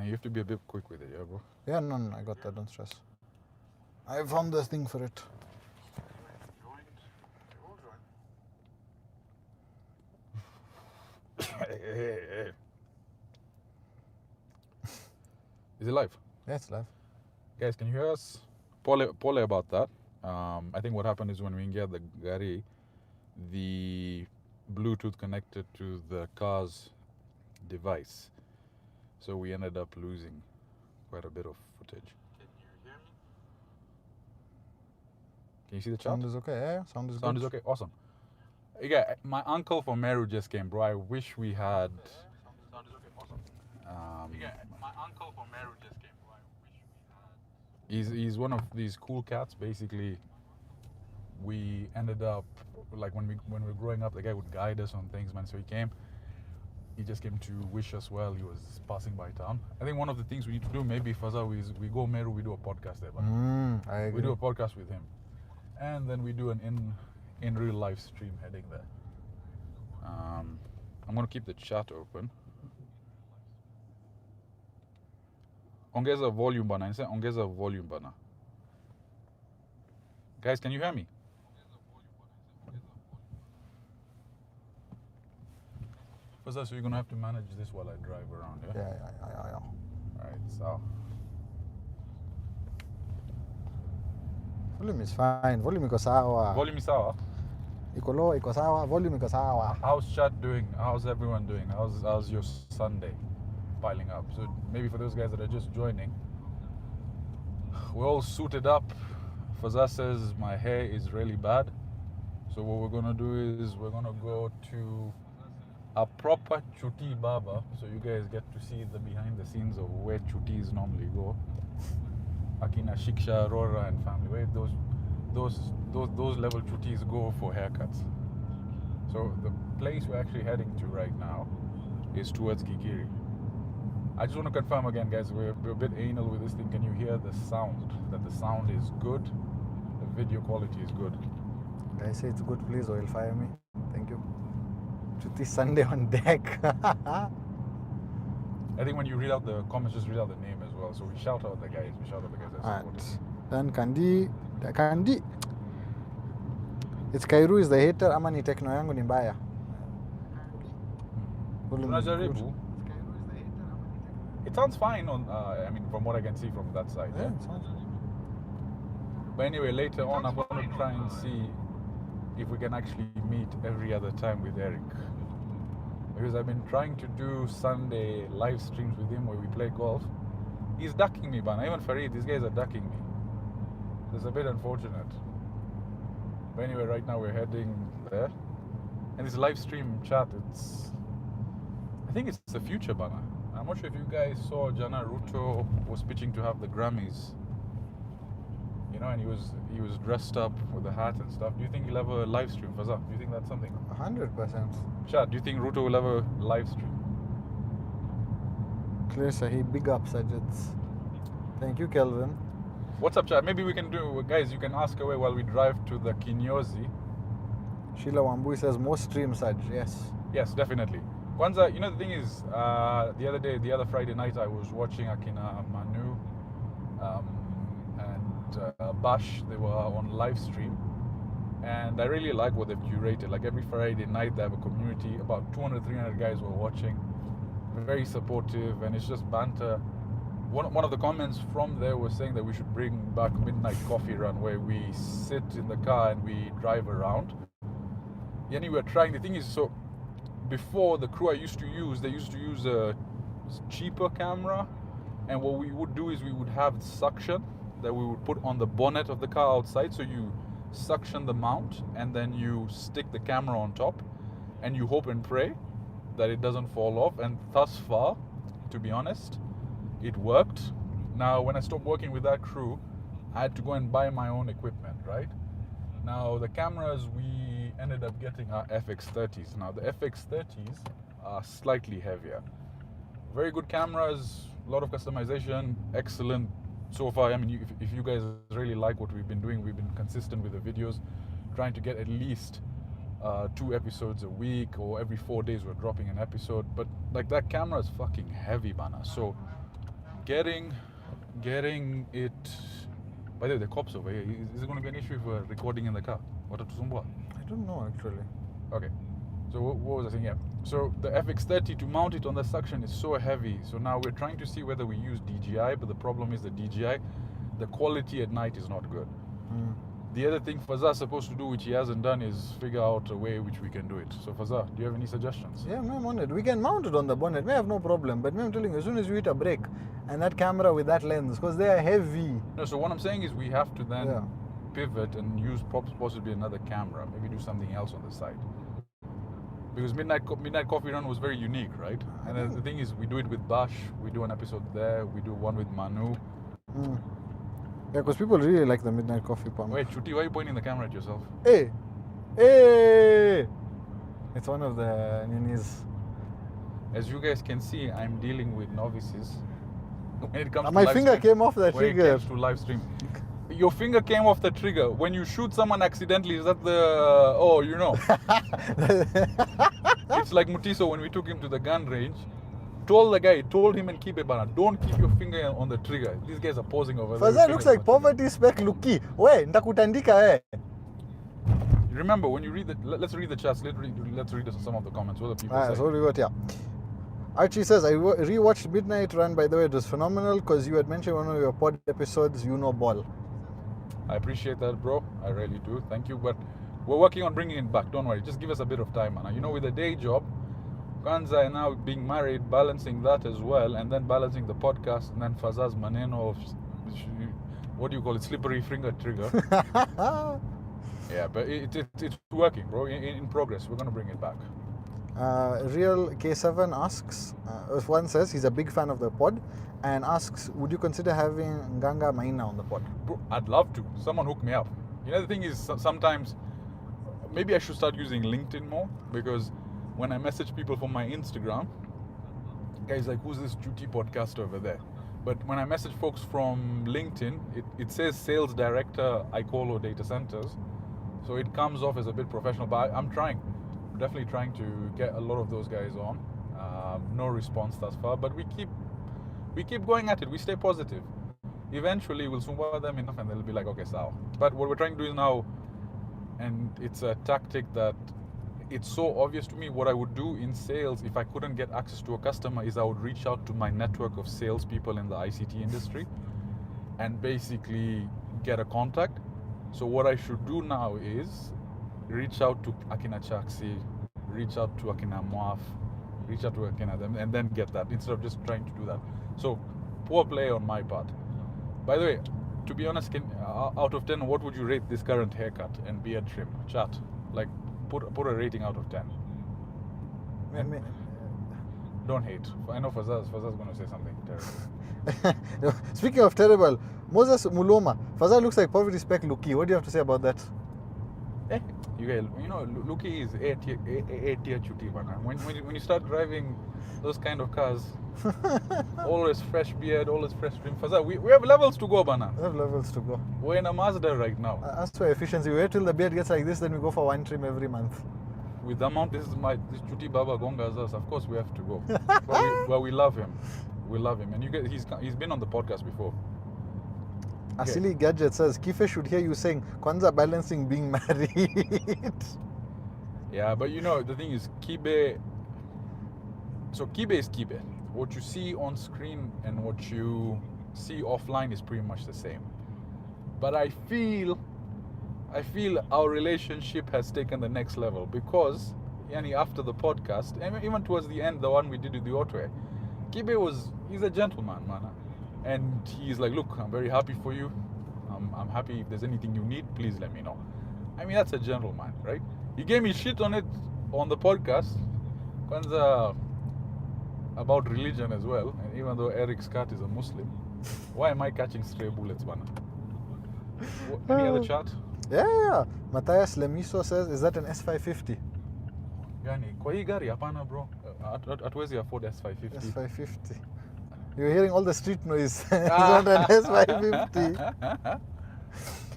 You have to be a bit quick with it, yeah, bro. Yeah, no, I got that. Don't stress. I found the thing for it. Hey. Is it live? Yeah, it's live. Guys, can you hear us? Pole about that. I think what happened is when we get the gari, the Bluetooth connected to the car's device. So we ended up losing quite a bit of footage. Can you hear me? Can you see the chat? Sound is okay, yeah? Sound is good. Sound is okay, awesome. Yeah, my uncle from Meru just came, bro. I wish we had... Sound is okay, awesome. Yeah, my uncle from Meru just came, bro. I wish we had... He's one of these cool cats, basically. We ended up, like when we were growing up, the guy would guide us on things, man. So he just came to wish us well. He was passing by town. I think one of the things we need to do, maybe Faza, is we go Meru, we do a podcast there. I agree. We do a podcast with him. And then we do an in real life stream heading there. I'm going to keep the chat open. Ongeza volume bana. I say ongeza volume bana. Guys, can you hear me? So you're going to have to manage this while I drive around, yeah? Yeah. Alright, so. Volume is fine. Volume iko sawa. Volume is sawa? Iko low, iko sawa. Volume iko sawa. How's chat doing? How's everyone doing? How's your Sunday piling up? So maybe for those guys that are just joining, we're all suited up. Faza says my hair is really bad. So what we're going to do is we're going to go to a proper chuti barber, so you guys get to see the behind the scenes of where chutis normally go. Akina Shiksha, Rora and family, where those level chutis go for haircuts. So the place we're actually heading to right now is towards Gigiri. I just want to confirm again, guys, we're a bit anal with this thing. Can you hear the sound? That the sound is good, the video quality is good. Guys say it's good, please, or you'll fire me. Thank you. Chuti Sunday on deck. I think when you read out the comments, just read out the name as well. So we shout out the guys. That's then Kandi. It's Kairu is the hater, ama ni techno yangu ni mbaya. It sounds fine on, I mean, from what I can see from that side. Yeah, it sounds good. But anyway, later on, I'm going to try and see if we can actually meet every other time with Eric. Because I've been trying to do Sunday live streams with him where we play golf. He's ducking me, man. Even Farid, these guys are ducking me. It's a bit unfortunate. But anyway, right now we're heading there. And this live stream chat, I think it's the future, bana. I'm not sure if you guys saw Jana Ruto was pitching to have the Grammys. You know, and he was dressed up with a hat and stuff. Do you think he'll have a live stream, Faza? Do you think that's something? 100%. Chad, do you think Ruto will have a live stream? Clear Sahi, big up Sajid. Thank you, Kelvin. What's up, Chad? Maybe we can do, guys, you can ask away while we drive to the Kinyozi. Sheila Wambui says more streams, Saj. Yes. Yes, definitely. Kwanza, you know, the thing is, the other Friday night, I was watching Akina Manu and Bash. They were on live stream. And I really like what they've curated. Like every Friday night, they have a community. About 200, 300 guys were watching. Very supportive, and it's just banter. One of the comments from there was saying that we should bring back Midnight Coffee Run, where we sit in the car and we drive around. Yani, we're trying. The thing is, so before, the crew I used to use, they used to use a cheaper camera, and what we would do is we would have suction that we would put on the bonnet of the car outside. So you suction the mount, and then you stick the camera on top, and you hope and pray that it doesn't fall off. And thus far, to be honest, it worked. Now, when I stopped working with that crew, I had to go and buy my own equipment, right? Now, the cameras we ended up getting are FX30s. Now, the FX30s are slightly heavier. Very good cameras, a lot of customization, excellent so far. I mean, if you guys really like what we've been doing, we've been consistent with the videos, trying to get at least 2 episodes a week, or every 4 days we're dropping an episode. But like, that camera is fucking heavy, bana. So getting it. By the way, the cops over here. Is it going to be an issue if we're recording in the car? What I don't know actually. Okay. So what was I saying? Yeah. So the FX30 to mount it on the suction is so heavy. So now we're trying to see whether we use DJI, but the problem is the DJI, the quality at night is not good. The other thing Fazza's supposed to do, which he hasn't done, is figure out a way which we can do it. So Fazza, do you have any suggestions? Yeah, I'm on it. We can mount it on the bonnet. We have no problem. But I'm telling you, as soon as you hit a brake and that camera with that lens, because they are heavy. No, so what I'm saying is we have to then pivot and use possibly another camera. Maybe do something else on the side. Because Midnight Coffee Run was very unique, right? And then the thing is, we do it with Bash. We do an episode there. We do one with Manu. Yeah, because people really like the Midnight Coffee Pump. Wait, Chuti, why are you pointing the camera at yourself? Hey! It's one of the ninis. As you guys can see, I'm dealing with novices. When it comes to my live finger stream, came off the when trigger. it comes to live stream. Your finger came off the trigger. When you shoot someone accidentally, is that the... Oh, you know. It's like Mutiso when we took him to the gun range. Told him and keep it, but don't keep your finger on the trigger. These guys are posing over there. Fazza looks like poverty spec Luki. We, ndakutandika Remember, when you read the... Let's read the chats. Let's read some of the comments. What the people say. So what we got here. Archie says, I rewatched Midnight Run, by the way. It was phenomenal because you had mentioned one of your pod episodes, you know ball. I appreciate that, bro. I really do. Thank you. But we're working on bringing it back. Don't worry. Just give us a bit of time, man. You know, with a day job, Kwanza and now being married, balancing that as well, and then balancing the podcast, and then Fazza's maneno of, what do you call it, slippery finger trigger. Yeah, but it's working, bro. In progress. We're going to bring it back. Real K7 asks, one says he's a big fan of the pod and asks, would you consider having Ganga Maina on the pod? Bro, I'd love to. Someone hook me up. You know, the thing is, sometimes maybe I should start using LinkedIn more, because when I message people from my Instagram, guys like, who's this duty podcaster over there? But when I message folks from LinkedIn, it says sales director, ICOLO data centers. So it comes off as a bit professional, but I'm definitely trying to get a lot of those guys on. No response thus far, but we keep going at it. We stay positive. Eventually we'll swallow them enough and they'll be like, okay, so. But what we're trying to do is now, and it's a tactic that it's so obvious to me, what I would do in sales if I couldn't get access to a customer is I would reach out to my network of salespeople in the ICT industry and basically get a contact. So what I should do now is reach out to Akina Chaksi, reach out to Akina Moaf, reach out to Akina them, and then get that instead of just trying to do that. So poor play on my part. By the way, to be honest, out of 10, what would you rate this current haircut and beard trim? Chat, like put a rating out of 10. Don't hate. I know Fazza's going to say something terrible. Speaking of terrible, Moses Muloma, Fazza looks like poverty spec Luki. What do you have to say about that? You know, Luki is A tier chuti, man. When you start driving those kind of cars, always fresh beard, always fresh trim. Fazza, we have levels to go, bana. We have levels to go. We're in a Mazda right now. As for efficiency, we wait till the beard gets like this, then we go for one trim every month. With the amount this chuti baba gongas us, of course we have to go. But we love him. We love him, and he's been on the podcast before. A silly gadget says, Kife should hear you saying, Kwanza balancing being married. Yeah, but you know, the thing is, Kibe is Kibe. What you see on screen and what you see offline is pretty much the same. But I feel our relationship has taken the next level because, after the podcast, and even towards the end, the one we did with the EOTWE, Kibe he's a gentleman, man. And he's like, look, I'm very happy for you. I'm happy. If there's anything you need, please let me know. I mean, that's a gentleman, right? He gave me shit on it on the podcast. Kwanza about religion as well. And even though Eric Scott is a Muslim, why am I catching stray bullets, man? Any other chat? Yeah. Matthias Lemiso says, is that an S550? Gani, kwa hii gari hapana, bro. Hatuwezi afford S550. S550. You're hearing all the street noise. It's not an S550.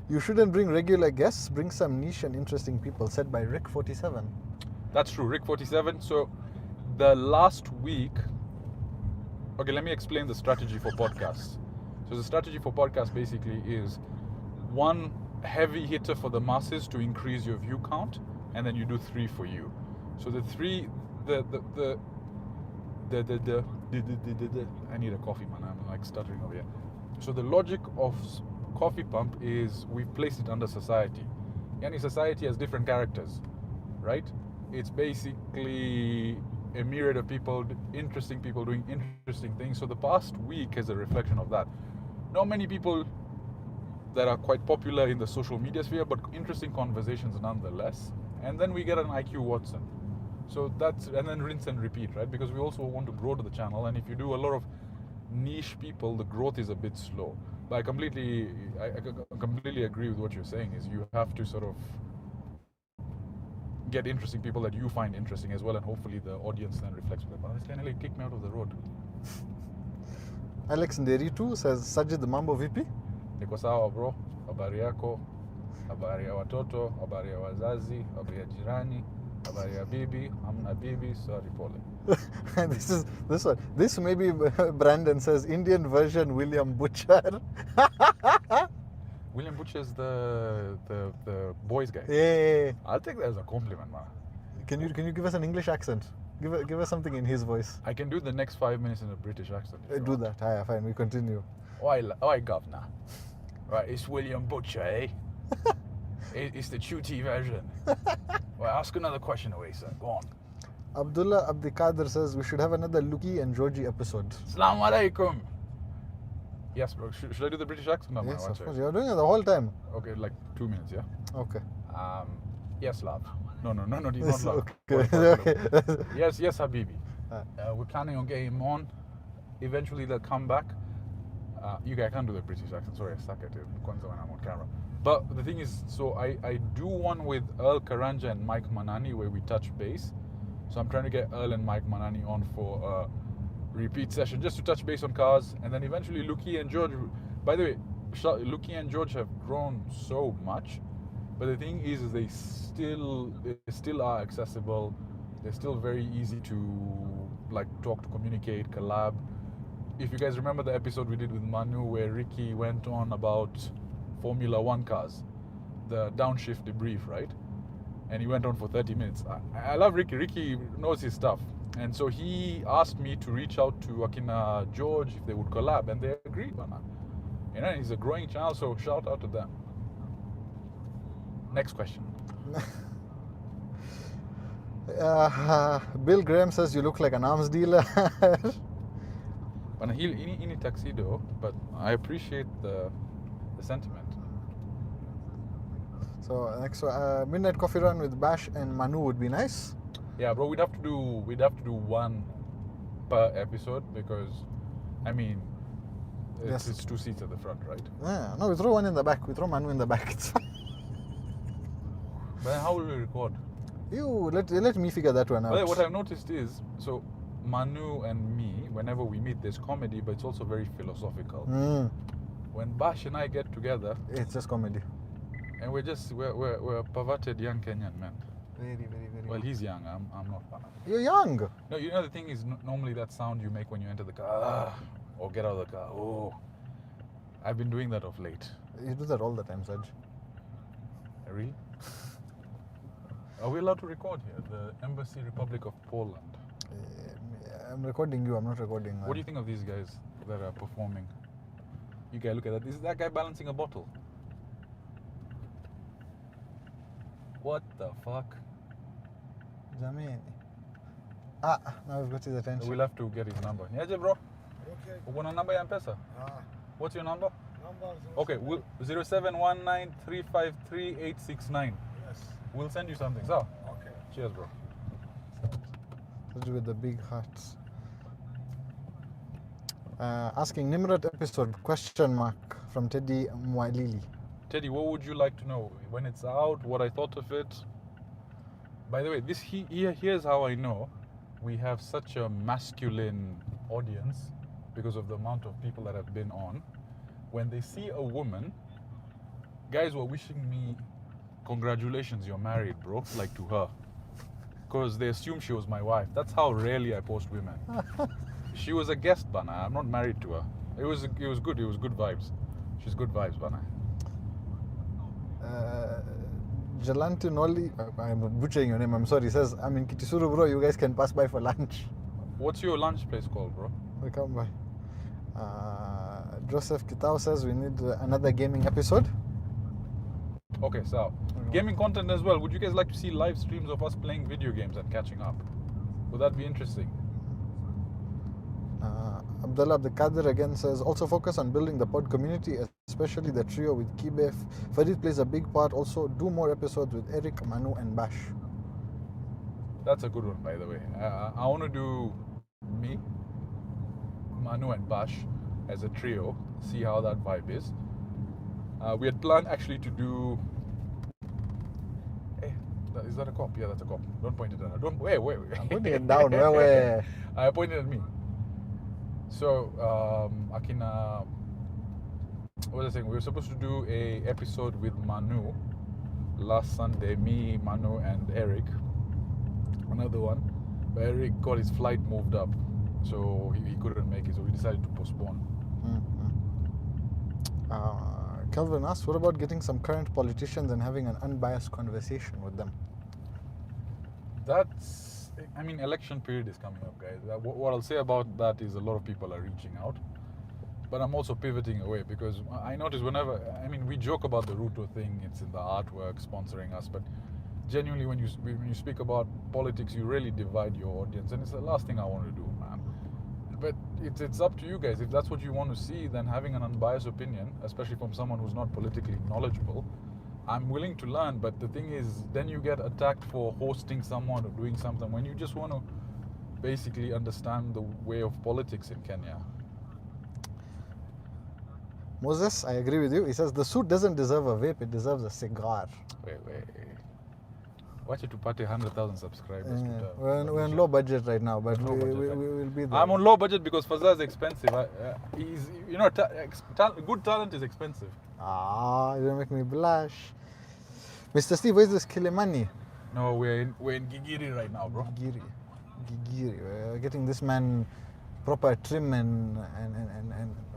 You shouldn't bring regular guests. Bring some niche and interesting people, said by Okay, let me explain the strategy for podcasts. So the strategy for podcasts basically is one heavy hitter for the masses to increase your view count, and then you do 3 for you. So the I need a coffee, man. I'm like stuttering over here. So the logic of Coffee Pump is we've placed it under society. Yani society has different characters, right? It's basically a myriad of people, interesting people doing interesting things. So the past week is a reflection of that. Not many people that are quite popular in the social media sphere, but interesting conversations nonetheless. And then we get an IQ Watson. So that's, and then rinse and repeat, right? Because we also want to grow to the channel. And if you do a lot of niche people, the growth is a bit slow. But I completely agree with what you're saying, is you have to sort of get interesting people that you find interesting as well, and hopefully the audience then reflects with them. But this kind of like kicked me out of the road. Alex Nderitu says, Sajid the Mambo VP. Niko sawa bro, habari yako, habari ya watoto, habari ya wazazi, habari ya jirani, habari ya bibi, hamna bibi, sorry pole. this one. This maybe Brandon says Indian version William Butcher. William Butcher is the boys guy. Yeah. I'll take that as a compliment, man. Can you give us an English accent? Give us something in his voice. I can do the next 5 minutes in a British accent. Do that. Aye, fine. We continue. Oi, governor. Right, it's William Butcher, eh? It's the QT version. Well, ask another question away, sir. Go on. Abdullah Abdikadir says we should have another Luki and Georgie episode. Assalamu alaikum. Yes, bro. Should I do the British accent? No, Yes, man, of course. You're doing it the whole time. Okay, like 2 minutes, yeah? Okay. Yes, love. No, not Yes, love. okay. Okay. Yes, Habibi. We're planning on getting him on. Eventually, they'll come back. You guys can't do the British accent. Sorry, I suck at it when I'm on camera. But the thing is, so I do one with Earl Karanja and Mike Manani where we touch base. So I'm trying to get Earl and Mike Manani on for a repeat session just to touch base on cars. And then eventually Luki and George. By the way, Luki and George have grown so much. But the thing is they still are accessible. They're still very easy to like talk, to communicate, collab. If you guys remember the episode we did with Manu where Ricky went on about Formula 1 cars, the downshift debrief, right? And he went on for 30 minutes. I love Ricky. Ricky knows his stuff. And so he asked me to reach out to Akina George if they would collab, and they agreed, man. You know, it's a growing channel, so shout out to them. Next question. Bill Graham says you look like an arms dealer. But he in a tuxedo, but I appreciate the sentiment. So next midnight coffee run with Bash and Manu would be nice. Yeah, bro, we'd have to do one per episode because, I mean, it's 2 seats at the front, right? Yeah, no, we throw one in the back. We throw Manu in the back. It's fine. But how will we record? You let me figure that one out. But what I've noticed is, so Manu and me, whenever we meet, there's comedy, but it's also very philosophical. When Bash and I get together, it's just comedy. And we're a perverted young Kenyan man. Very, very, very. Well, he's young. I'm not fun. You're young. No, you know the thing is, normally that sound you make when you enter the car, or get out of the car. Oh, I've been doing that of late. You do that all the time, Saj. Really? Are we allowed to record here? The Embassy Republic of Poland. I'm recording you. I'm not recording. What do you think of these guys that are performing? You guys look at that. Is that guy balancing a bottle? What the fuck? Jamini. Now we've got his attention. We'll have to get his number. Niaje bro? Okay. Uko na number ya M-Pesa? What's your number? Number Okay, 0719353869. Yes. We'll send you something. So, Okay. cheers, bro. With the big hearts. Asking Nimrod episode ? From Teddy Mwalili. Teddy, what would you like to know? When it's out, what I thought of it? By the way, here's how I know we have such a masculine audience because of the amount of people that have been on. When they see a woman, guys were wishing me, congratulations, you're married, bro, like to her. Because they assume she was my wife. That's how rarely I post women. She was a guest, Bana. I'm not married to her. It was good. It was good vibes. She's good vibes, Bana. Jalanti Noli, I'm butchering your name, I'm sorry, says, I'm in Kitisuru, bro. You guys can pass by for lunch. What's your lunch place called, bro? We come by. Joseph Kitao says we need another gaming episode. Okay, so gaming content as well. Would you guys like to see live streams of us playing video games and catching up? Would that be interesting? Abdullah Abdelkader again says, also focus on building the pod community, especially the trio with Kibe. Farid plays a big part. Also, do more episodes with Eric, Manu, and Bash. That's a good one, by the way. I want to do me, Manu, and Bash as a trio. See how that vibe is. We had planned actually to do. Hey, is that a cop? Yeah, that's a cop. Don't point it at her. Don't. Wait. I'm putting it down. Where? I pointed at me. So, what was I saying? We were supposed to do a episode with Manu last Sunday. Me, Manu, and Eric. Another one. But Eric got his flight moved up. So he couldn't make it. So we decided to postpone. Calvin asked, what about getting some current politicians and having an unbiased conversation with them? Election period is coming up, guys. What I'll say about that is a lot of people are reaching out. But I'm also pivoting away because I notice whenever, we joke about the Ruto thing, it's in the artwork sponsoring us, but genuinely when you speak about politics, you really divide your audience, and it's the last thing I want to do, man. But it's up to you guys. If that's what you want to see, then having an unbiased opinion, especially from someone who's not politically knowledgeable, I'm willing to learn. But the thing is, then you get attacked for hosting someone or doing something when you just want to basically understand the way of politics in Kenya. Moses, I agree with you. He says the suit doesn't deserve a vape, it deserves a cigar. Wait. Watch it to party 100,000 subscribers. We're on low budget right now, but we will be there. I'm on low budget because Fazza is expensive. Good talent is expensive. You don't make me blush. Mr. Steve, where's this Kilimani? No, we're in Gigiri right now, bro. Gigiri. We're getting this man proper trim and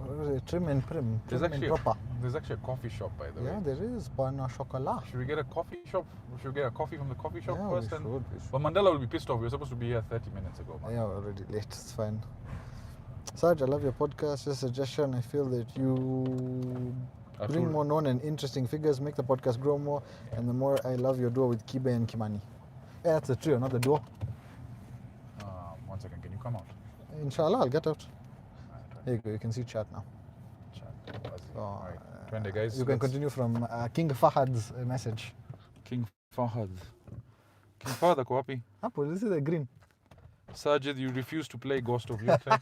what is it? Trim and prim. There's actually a coffee shop, by the way. Yeah, there is. Pain au chocolat. Should we get a coffee shop? Should we get a coffee from the coffee shop first? We should. But Mandela will be pissed off. We were supposed to be here 30 minutes ago. Man. Yeah, we're already late. It's fine. Saj, I love your podcast. Just a suggestion. I feel that you bring more known and interesting figures, make the podcast grow more, and the more I love your duo with Kibe and Kimani. Yeah, that's a trio, not the duo. 1 second, can you come out? Inshallah, I'll get out. There you go, you can see chat now. Alright, 20 guys. You can continue from King Fahad's message. King Fahad ako wapi? Hapo, this is the green. Sajid, you refuse to play Ghost of Yota.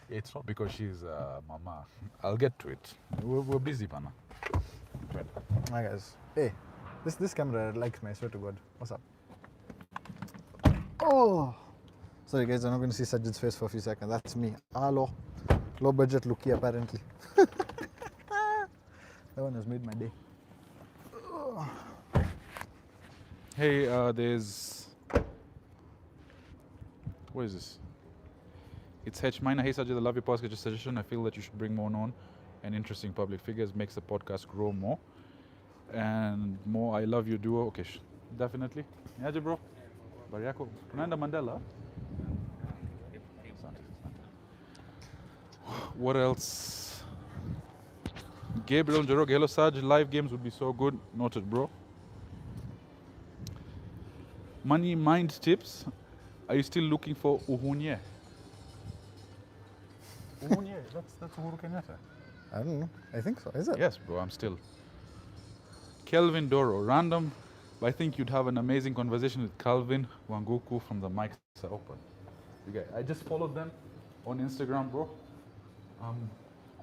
It's not because she's mama. I'll get to it. We're busy, Pana. Hi guys. Hey, this camera likes me, I swear to God. What's up? Oh! Sorry guys, I'm not going to see Sajid's face for a few seconds. That's me. Hello. Low budget looky apparently. That one has made my day. Hey, there's... What is this? It's H Minor. Hey Sajid, I love your podcast. Just a suggestion. I feel that you should bring more known and interesting public figures. Makes the podcast grow more. And more, I love your duo. Okay, definitely. Yeah, bro. Bariako. Tunaenda Mandela. What else? Gabriel Njoroge. Hello, Saj. Live games would be so good. Noted, bro. Money mind tips. Are you still looking for Uhunye? Uhunye, that's Uhuru Kenyatta. I don't know. I think so. Is it? Yes, bro. I'm still. Kelvin Doro. Random. But I think you'd have an amazing conversation with Calvin Wanguku from the Mics Are Open. You guys, I just followed them on Instagram, bro.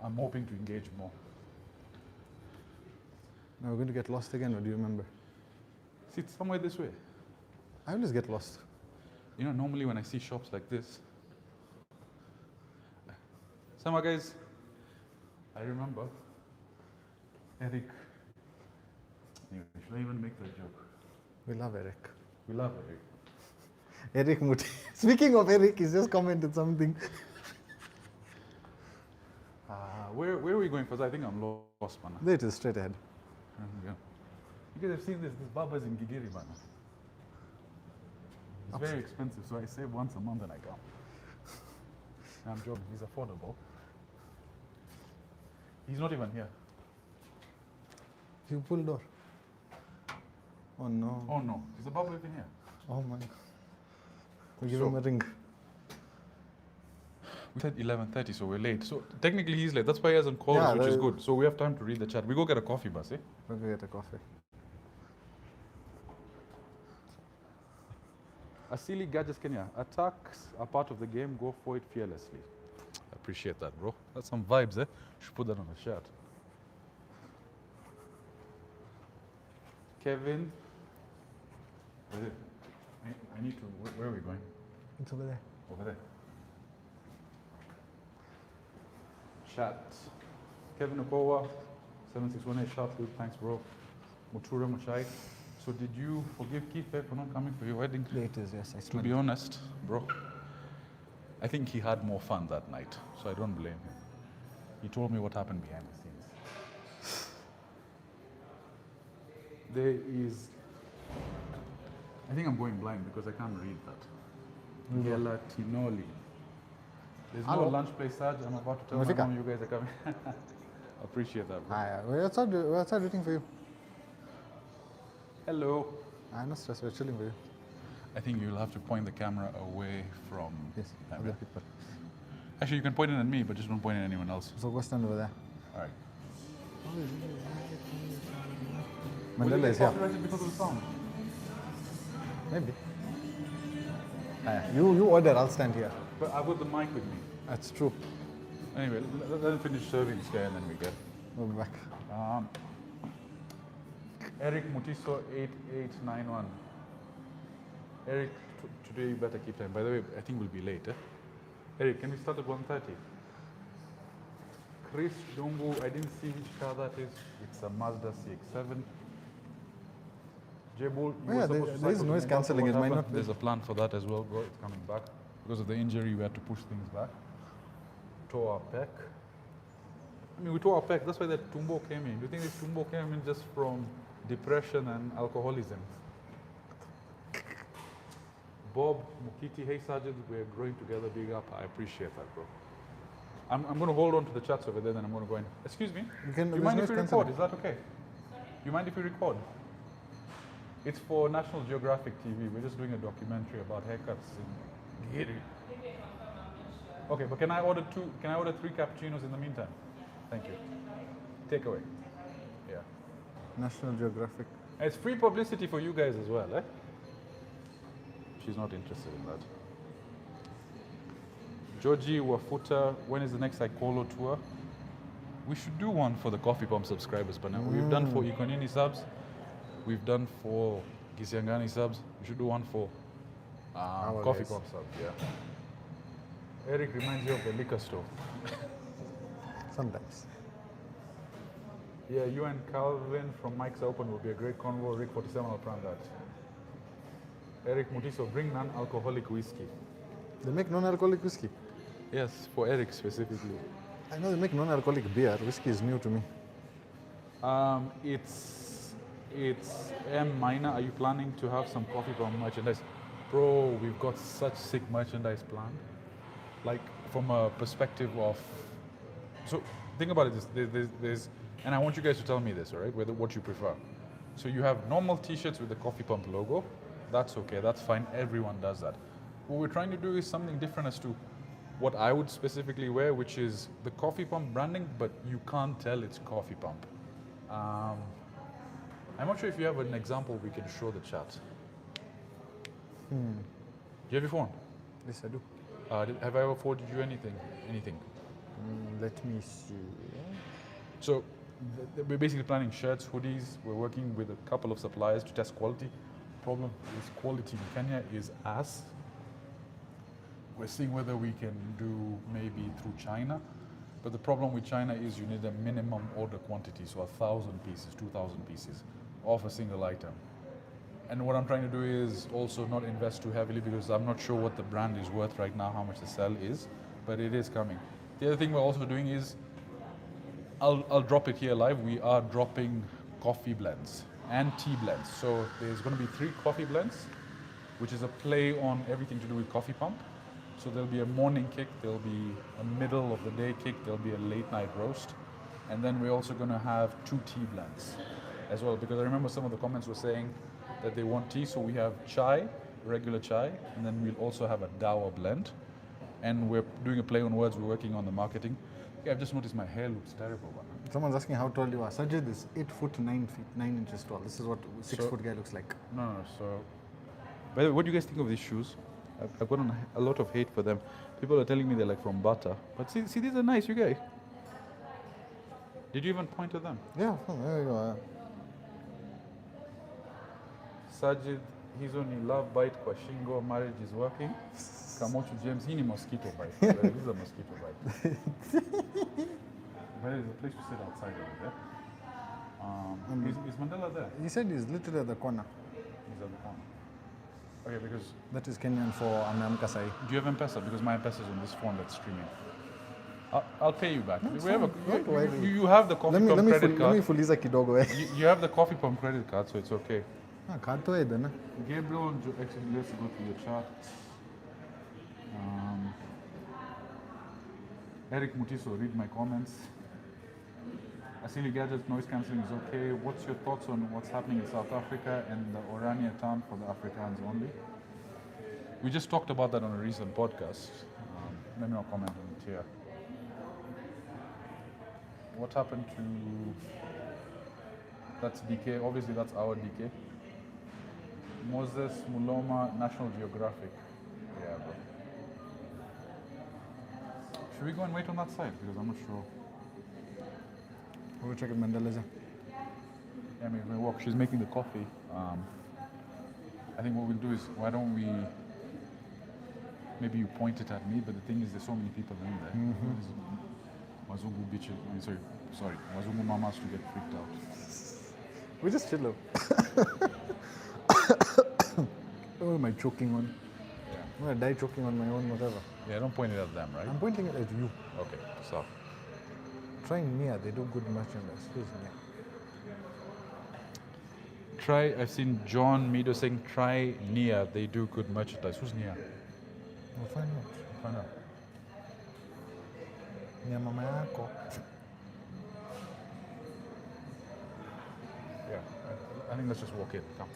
I'm hoping to engage more. Now we're going to get lost again, or do you remember? See, it's somewhere this way. I always get lost. You know, normally when I see shops like this, some guys, I remember Eric. Anyway, should I even make that joke? We love Eric. We love Eric. Eric Muti. Speaking of Eric, he's just commented something. Where are we going? Because I think I'm lost, man. There it is, straight ahead. Yeah. You guys have seen this barbers in Gigiri, man. It's very expensive, so I save once a month and I come. I'm joking, he's affordable. He's not even here. You pulled door. Oh no. Oh no, is the barber even here? Oh my. We give him a ring. We said 11:30, so we're late. So technically he's late. That's why he hasn't called us, which is good. So we have time to read the chat. We go get a coffee, bus, eh? We'll go get a coffee. Asili Gadgets Kenya. Attacks are part of the game. Go for it fearlessly. Appreciate that, bro. That's some vibes, eh? Should put that on a shirt. Kevin. I need to. Where are we going? It's over there. Over there. Chat. Kevin Okowa, 7618 Sharp Loop. Thanks, bro. Mutura Muchai. So did you forgive Keith for not coming for your wedding? There it is, yes. To be honest, bro, I think he had more fun that night, so I don't blame him. He told me what happened behind the scenes. There is, I think I'm going blind because I can't read that. Gelatinoli. There's no lunch place, Saj. I'm about to tell my mom you guys are coming. Appreciate that, bro. We're outside waiting for you. Hello. I'm not stressed, we're chilling with you. I think you'll have to point the camera away from other people. Actually, you can point it at me, but just don't point it at anyone else. So go stand over there. All right. Mandela is here. Because of the sound? Maybe. You order, I'll stand here. But I've got the mic with me. That's true. Anyway, let him finish serving this guy and then we get. We'll be back. Eric Mutiso 8891. Eric, today you better keep time. By the way, I think we'll be late. Eh? Eric, can we start at 1:30? Chris Dungu, I didn't see which car that is. It's a Mazda CX-7. Jebul, there is noise cancelling. It might not. There's a plan for that as well, bro. It's coming back. Because of the injury, we had to push things back. Tore our pec. I mean, we tore our pec. That's why that tumbo came in. Do you think this tumbo came in just from depression and alcoholism? Bob Mukiti, hey Sajid, we're growing together, big up. I appreciate that, bro. I'm going to hold on to the chats over there, then I'm going to go in. Excuse me? Do you mind if we record? Is that okay? You mind if we record? It's for National Geographic TV. We're just doing a documentary about haircuts in Giri. Okay, but can I order 3 cappuccinos in the meantime? Thank you. Takeaway. Yeah. National Geographic. It's free publicity for you guys as well, eh? She's not interested in that. Georgie Wafuta, when is the next Ikolo tour? We should do one for the CoffeePump subscribers, but now we've done for Ikonini subs, we've done for Gisiangani subs, we should do one for CoffeePump subs, yeah. Eric reminds you of the liquor store. Sometimes. Yeah, you and Calvin from Mike's Open will be a great convo. Rick 47 will plan that. Eric Mutiso, bring non-alcoholic whiskey. They make non-alcoholic whiskey? Yes, for Eric specifically. I know they make non-alcoholic beer. Whiskey is new to me. It's M minor. Are you planning to have some CoffeePump merchandise? Bro, we've got such sick merchandise planned. Like from a perspective of, so think about it. There's and I want you guys to tell me this, all right? What you prefer. So you have normal T-shirts with the CoffeePump logo. That's okay. That's fine. Everyone does that. What we're trying to do is something different as to what I would specifically wear, which is the CoffeePump branding, but you can't tell it's CoffeePump. I'm not sure if you have an example we can show the chat. Do you have your phone? Yes, I do. Have I ever forwarded you anything? Let me see. So we're basically planning shirts, hoodies. We're working with a couple of suppliers to test quality. Problem is quality in Kenya is ass. We're seeing whether we can do maybe through China. But the problem with China is you need a minimum order quantity, so 1,000 pieces, 2,000 pieces of a single item. And what I'm trying to do is also not invest too heavily because I'm not sure what the brand is worth right now, how much the sell is, but it is coming. The other thing we're also doing is, I'll drop it here live. We are dropping coffee blends and tea blends. So there's going to be 3 coffee blends, which is a play on everything to do with CoffeePump. So there'll be a morning kick, there'll be a middle of the day kick, there'll be a late night roast. And then we're also going to have 2 tea blends as well, because I remember some of the comments were saying that they want tea. So we have chai, regular chai, and then we'll also have a dawa blend. And we're doing a play on words, we're working on the marketing. Yeah, I've just noticed my hair looks terrible. Someone's asking how tall you are. Sajid is 8 foot 9 feet 9 inches tall. This is what 6 foot guy looks like. No. So, by the way, what do you guys think of these shoes? I've gotten a lot of hate for them. People are telling me they're like from Bata. But see, these are nice, you guys. Did you even point to them? Yeah, there you go. Sajid, he's only love bite kwa shingo, marriage is working. Kamochu James, he need mosquito bite. This is a mosquito bite. But there's a place to sit outside over there. Is Mandela there? He said he's literally at the corner. He's at the corner. Okay, because... That is Kenyan for Ameamka Sai. Do you have M-Pesa? Because my M-Pesa is on this phone that's streaming. I'll pay you back. No, you have the coffee pump credit card. Let me fuliza kidogo. You have the coffee pump credit card, so it's okay. Card to then. Gabriel, actually, let's go to your chart. Eric Mutiso, read my comments. Asili Gadget, noise cancelling is okay. What's your thoughts on what's happening in South Africa and the Orania town for the Afrikaans only? We just talked about that on a recent podcast. Let me not comment on it here. What happened to... That's DK, obviously that's our DK. Moses Muloma, National Geographic. Yeah, bro. Should we go and wait on that side? Because I'm not sure. We'll check if Mandela's there. Yeah, maybe we'll walk. She's making the coffee. I think what we'll do is, why don't we... Maybe you point it at me, but the thing is there's so many people in there. Wazungu bitches, sorry, Wazungu mamas to get freaked out. We just chill out. What am I choking on? Yeah. I'm gonna die choking on my own whatever. Yeah, don't point it at them, right? I'm pointing it at you. Okay, so. Trying Nia, they do good merchandise. Who's Nia? I've seen John Meadow saying, try Nia, they do good merchandise. Who's Nia? We'll find out. Find out. Nia mama yako. Yeah, I think let's just walk in. Come.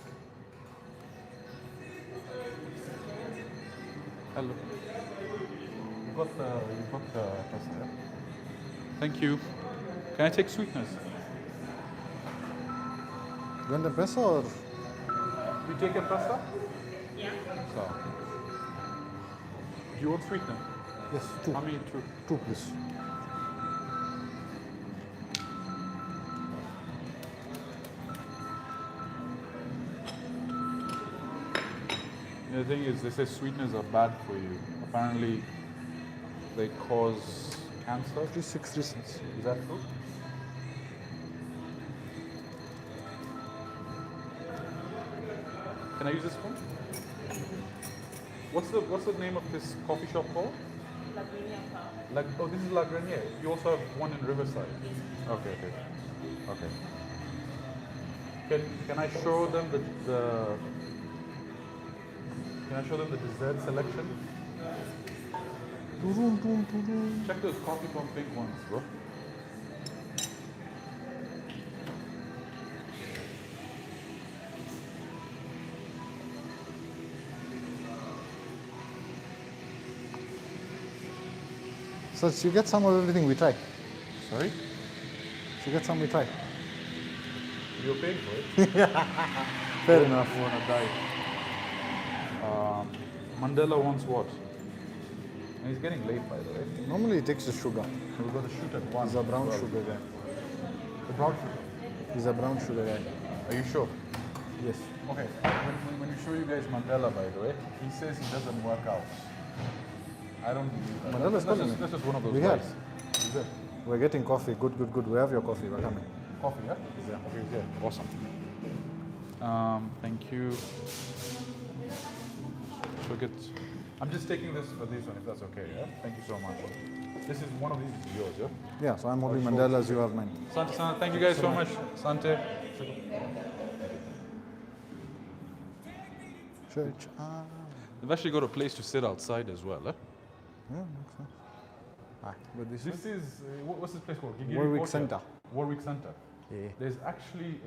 Hello. You got the pasta, yeah? Thank you. Can I take sweetness? You want the peso or? You take a pasta? Yeah. So. Do you want sweetness? Yes, 2. How many? 2. 2, please. The thing is, they say sweeteners are bad for you. Apparently, they cause cancer. 36 reasons. Is that true? Can I use this phone? What's the name of this coffee shop called? Oh, this is La Grenier. You also have one in Riverside. Okay. Can I show them the Can I show them the dessert selection? Check those coffee pump big ones, bro. So you get some of everything we try. Sorry? You get some we try. You're paying for it? Fair enough. You wanna die. Mandela wants what? And he's getting late, by the way. Normally it takes the sugar. We're going to shoot at 1. He's a brown sugar guy. The brown sugar? He's a brown sugar guy. Are you sure? Yes. Okay. When we show you guys Mandela, by the way, he says he doesn't work out. I don't believe that. Mandela's calling me. That's just one of those We guys. have. Is it? We're getting coffee. Good. We have your coffee. We're coming. Coffee, yeah? Yeah. Okay, yeah. Awesome. Thank you. Forget. I'm just taking this for this one, if that's okay. Yeah. Thank you so much. This is one of these is yours, yeah. Yeah, so I'm holding Mandela's, you have mine. Sante, thank you guys so much. Sante. Church. They've actually got a place to sit outside as well, eh? Yeah, makes sense. But this is what's this place called? Warwick Centre. Warwick Centre. Yeah. There's actually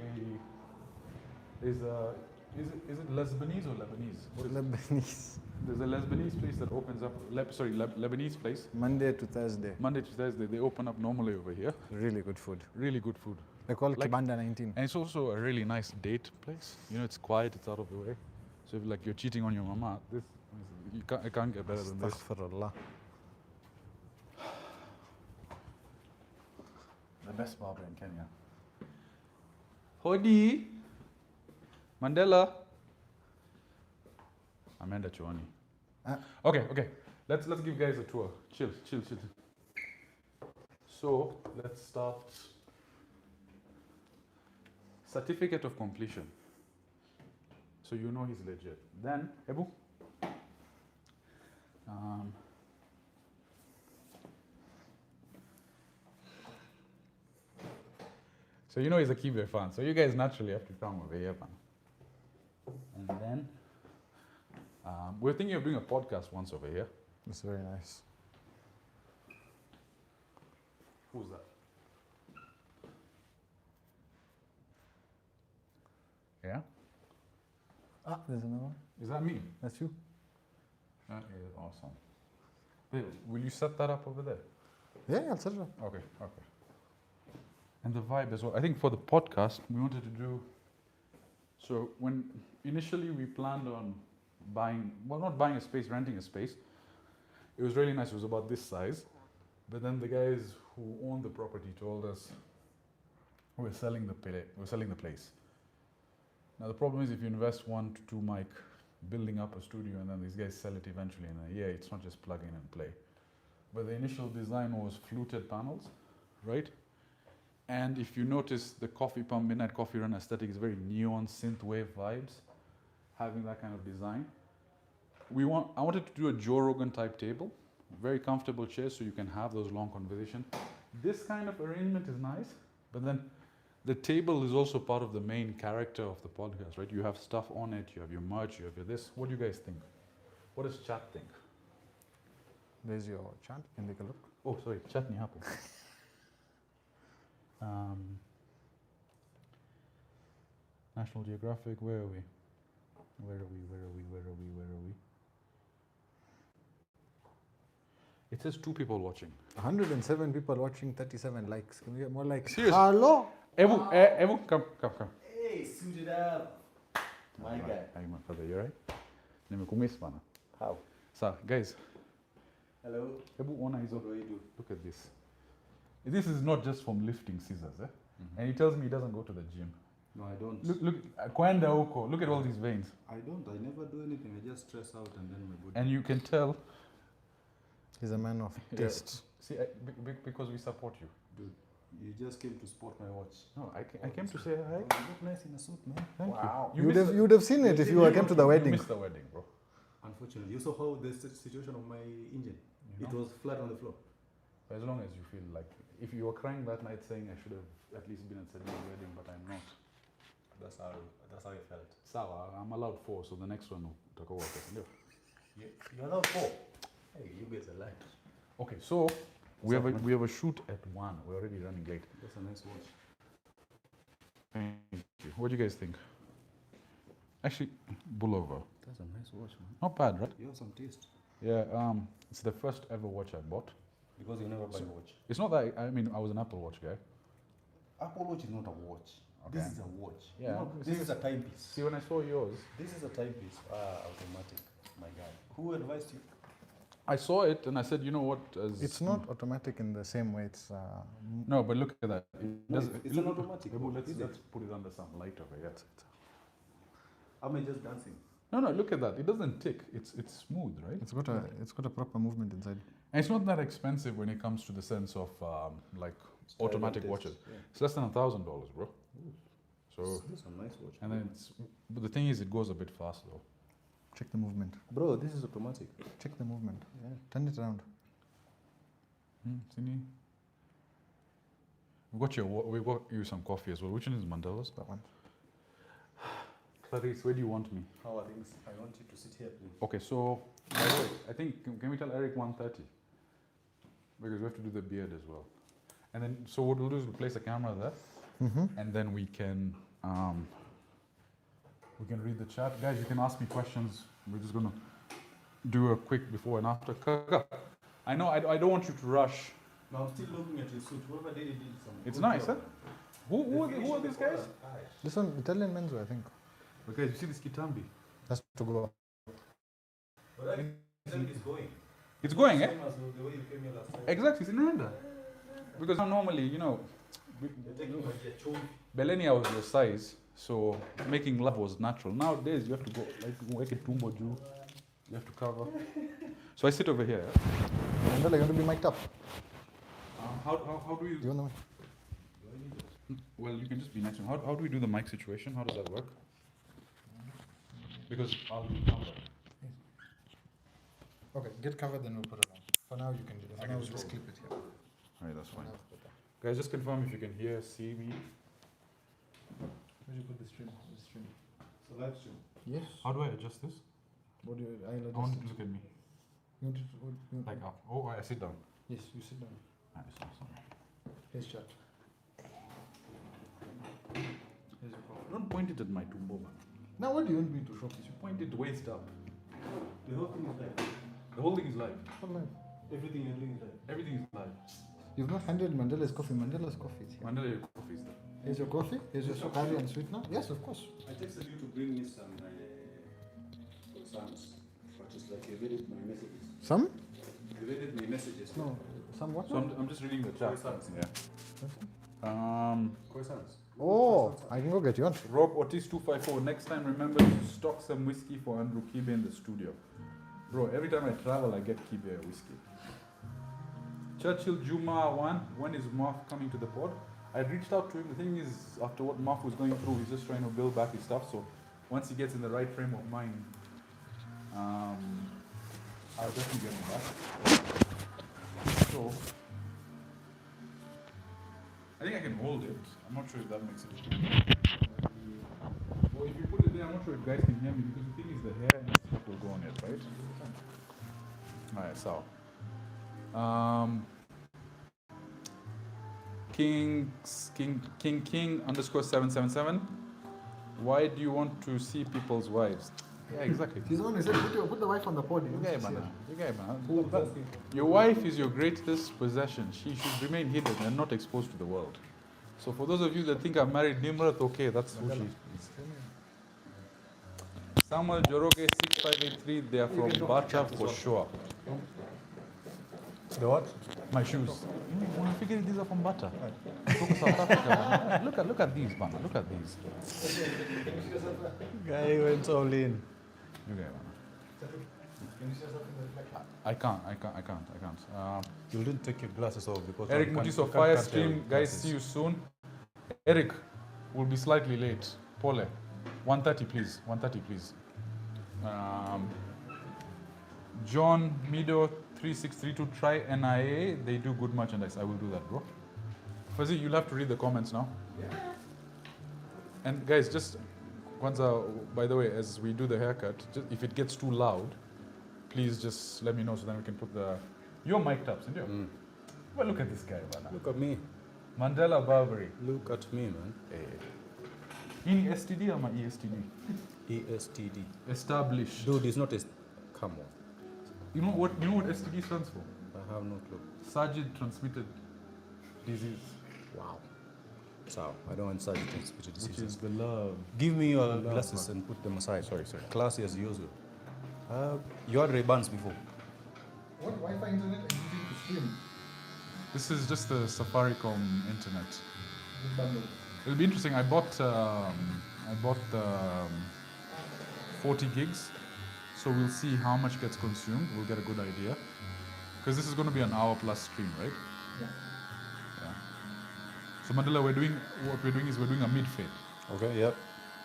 is it Lebanese or Lebanese? What is Lebanese. There's a Lebanese place that opens up. Lebanese place. Monday to Thursday. Monday to Thursday, they open up normally over here. Really good food. Really good food. They call it Kibanda 19. And it's also a really nice date place. You know, it's quiet, it's out of the way. So if like you're cheating on your mama, this I can't get better than this. Astaghfirullah. The best barber in Kenya. Hodi. Mandela. Amanda Chuani. Okay. Let's give you guys a tour. Chill. So let's start. Certificate of completion. So you know he's legit. Then, Ebu. So you know he's a Kibe fan. So you guys naturally have to come over here, man. And then we're thinking of doing a podcast once over here. That's very nice. Who's that? Yeah? There's another one. Is that me? That's you. That is awesome. Wait, will you set that up over there? Yeah, I'll set it up. Okay. And the vibe as well. I think for the podcast, we wanted to do. So when initially we planned on not buying a space, renting a space. It was really nice. It was about this size. But then the guys who owned the property told us we're selling the place. Now the problem is if you invest 1 to 2 mic building up a studio and then these guys sell it eventually in a year, it's not just plug in and play. But the initial design was fluted panels, right? And if you notice the CoffeePump Midnight Coffee Run aesthetic is very neon synthwave vibes, having that kind of design. I wanted to do a Joe Rogan type table, very comfortable chairs so you can have those long conversations. This kind of arrangement is nice, but then the table is also part of the main character of the podcast, right? You have stuff on it, you have your merch, you have your this. What do you guys think? What does chat think? There's your chat. Can take a look. Oh, sorry, chat ni hapo. National Geographic, where are we? It says 2 people watching. 107 people watching, 37 likes. Can we get more likes? Serious? Hello? Ebu, come. Hey, suited up. My guy. Hi, my father, you alright? Nimekumiss bana. How? So, guys. Hello. Ebu, ona hizo. What do you do? Look at this. This is not just from lifting scissors, eh? Mm-hmm. And he tells me he doesn't go to the gym. No, I don't. Look, kwenda huko. Look at all these veins. I don't. I never do anything. I just stress out and then my body. And you can tell. He's a man of taste. See, because we support you. Dude, you just came to sport my watch. No, I came to say hi. You look nice in a suit, man. Thank Wow. you. You would have seen it if you came to the wedding. You missed the wedding, bro. Unfortunately, you saw how the situation of my engine. You know? It was flat on the floor. As long as you feel like, if you were crying that night saying I should have at least been at Sajid's wedding, but I'm not. That's how I felt. Sawa, I'm allowed 4, so the next one will talk about it. You're not 4. Hey, you guys are light. Okay, so we have a shoot at 1. We're already running late. That's a nice watch. Thank you. What do you guys think? Actually, pull over. That's a nice watch, man. Not bad, right? You have some taste. Yeah, it's the first ever watch I bought. Because you never buy a watch. It's not that, I was an Apple Watch guy. Apple Watch is not a watch. Okay. This is a watch. Yeah. No, this is a timepiece. See, when I saw yours, This is a timepiece. Automatic, my guy. Who advised you? I saw it and I said, you know what? It's not automatic in the same way. It's No, but look at that. It does, It's an automatic. Let's put it under some light over here. Am I just dancing? No, look at that. It doesn't tick. It's smooth, right? it's got a proper movement inside. And it's not that expensive when it comes to the sense of like automatic test, watches. yeah. It's less than $1,000, bro. So, This is a nice watch. and then but the thing is, it goes a bit fast though. Check the movement. Bro, this is automatic. Check the movement. Yeah. Turn it around. Sini. We got you some coffee as well. Which one is Mandela's? That one. Clarice, where do you want me? How are things? I want you to sit here, please. Okay, so by the way, I think can we tell Eric 1:30? Because we have to do the beard as well. And then so what we'll do is we'll place a camera there, and then we can read the chat. Guys, you can ask me questions. We're just gonna do a quick before and after. Kaka, I know I don't want you to rush. No, I'm still looking at your suit. Whoever did some. It's good nice, job. huh? Who are these guys? This one, Italian menswear, I think. Okay, you see this Kitambi? That's to go. But I think it's going. It's going, eh? Same as the way you came here last time. Exactly, it's in Rwanda. Because normally, You're taking my chumvi. Belenia was your size, so making love was natural. Nowadays, you have to go like a tumbo juu. You have to cover. So I sit over here. Mandela, you want to be mic'd up? How do you? Do you want Well, you can just be next to me. How do we do the mic situation? How does that work? Because I'll be covered. Okay, get covered, then we'll put it on. For now, you can do that. For now, we'll just clip it here. Alright, that's fine. Guys, just confirm if you can hear, see me. Where do you put the stream? The stream. So live stream. Yes. How do I adjust this? What do you? I'll I adjust want it. you to look at me. You want it to, Like up. Oh, I sit down. Yes, you sit down. Alright, sorry. Here's chat. Here's your coffee. Don't point it at my tumbo, man. Now, what do you want me to show? You point it waist up. The whole thing is live. The whole thing is live. What live? Everything you're doing is live. Everything is live. You've not handled Mandela's coffee. Mandela's coffee is here. Mandela, your coffee is there. Here's your coffee. Here's your sukari and sweetener. Yes, of course. I texted you to bring me some croissants, but it's like you read my messages. Some? You read my messages. No. Some what? So I'm just reading the chat. Croissants. Yeah. Croissants. Oh, I can go get you one. Rob Otis 254. Next time, remember to stock some whiskey for Andrew Kibe in the studio. Bro, every time I travel, I get Kibe whiskey. Churchill Juma 1. When is Marf coming to the pod? I reached out to him. The thing is, after what Marf was going through, he's just trying to build back his stuff. So once he gets in the right frame of mind, I'll definitely get him back. So I think I can hold it. I'm not sure if that makes it. Well, if you put it there, I'm not sure if guys can hear me because the thing is the hair and stuff will go on it, right? Alright, so. King _ 777. Why do you want to see people's wives? Yeah, exactly. He's on. He said, put the wife on the pod. You guy, man. Your wife is your greatest possession. She should remain hidden and not exposed to the world. So for those of you that think I've married Nimrat, okay, that's who she is. Samuel Joroge 6583, they are from Bata for sure. The what? My shoes. I figured these are from Bata. South Africa. Man. Look at these, man. Look at these. Guy went all in. You guys, man. I can't. You didn't take your glasses off because Eric Mutiso Fire Stream, guys, see you soon. Eric will be slightly late. Pole, 1:30 please. 1:30 please. John Mido 3632, try NIA. They do good merchandise. I will do that, bro. Fuzzy, you'll have to read the comments now. Yeah. And guys, just by the way, as we do the haircut, just, if it gets too loud, please just let me know so then we can put the. You're mic'd up, isn't you? Well, look at this guy, man. Look at me. Mandela Barbery. Look at me, man. In STD or my ESTD? ESTD. Established. Dude, it's not a. Come on. You know what STD stands for? I have no clue. Sajid transmitted disease. Wow. So, I don't want such transmitted Which diseases. is the love. Give me your glasses and put them aside. Sorry. Classy as usual. You had Ray-Bans before. What Wi-Fi internet are you using to stream? This is just the Safaricom internet. This bundle. It'll be interesting. I bought 40 gigs. So we'll see how much gets consumed. We'll get a good idea. Because this is going to be an hour plus stream, right? Yeah. Yeah. So Mandela, what we're doing is we're doing a mid-fade. Okay, yep.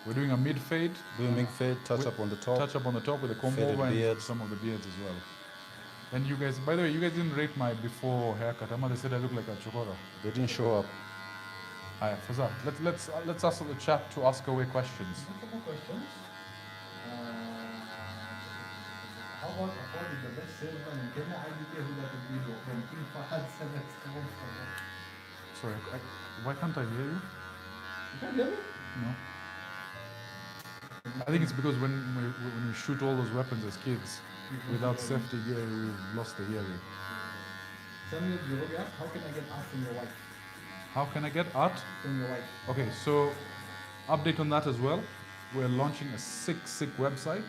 We're doing a mid fade. Doing mid fade, touch up on the top. Touch up on the top with a comb Faded over and beards. some of the beards as well. And you guys, by the way, you guys didn't rate my before haircut. They said I look like a chokora. They didn't show up. Alright, Fazal, let's ask the chat to ask away questions. A couple more questions. How about Afford is the best salesman in Kenya? IDK who got a video from King Fahad Sanat's home. Sorry, why can't I hear you? You can't hear me? No. I think it's because when we shoot all those weapons as kids, without safety gear, we've lost the hearing. Samuel Girobi asked, how can I get art from your wife? How can I get art? From your wife. Okay, so update on that as well. We're launching a sick website.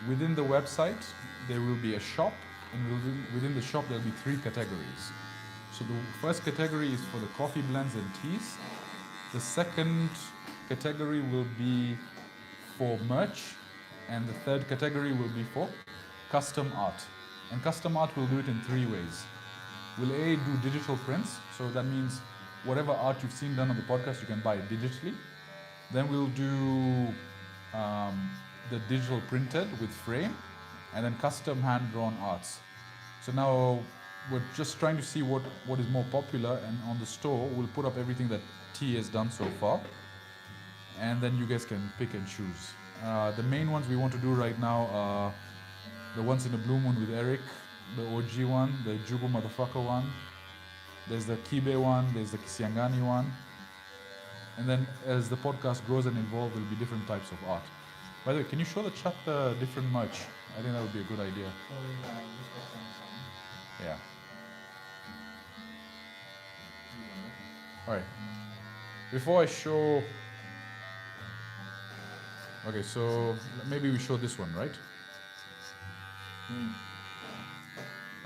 Within the website, there will be a shop, and within the shop, there'll be 3 categories. So the first category is for the coffee blends and teas. The second category will be for merch, and the third category will be for custom art. And custom art, we'll do it in 3 ways. We'll A, do digital prints, so that means whatever art you've seen done on the podcast, you can buy it digitally. Then we'll do the digital printed with frame, and then custom hand-drawn arts. So now we're just trying to see what is more popular, and on the store, we'll put up everything that T has done so far, and then you guys can pick and choose. The main ones we want to do right now are the Once in a Blue Moon with Eric, the OG one, the Jubu Motherfucker one, there's the Kibe one, there's the Kisiangani one, and then as the podcast grows and evolves, there'll be different types of art. By the way, can you show the chat the different merch? I think that would be a good idea. Yeah. Alright. Before I show... Okay, so maybe we show this one, right?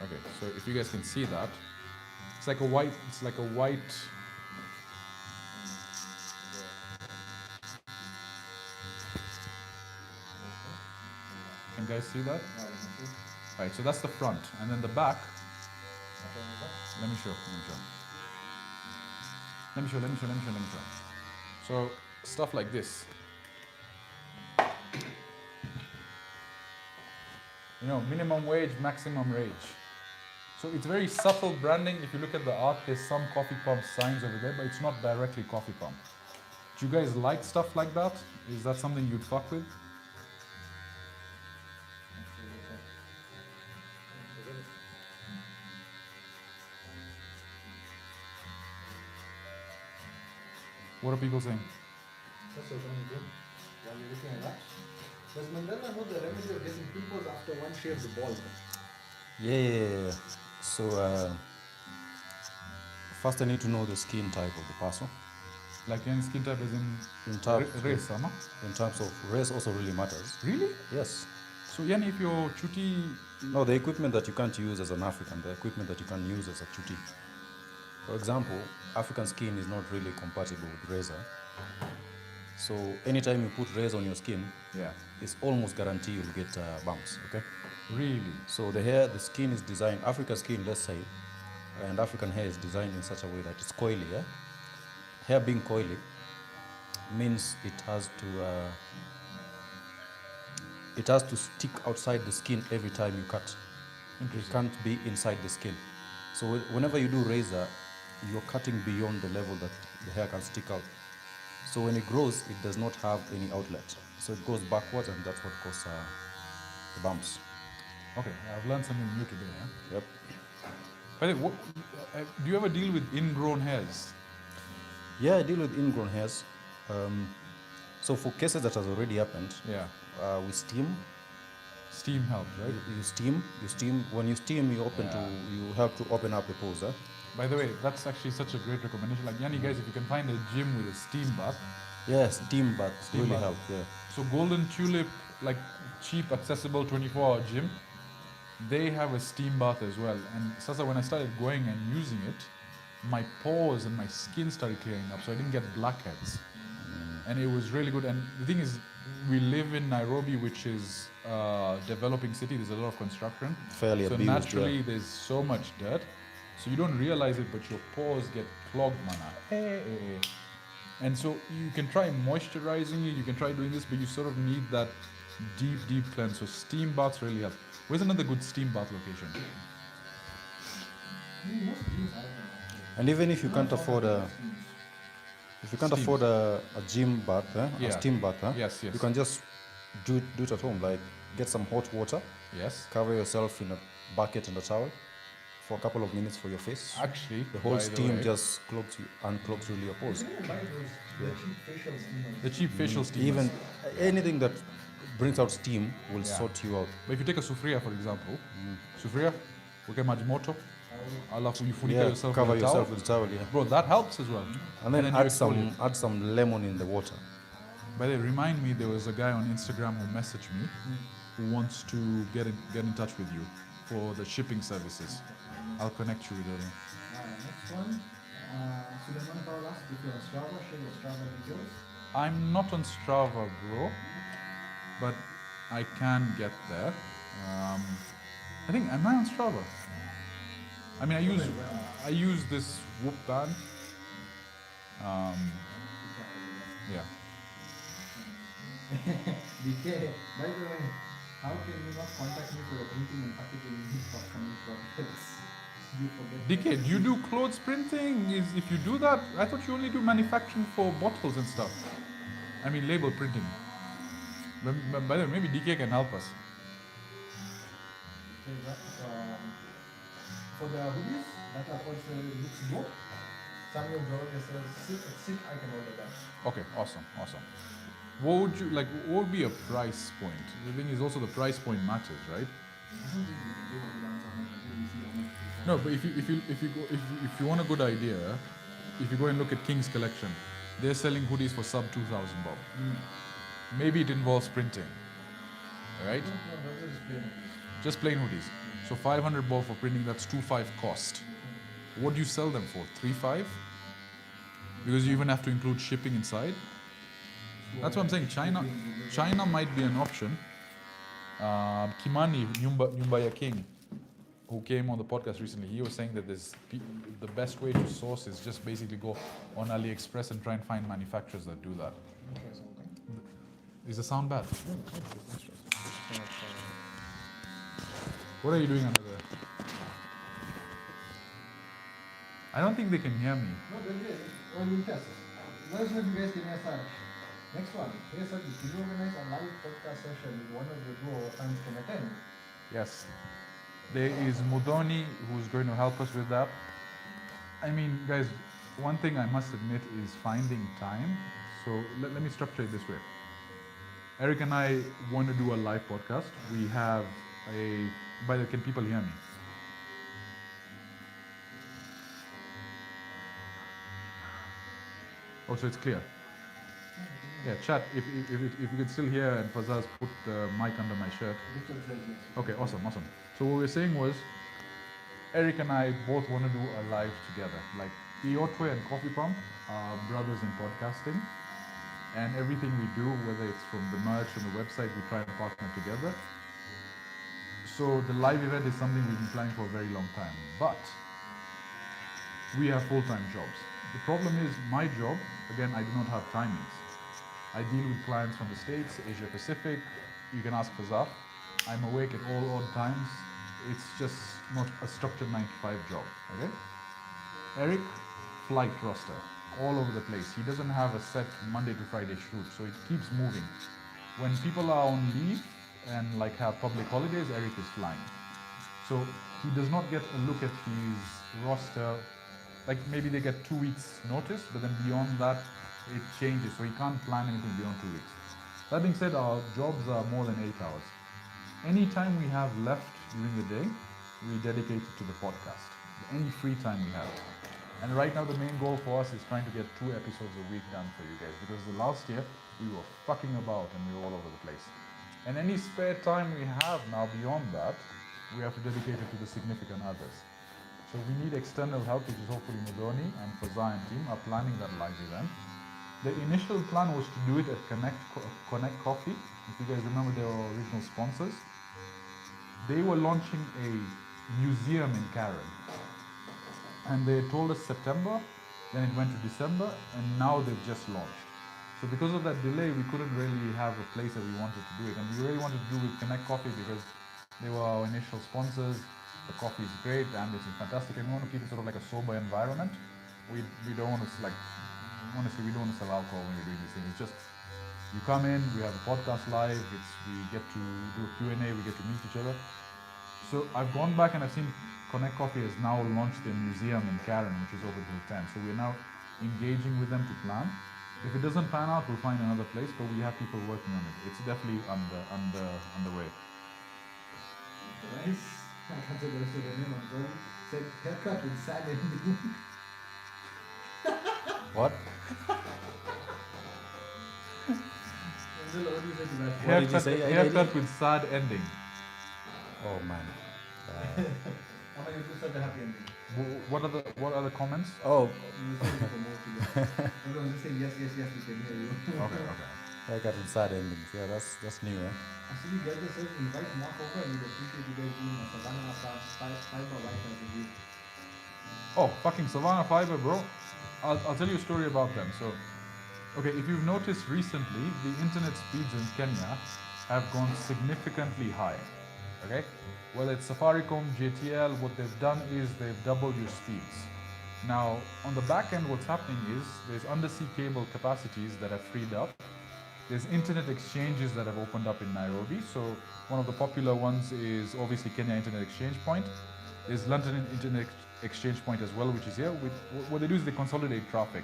Okay, so if you guys can see that, it's like a white, Can you guys see that? Alright, so that's the front, and then the back. Let me show. So stuff like this. You know, minimum wage, maximum rage. So it's very subtle branding. If you look at the art, there's some CoffeePump signs over there, but it's not directly CoffeePump. Do you guys like stuff like that? Is that something you'd fuck with? What are people saying? That's what I'm doing. While you're looking at that. Does Mandela know the remedy of getting pimples after one shaves the bald? Yeah. So, first I need to know the skin type of the person. Like any skin type is in race, huh? In terms of race also really matters. Really? Yes. So yani if you're chuti... No, the equipment that you can't use as an African, the equipment that you can use as a chuti. For example, African skin is not really compatible with razor. So anytime you put razor on your skin, it's almost guaranteed you'll get bumps, okay? Really? So the skin is designed, African skin, let's say, and African hair is designed in such a way that it's coily, yeah? Hair being coily means it has to stick outside the skin every time you cut. It can't be inside the skin. So whenever you do razor, you're cutting beyond the level that the hair can stick out. So when it grows, it does not have any outlet. So it goes backwards, and that's what causes the bumps. Okay, I've learned something new today. Huh? Yep. By the way, do you ever deal with ingrown hairs? Yeah, I deal with ingrown hairs. So for cases that has already happened, we steam. Steam helps, right? You steam. When you steam, you help to open up the pores. Huh? By the way, that's actually such a great recommendation. Like, Yanni, guys, if you can find a gym with a steam bath. Yeah, steam bath really help. Yeah. So Golden Tulip, like cheap, accessible 24-hour gym, they have a steam bath as well. And Sasa, when I started going and using it, my pores and my skin started clearing up, so I didn't get blackheads. And it was really good. And the thing is, we live in Nairobi, which is a developing city. There's a lot of construction. Fairly so abused, naturally, there's so much dirt. So you don't realize it, but your pores get clogged, mana. And so you can try moisturizing it, you can try doing this, but you sort of need that deep cleanse. So steam baths really help. Where's another good steam bath location? And even if you can't afford a gym bath, Yeah. a steam bath, Yes. you can just do it at home. Like get some hot water, Yes. cover yourself in a bucket and a towel for a couple of minutes for your face. Actually, The whole by steam way, just unclogs really your pores. the cheap facial steamers. Even anything that brings out steam will Yeah. sort you out. But if you take a sufria, for example, sufria, uke maji moto, alafu ufunika yourself cover with a towel. yourself with a towel, yeah. Bro, that helps as well. And then you add exfoliate. some lemon in the water. By the way, remind me, there was a guy on Instagram who messaged me who wants to get in touch with you for the shipping services. I'll connect you with him. Next one. Suleiman Paul asked if you're on Strava, share your Strava details. I'm not on Strava, bro, but I can get there. I think, am I on Strava? I mean, I use this Whoop band. Yeah. DK, by the way, how can you not contact me for your printing and packaging needs for upcoming projects? You forget. DK, do you do clothes printing? If you do that, I thought you only do manufacturing for bottles and stuff. I mean, label printing. But by the way, maybe DK can help us. Okay, that's, for the hoodies, that looks dope. Samuel George says, sick, I can order that. Okay, awesome. What would you like? What would be a price point? The thing is, also the price point matters, right? No, but if you want a good idea, if you go and look at King's collection, they're selling hoodies for sub 2,000 bob. Maybe it involves printing, right? Just plain hoodies. So 500 bob for printing, that's 2.5 cost. What do you sell them for? 3.5? Because you even have to include shipping inside. That's what I'm saying. China might be an option. Kimani, Nyumba King, who came on the podcast recently, he was saying that the best way to source is just basically go on AliExpress and try and find manufacturers that do that. Is the sound bad? What are you doing under there? I don't think they can hear me. No, we'll test. Let us know if you guys can hear Saj. Next one. Hey Sajid, can you organize a live podcast session with one of your duo fans can attend? Yes. There is Mudoni who's going to help us with that. I mean, guys, one thing I must admit is finding time. So let me structure it this way. Eric and I want to do a live podcast. We have by the way, can people hear me? Oh, so it's clear. Yeah, chat. If you could still hear, and Fazaz put the mic under my shirt. Okay, awesome. So what we were saying was, Eric and I both want to do a live together. Like EOTWE and CoffeePump are brothers in podcasting, and everything we do, whether it's from the merch and the website, we try and partner together. So the live event is something we've been planning for a very long time, but we have full-time jobs. The problem is my job, again, I do not have timings. I deal with clients from the States, Asia Pacific. You can ask Fazaf. I'm awake at all odd times. It's just not a structured 9-to-5 job, okay? Eric, flight roster, all over the place. He doesn't have a set Monday to Friday shoot, so it keeps moving. When people are on leave and like have public holidays, Eric is flying. So he does not get a look at his roster. Like maybe they get 2 weeks notice, but then beyond that, it changes. So he can't plan anything beyond 2 weeks. That being said, our jobs are more than 8 hours. Any time we have left during the day, we dedicate it to the podcast. Any free time we have. And right now the main goal for us is trying to get 2 episodes a week done for you guys. Because the last year, we were fucking about and we were all over the place. And any spare time we have now beyond that, we have to dedicate it to the significant others. So we need external help, which is hopefully Mudoni and Fazza and team are planning that live event. The initial plan was to do it at Connect Coffee. If you guys remember, they were original sponsors. They were launching a museum in Karen. And they told us September, then it went to December, and now they've just launched. So because of that delay, we couldn't really have a place that we wanted to do it, and we really wanted to do with Connect Coffee because they were our initial sponsors. The coffee is great, the ambience is fantastic, and we want to keep it sort of like a sober environment. We don't want to honestly, we don't want to sell alcohol when we're doing this thing. It's just, you come in, we have a podcast live, we get to do a Q&A, we get to meet each other. So I've gone back and I've seen Connect Coffee has now launched their museum in Karen, which is over till 10. So we're now engaging with them to plan. If it doesn't pan out, we'll find another place, but we have people working on it. It's definitely underway. Nice. I can't tell the rest of the name. I'm sorry. Said haircut with sad ending. What? Mandela, what do you say to that? What did you say? Haircut with sad ending. Oh man. How many people said the happy ending? What are the comments? Oh, You said it for more together. Everyone just saying yes, yes, yes, we can hear you. Okay. I got some sad endings. Yeah, that's new, eh? Actually, Gerda says invite Mark over and we'd appreciate you guys doing a Savannah Fiber Wi-Fi review. Oh, fucking Savannah Fiber, bro. I'll tell you a story about them. So, okay, if you've noticed recently, the internet speeds in Kenya have gone significantly high. Okay? Whether it's Safaricom, JTL, what they've done is they've doubled your speeds. Now, on the back end, what's happening is there's undersea cable capacities that have freed up. There's internet exchanges that have opened up in Nairobi. So one of the popular ones is obviously Kenya Internet Exchange Point. There's London Internet Exchange Point as well, which is here. What they do is they consolidate traffic.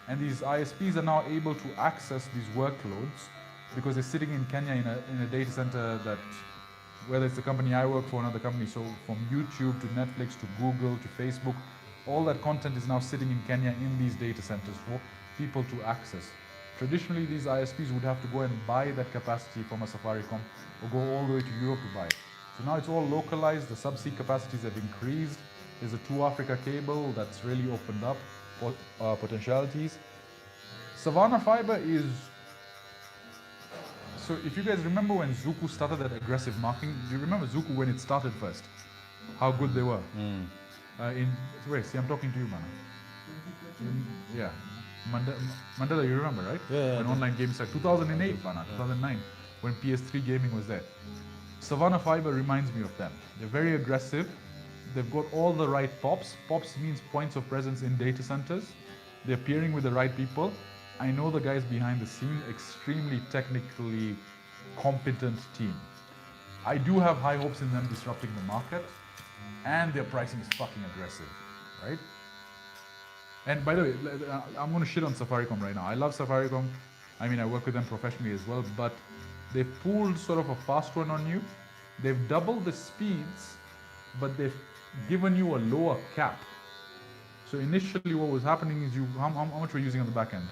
And these ISPs are now able to access these workloads because they're sitting in Kenya in a data center that, whether it's the company I work for, another company, so from YouTube to Netflix to Google to Facebook, all that content is now sitting in Kenya in these data centers for people to access. Traditionally, these ISPs would have to go and buy that capacity from a Safaricom or go all the way to Europe to buy it. So now it's all localized, the subsea capacities have increased, there's a 2 Africa cable that's really opened up potentialities. Savannah Fiber is, so if you guys remember when Zuku started that aggressive marketing, do you remember Zuku when it started first? How good they were? See, I'm talking to you, man. Yeah. Mandela, you remember, right? Yeah. When online games started, 2008, 2009, when PS3 gaming was there. Savannah Fiber reminds me of them. They're very aggressive. They've got all the right POPs. POPs means points of presence in data centers. They're pairing with the right people. I know the guys behind the scene, extremely technically competent team. I do have high hopes in them disrupting the market, and their pricing is fucking aggressive, right? And by the way, I'm going to shit on Safaricom right now. I love Safaricom. I mean, I work with them professionally as well, but they've pulled sort of a fast one on you. They've doubled the speeds, but they've given you a lower cap. So initially what was happening is how much were you using on the back end?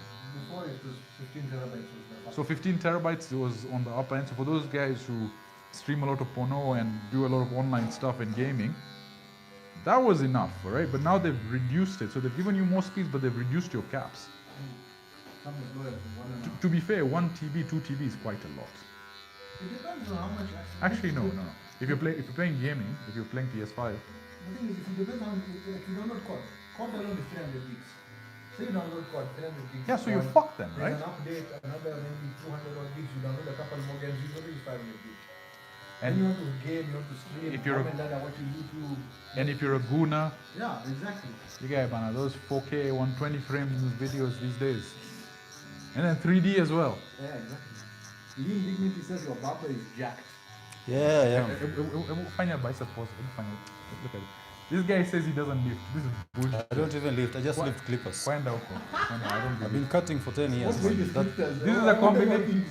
Before it was 15 terabytes. So 15 terabytes was on the upper end. So for those guys who stream a lot of porno and do a lot of online stuff and gaming, that was enough, right? But now they've reduced it. So they've given you more speeds, but they've reduced your caps. Some is lower than 1.5. To be fair, 1 TB, 2 TB is quite a lot. It depends on how much Actually, no. If you're playing gaming, if you're playing PS5, The thing is, it depends on if you download COD. COD alone is 300 gigs. Say you download COD, 300 gigs. yeah, so you fuck them, There's right? an update, another maybe 200 odd gigs. You download a couple more games, you go to 500 gigs. And then you want to game, you want to stream, if you're a- watching YouTube. And if you're a gooner, Yeah, exactly. you get those 4K 120 frames videos these days. And then 3D as well. Yeah, exactly. Lean Dignity says your barber is jacked. Yeah. Find your bicep pose. Look at it. This guy says he doesn't lift. This is bullshit. I don't even lift. I just What? lift clippers. Find out. I don't I've believe. been cutting for 10 years. What's with the That- sisters? this is a combination.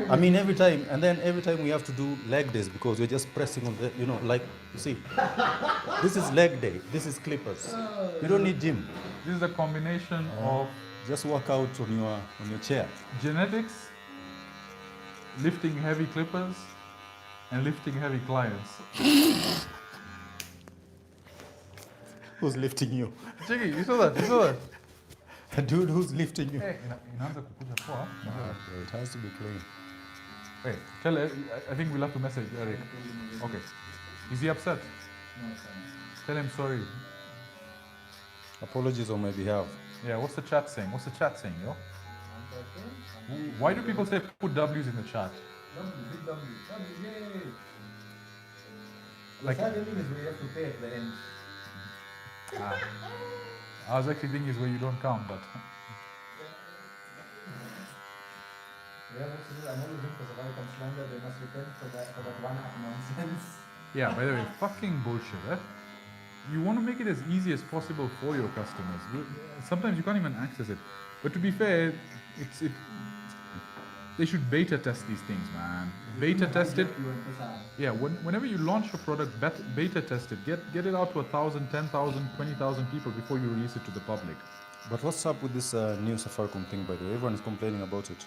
I mean, every time we have to do leg days because we're just pressing on the, like, you see, this is leg day, this is clippers. You don't need gym. This is a combination of Just work out on your chair. genetics, lifting heavy clippers, and lifting heavy clients. Who's lifting you? Chiki, you saw that? A dude who's lifting you. Hey, inaanza kukuja poa. Okay, it has to be clean. Hey, tell I think we'll have to message Eric. Okay. Is he upset? No, it's fine. Tell him sorry. Apologies on my behalf. Yeah, what's the chat saying? What's the chat saying, yo? Why do people say put W's in the chat? Big W, yay! Like, the sad ending is where you have to pay at the end. I was actually thinking is where you don't count, but Yeah, I'm always looking for Safaricom slander. They must repent for that one app nonsense. yeah, by the way, fucking bullshit, eh? You want to make it as easy as possible for your customers. Sometimes you can't even access it. But to be fair, they should beta test these things, man. Beta test it. Yeah, whenever you launch a product, beta test it. Get it out to 1,000, 10,000, 20,000 people before you release it to the public. But what's up with this new Safaricom thing, by the way? Everyone is complaining about it.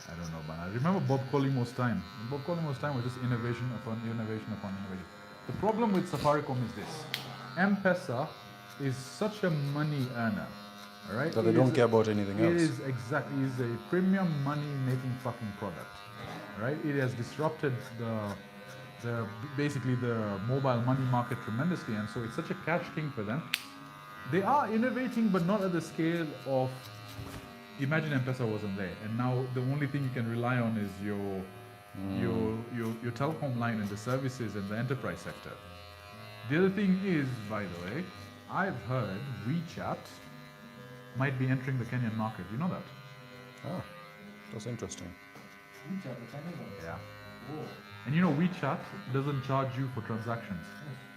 I don't know, man. I remember Bob Collymore time. Bob Collymore's time was just innovation upon innovation upon innovation. The problem with Safaricom is this. M-Pesa is such a money earner, all right? That they don't care about anything else. It is exactly, it is a premium money-making fucking product, right? It has disrupted basically the mobile money market tremendously, and so it's such a cash king for them. They are innovating, but not at the scale of. Imagine M-Pesa wasn't there, and now the only thing you can rely on is your telecom line and the services and the enterprise sector. The other thing is, by the way, I've heard WeChat might be entering the Kenyan market. You know that? Oh, that's interesting. WeChat, the Chinese one. Yeah. Oh. And you know WeChat doesn't charge you for transactions.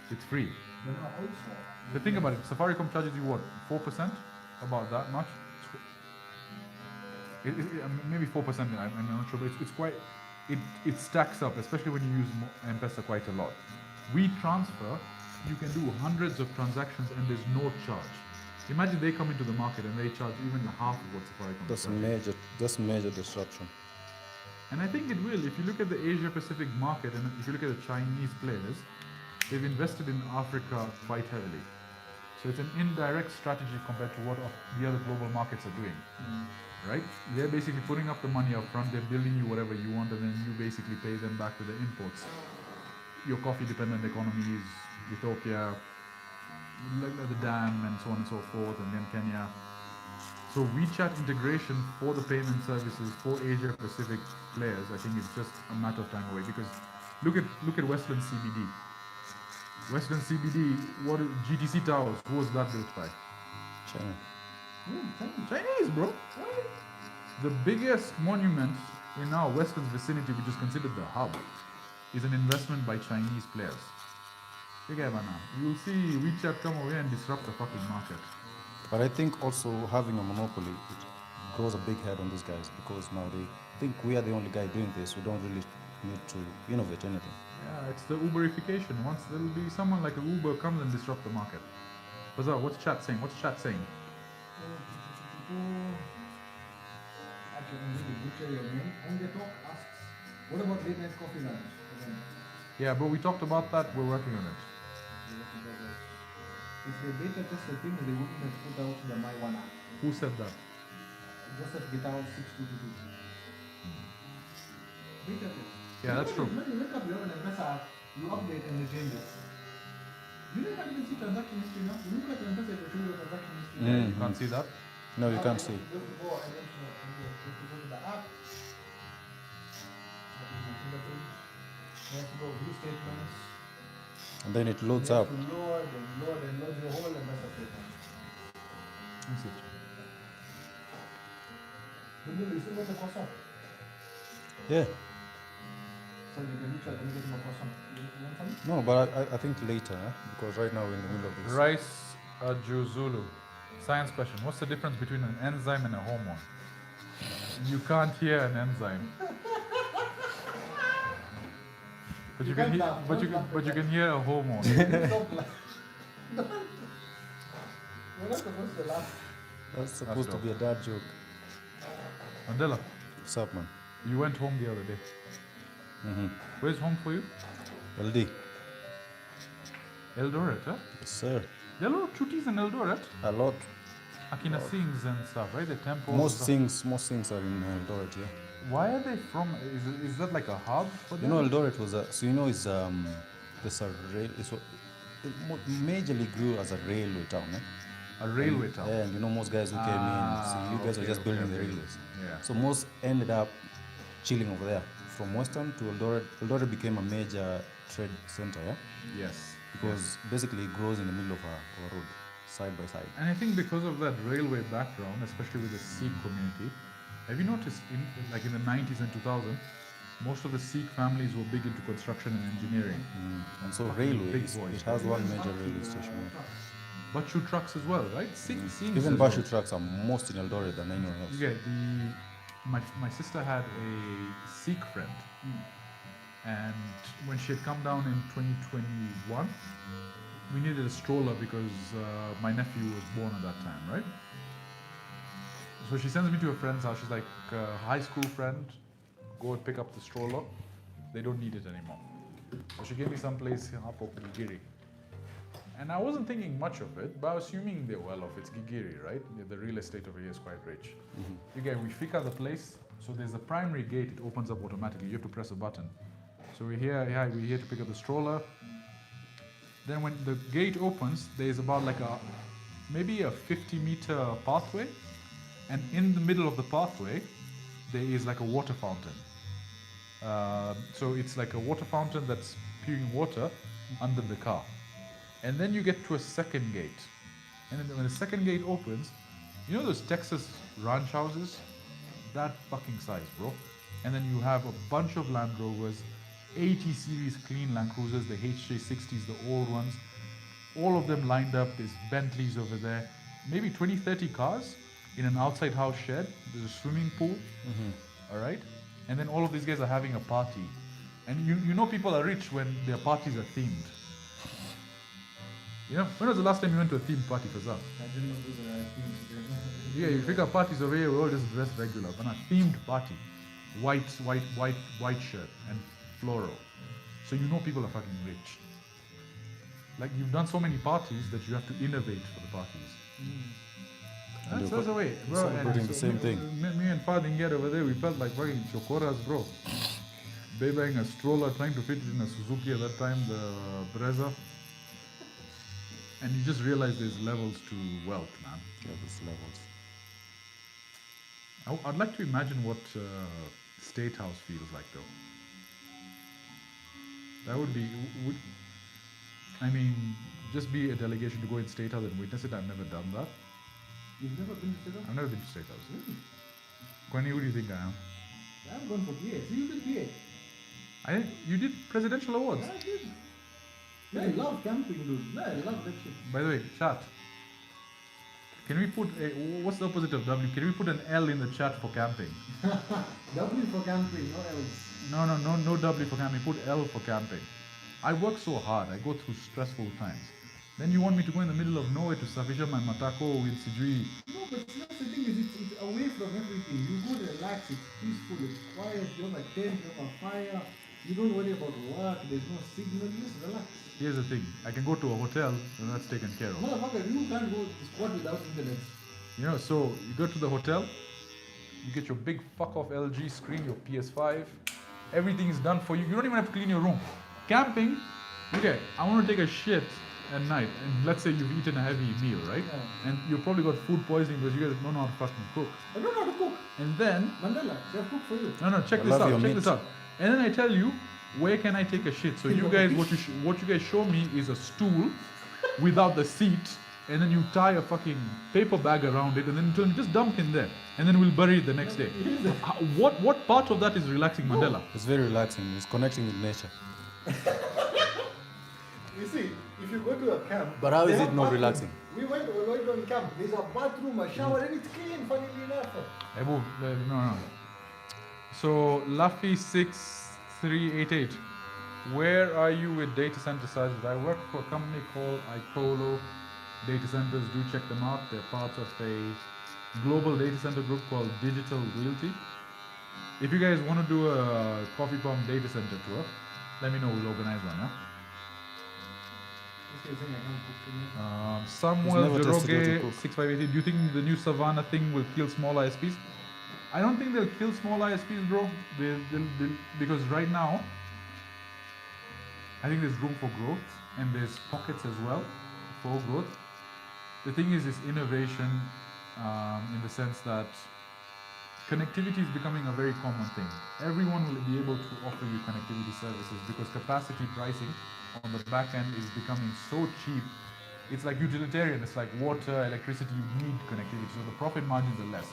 It's free. Then also. But think about it. Safaricom charges you what? 4%? About that much? Maybe 4%. I'm not sure, but it's quite. It stacks up, especially when you use M-Pesa quite a lot. WeTransfer, you can do hundreds of transactions and there's no charge. Imagine they come into the market and they charge even half of what Safaricom charges. That's major disruption. And I think it will. If you look at the Asia Pacific market and if you look at the Chinese players, they've invested in Africa quite heavily. So it's an indirect strategy compared to what the other global markets are doing. Right? They're basically putting up the money up front, they're building you whatever you want, and then you basically pay them back with the imports. Your coffee-dependent economies, Ethiopia, the dam, and so on and so forth, and then Kenya. So WeChat integration for the payment services for Asia Pacific players, I think it's just a matter of time away. Because look at Westland CBD. Westland CBD, what is GTC Towers? Who was that built by? China. Chinese, bro. The biggest monument in our Westland's vicinity, which is considered the hub, is an investment by Chinese players. You'll see WeChat come away and disrupt the fucking market. But I think also having a monopoly, it grows a big head on these guys because now they think we are the only guy doing this. We don't really need to innovate anything. Yeah, it's the Uberification. Once there'll be someone like Uber comes and disrupt the market. Bazaar, what's chat saying? What's chat saying? What about late night coffee lunch? Yeah, bro, we talked about that. We're working on it. If they beta test the thing, they wouldn't have put out the My One app. Who said that? Just at beta 6222. Beta test. Yeah, that's true. When you wake up, you have an M-Pesa app, you update and it changes. You don't even see transaction history now. You look at your M-Pesa, it will show you transaction history. You can't see that? No, you can't see. You have to go and then you have to go to the app. You have to go view statements. And then it loads up. You have to load and load your whole M-Pesa statement. That's it. You still got the croissant? Yeah. So you can reach out and get more croissant. You want some? No, but I think later, because right now we're in the middle of this. Rice Ajuzulu. Science question. What's the difference between an enzyme and a hormone? You can't hear an enzyme. But you can hear a hormone. We're not supposed to laugh. That's supposed to be a dad joke. Mandela, What's up, man? you went home the other day. Where's home for you? LD. Eldoret, huh? Yes, sir. There are a lot of chutis in Eldoret. A lot. Akina Singhs and stuff, right? The temples. Most things are in Eldoret, yeah. Why are they from? Is that like a hub for them? You know, Eldoret was it's there's a rail. It majorly grew as a railway town, eh? A railway town. Yeah, and you know most guys who came in, see, you guys were just building the railways. Yeah. So most ended up chilling over there. From Western to Eldoret. Eldoret became a major trade center, yeah? Yes. Because basically it grows in the middle of a road, side by side. And I think because of that railway background, especially with the Sikh community, have you noticed in the 90s and 2000s, most of the Sikh families were big into construction and engineering. And so Fucking railway, big it boys. has one major railway station. Bachu trucks as well, right? Sikhs Even as well. Bashu trucks are most in Eldoret than anywhere else. You get my sister had a Sikh friend, and when she had come down in 2021, we needed a stroller because my nephew was born at that time, right? So she sends me to a friend's house. She's like, high school friend, go and pick up the stroller. They don't need it anymore. So she gave me some place up of Gigiri. And I wasn't thinking much of it, but I was assuming they're well off. It's Gigiri, right? The real estate over here is quite rich. Again, we figure the place. So there's a primary gate. It opens up automatically. You have to press a button. So we're here to pick up the stroller. Then when the gate opens, there's about maybe a 50-meter pathway. And in the middle of the pathway, there is like a water fountain. So it's like a water fountain that's spewing water under the car. And then you get to a second gate. And then when the second gate opens, you know those Texas ranch houses? That fucking size, bro. And then you have a bunch of Land Rovers, 80 series clean Land Cruisers, the HJ60s, the old ones. All of them lined up. There's Bentleys over there. Maybe 20, 30 cars in an outside house shed. There's a swimming pool. All right? And then all of these guys are having a party. And you know people are rich when their parties are themed. You know, when was the last time you went to a themed party, Fazal? I didn't know those are things. Yeah, you pick up parties over here, we're all just dressed regular. But a themed party. White shirt and floral. So you know people are fucking rich. Like you've done so many parties that you have to innovate for the parties. That's the way. Bro, celebrating the same thing. Me and Fading get over there, we felt like fucking chokoras, bro. Babying a stroller, trying to fit it in a Suzuki at that time, the Brezza. And you just realize there's levels to wealth, man. Yeah, there's levels. I'd like to imagine what State House feels like, though. That would be, just be a delegation to go in State House and witness it. I've never done that. You've never been to State House? I've never been to State House. Really? Kwani, who do you think I am? I'm going for PA. See, you did PA. You did presidential awards. Yeah, I did. Yeah, I love camping, dude. Yeah, I love that shit. By the way, chat. Can we put what's the opposite of W? Can we put an L in the chat for camping? W for camping, no else. No W for camping. Put L for camping. I work so hard. I go through stressful times. Then you want me to go in the middle of nowhere to Safisha my matako with Sijui. No, but that's the thing is it's away from everything. You go relax, it's peaceful, it's quiet, you're like tent, you have a fire, you don't worry about work, there's no signal, you just relax. Here's the thing. I can go to a hotel and that's taken care of. Motherfucker, you can't go squat without internet. You know, so you go to the hotel, you get your big fuck off LG screen, your PS5, everything is done for you. You don't even have to clean your room. Camping, okay, I want to take a shit at night, and let's say you've eaten a heavy meal, right? Yeah. And you probably got food poisoning because you guys don't know how to fucking cook. I don't know how to cook. And then, Mandela, chef cook for you. no, check this out. And then I tell you, where can I take a shit? So you guys, what you guys show me is a stool without the seat, and then you tie a fucking paper bag around it, and then you tell me just dump in there, and then we'll bury it the next day. What part of that is relaxing, Mandela? It's very relaxing. It's connecting with nature. You see, if you go to a camp... But how is it not bathroom. relaxing? We went on camp. There's a bathroom, a shower, and it's clean, funnily enough. No. So, Luffy6388, where are you with data center sizes? I work for a company called Icolo Data Centers. Do check them out. They're part of a global data center group called Digital Realty. If you guys want to do a CoffeePump data center tour, let me know. We'll organize one. Huh? Samuel Jeroge 6580. Do you think the new Savannah thing will kill small ISPs? I don't think they'll kill small ISPs, bro. They'll, because right now, I think there's room for growth, and there's pockets as well for growth. the thing is innovation in the sense that connectivity is becoming a very common thing. Everyone will be able to offer you connectivity services because capacity pricing on the back end is becoming so cheap. It's like utilitarian. It's like water, electricity. You need connectivity, so the profit margins are less.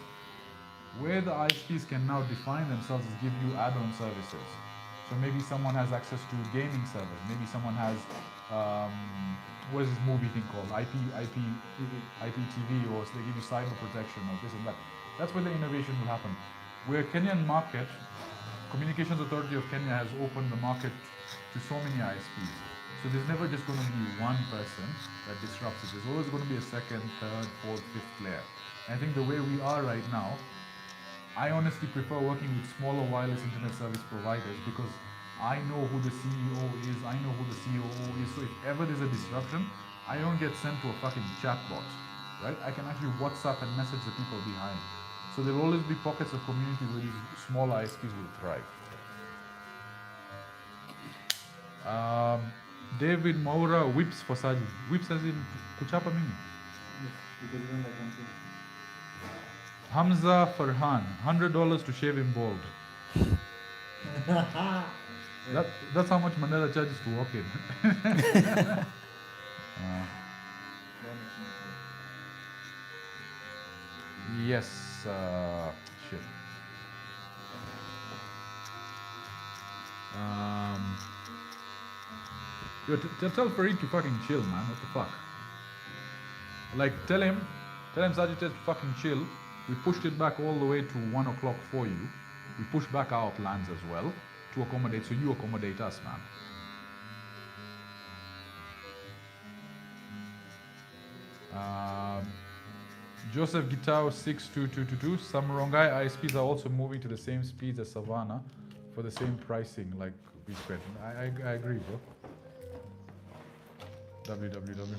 Where the ISPs can now define themselves is give you add-on services. So maybe someone has access to gaming servers. Maybe someone has what is this movie thing called? IPTV, or so they give you cyber protection or this and that. That's where the innovation will happen. Where Kenyan market, Communications Authority of Kenya has opened the market to so many ISPs. So there's never just going to be one person that disrupts it. There's always going to be a second, third, fourth, fifth player. And I think the way we are right now, I honestly prefer working with smaller wireless internet service providers because I know who the CEO is, I know who the COO is, so if ever there's a disruption, I don't get sent to a fucking chatbot, right? I can actually WhatsApp and message the people behind. So there'll always be pockets of communities where these small ISPs will thrive. David Maura whips for Sajid. Whips as in kuchapa mimi. Yes, because you don't like something. Hamza Farhan, $100 to shave him bald. That's how much Mandela charges to walk in. Yes, shit. Yo, tell Farid to fucking chill, man. What the fuck? Like, tell him Sajid to fucking chill. We pushed it back all the way to 1 o'clock for you. We pushed back our plans as well to accommodate, so you accommodate us, man. Joseph Gitao 62222. Some Rongai ISPs are also moving to the same speeds as Savannah for the same pricing, like we spread. I agree, bro. www.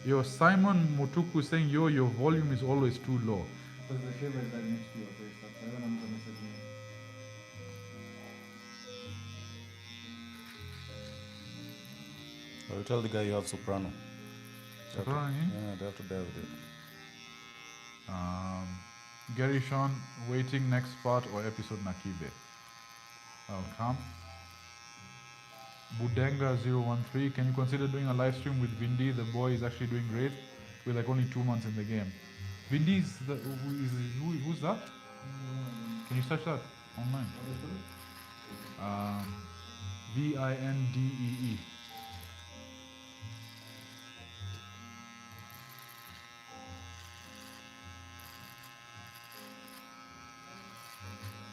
Yo, Simon Motuku saying, yo, your volume is always too low. Because the shaver is right next to your face. That's why when I'm going to message me. I will tell the guy you have soprano. Soprano, Yeah, they have to bear with it. Gary Sean, waiting next part or episode Nakibe. I'll come. Budenga013, can you consider doing a live stream with Vindi? The boy is actually doing great. We're like only 2 months in the game. Vindi is who's that? Can you search that online? Vindee.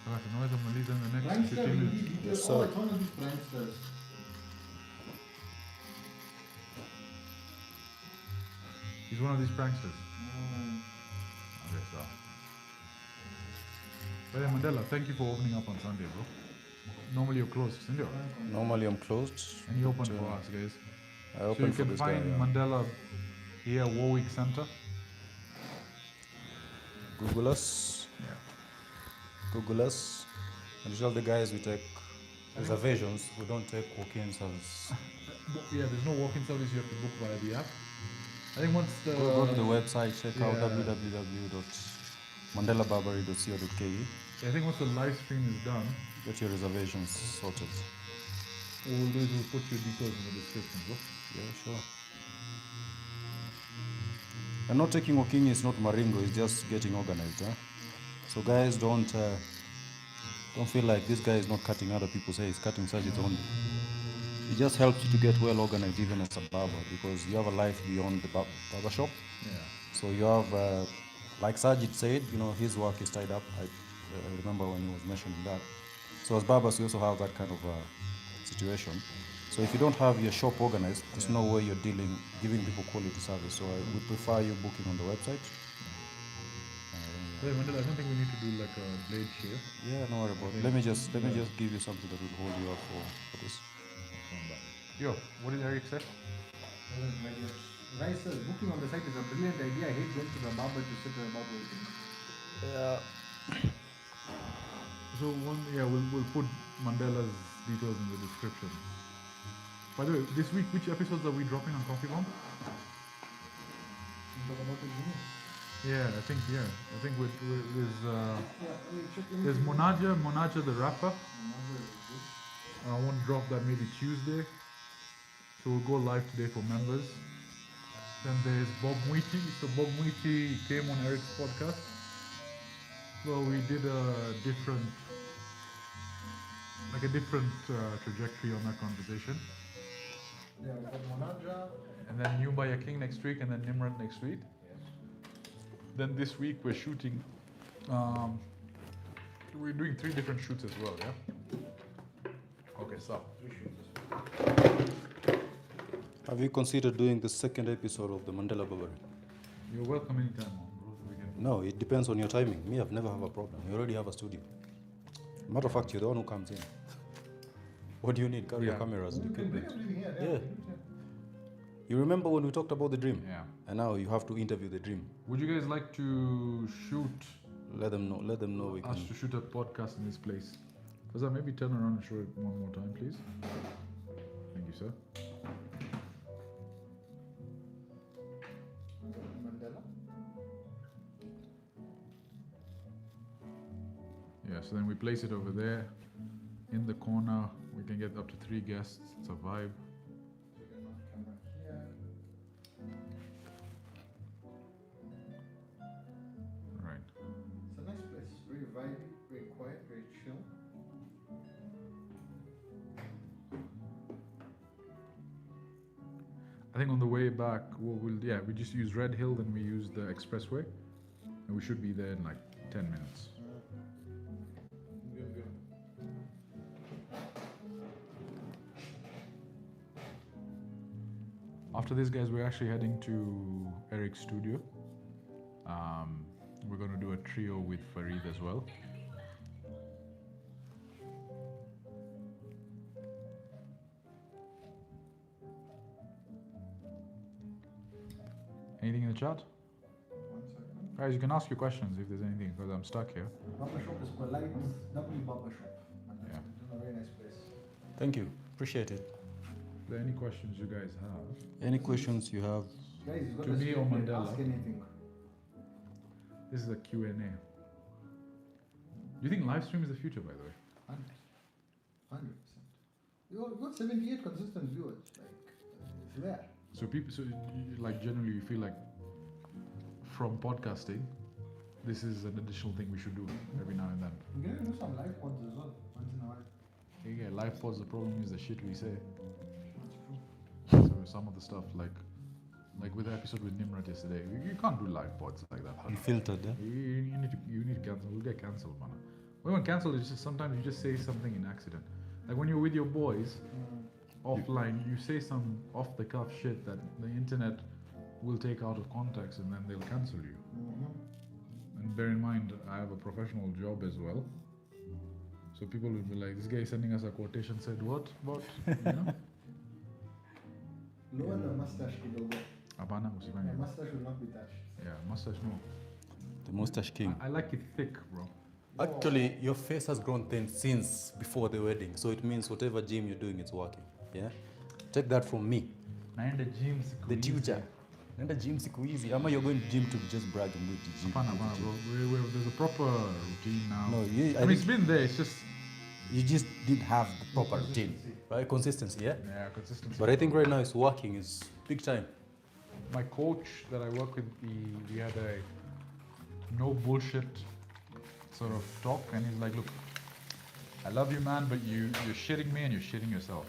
Right, know the Malisa in the next Prankster, 15 minutes. Yes, it's sir. one of these pranksters. He's one of these pranksters. Okay, so. But yeah, Mandela, thank you for opening up on Sunday, bro. Normally you're closed, isn't it? Normally I'm closed. And you open but, for us, guys. I So you open for can this guy. find Yeah. Mandela here, Warwick Center. Google us. Yeah. Google us. And tell the guys we take reservations. We don't take walk-in service. Yeah, there's no walk-in service. You have to book via the app. I think once the Go to the website, check out yeah. www.mandelabarbery.co.ke. I think once the live stream is done, Get your reservations sorted. what we'll do is we'll put your details in the description, bro. Yeah, sure. And not taking walking is not maringo, it's just getting organized. Huh? So guys, don't feel like this guy is not cutting other people's hair, he's cutting Sajid's only. It just helps you to get well organized even as a barber, because you have a life beyond the barbershop. Yeah. So you have, like Sajid said, you know, his work is tied up. I remember when he was mentioning that. So as barbers, we also have that kind of situation. So if you don't have your shop organized, there's no way you're giving people quality service. So I would prefer you booking on the website. Hey, Mandela, I don't think we need to do like a blade shear. Yeah, no worry about it. Let me just give you something that will hold you up for this. Yo, what did Eric say? Right, sir. Booking on the site is a brilliant idea. I hate going to the barber to sit about waiting. Yeah. So we'll put Mandela's details in the description. By the way, this week, which episodes are we dropping on CoffeePump? Yeah, I think there's Monaja the rapper. I want to drop that maybe Tuesday. So we'll go live today for members. Then there's Bob Mwiti. So Bob Mwiti came on Eric's podcast. Well, we did a different trajectory on that conversation. Yeah, we got Monaja. And then Nyumba King next week, and then Nimrat next week. Then this week we're shooting. We're doing 3 different shoots as well, yeah. Okay, so. Have you considered doing the second episode of the Mandela Barbery? You're welcome anytime, bro. No, it depends on your timing. Me, I've never have a problem. You already have a studio. Matter of fact, you're the one who comes in. What do you need? Carry your cameras and equipment. Yeah. You remember when we talked about the dream? Yeah. And now you have to interview the dream. Would you guys like to shoot? Let them know. Let them know we Us can. to shoot a podcast in this place. Faza, maybe turn around and show it one more time, please. Thank you, sir. Mandela. Yeah, so then we place it over there in the corner. We can get up to 3 guests. It's a vibe. Right. It's a nice place. Very vibey, very quiet, very chill. I think on the way back, we just use Red Hill, then we use the expressway, and we should be there in like 10 minutes. Good. After this, guys, we're actually heading to Eric's studio. We're going to do a trio with Farid as well. Anything in the chat? 1 second. Guys, you can ask your questions if there's anything, because I'm stuck here. Barbershop is polite. W Barbershop. Yeah. It's a very nice place. Thank you. Appreciate it. Are there any questions you guys have? Any questions you have? Guys, you got To me or Mandela? Ask anything. This is a Q&A. Do you think live stream is the future, by the way? 100%. You got 78 consistent viewers. Like, it's there. So people, like generally you feel like from podcasting, this is an additional thing we should do every now and then. We're going to do some live pods as well, once in a while. Yeah, live pods, the problem is the shit we say. That's true. So some of the stuff like with the episode with Nimrat yesterday, you can't do live pods like that. Unfiltered, yeah? You need to cancel. We'll get cancelled, man. When we cancel, it's just sometimes you just say something in accident. Like when you're with your boys offline, you say some off the cuff shit that the internet will take out of context and then they'll cancel you. And bear in mind, I have a professional job as well. So people will be like, this guy sending us a quotation said what? What? You know? Lower the mustache kidogo. Hapana, usifanye. The mustache will not be touched. Yeah, mustache no. The mustache king. I like it thick, bro. Actually, your face has grown thin since before the wedding. So it means whatever gym you're doing, it's working. Yeah? Take that from me. Naenda gym siku The hizi. tutor. Naenda gym siku hizi. Ama you're going to gym to just brag and go to gym. Hapana, bro. There's a proper routine now. No, I mean, it's been there. It's just you just didn't have the proper routine. Right? Consistency, yeah? yeah, consistency. But I think right now it's working. It's big time. My coach that I work with, we had a no bullshit sort of talk, and he's like, look, I love you, man, but you're shitting me and you're shitting yourself.